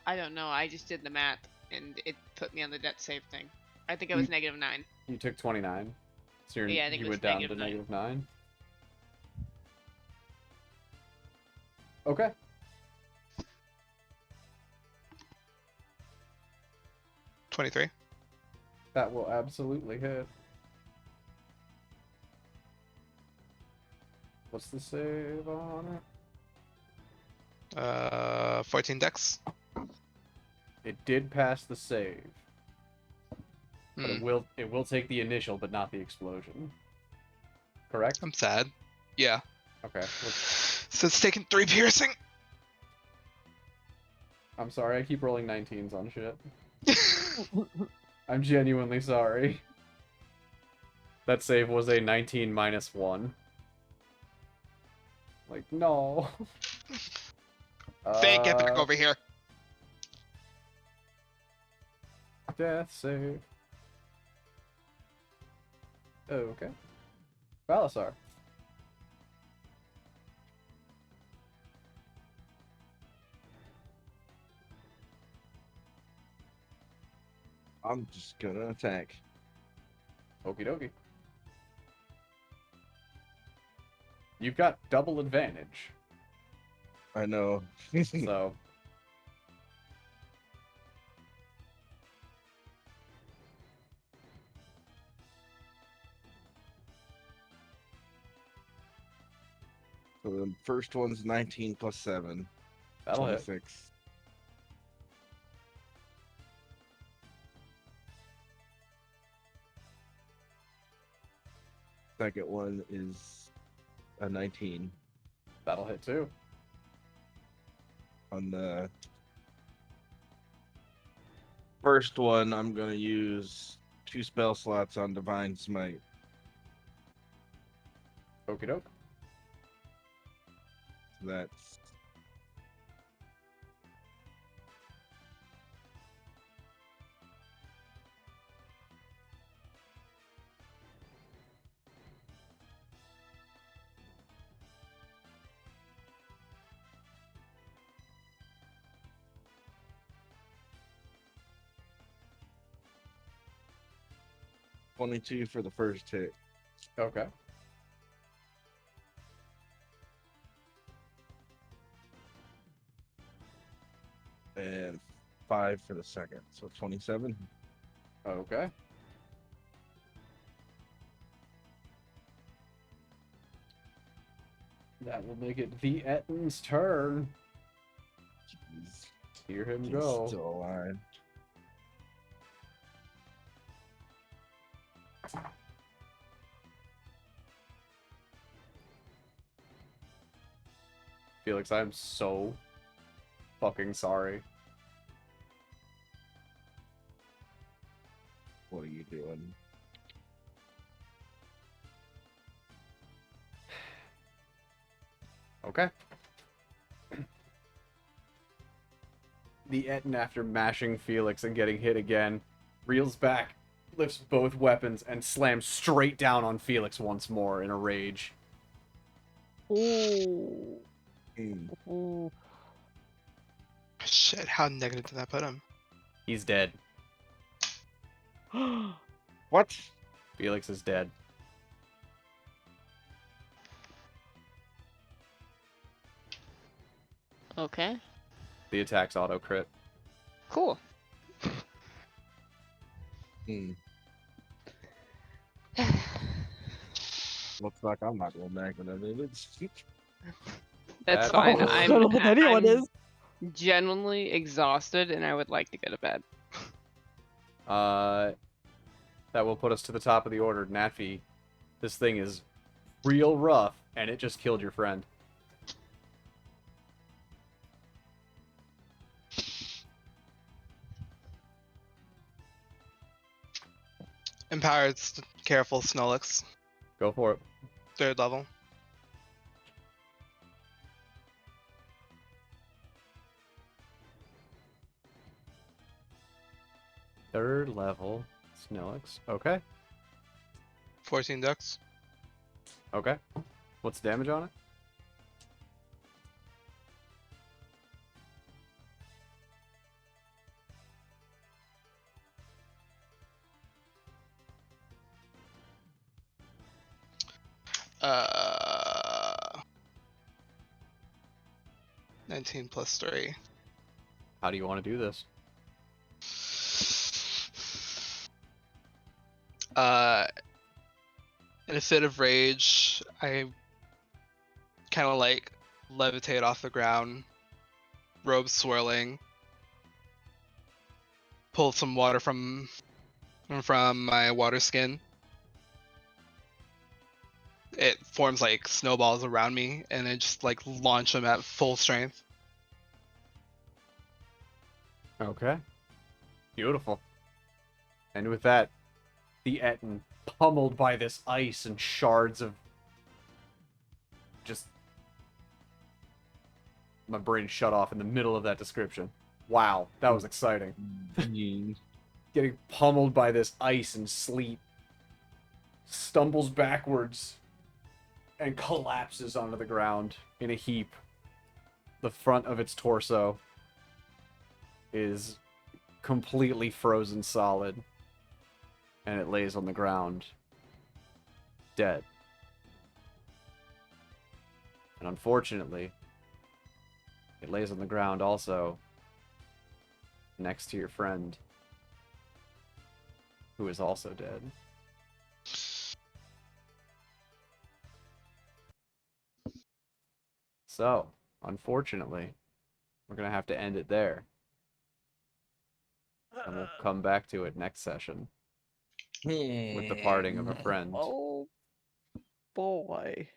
I don't know. I just did the math, and it put me on the debt save thing. I think I was -9. You took 29. So Yeah, I think you it was went down to -9. -9. Okay. 23. That will absolutely hit. What's the save on it? 14 dex. It did pass the save, but Hmm. it will take the initial, but not the explosion. Correct? I'm sad. Yeah. Okay. So it's taking 3 piercing. I'm sorry, I keep rolling 19s on shit. I'm genuinely sorry. That save was a 19 minus 1. Like, no. Faye, get back over here. Death save. Okay. Balasar. I'm just gonna attack. Okie dokie. You've got double advantage, I know. so So the first one's 19 plus 7. that'll hit. 26. Second one is a 19. That'll hit too. On the first one, I'm going to use 2 spell slots on Divine Smite. Okie doke. So that's 22 for the first hit. Okay. And 5 for the second. So 27. Okay. That will make it the Etton's turn. Jeez. Hear him He's go. still alive. Felix, I'm so fucking sorry. What are you doing? Okay. The Etten, after mashing Felix and getting hit again, reels back, lifts both weapons, and slams straight down on Felix once more in a rage. Ooh. Mm. Ooh. Shit, how negative did that put him? He's dead. What? Felix is dead. Okay. The attack's auto crit. Cool. Mm. Looks like I'm not going back to that village. That's That fine. will- I don't think anyone I'm is. genuinely exhausted and I would like to go to bed. That will put us to the top of the order. Natfi, this thing is real rough, and it just killed your friend. Empowered, careful, Snorlax. Go for it. 3rd level. Third level. Snellix. Okay. 14 dex. Okay. What's the damage on it? Uh, 19 plus 3. How do you want to do this? Uh, in a fit of rage, I kind of like levitate off the ground, robes swirling, pull some water from my water skin. It forms like snowballs around me, and I just like launch them at full strength. Okay. Beautiful. And with that, the Etten, pummeled by this ice and shards of just... My brain shut off in the middle of that description. Wow, that was exciting. Getting pummeled by this ice and sleet, stumbles backwards and collapses onto the ground in a heap. The front of its torso is completely frozen solid, and it lays on the ground, dead. And unfortunately, it lays on the ground also next to your friend, who is also dead. So, unfortunately, we're going to have to end it there. And we'll come back to it next session with the parting of a friend. Oh boy.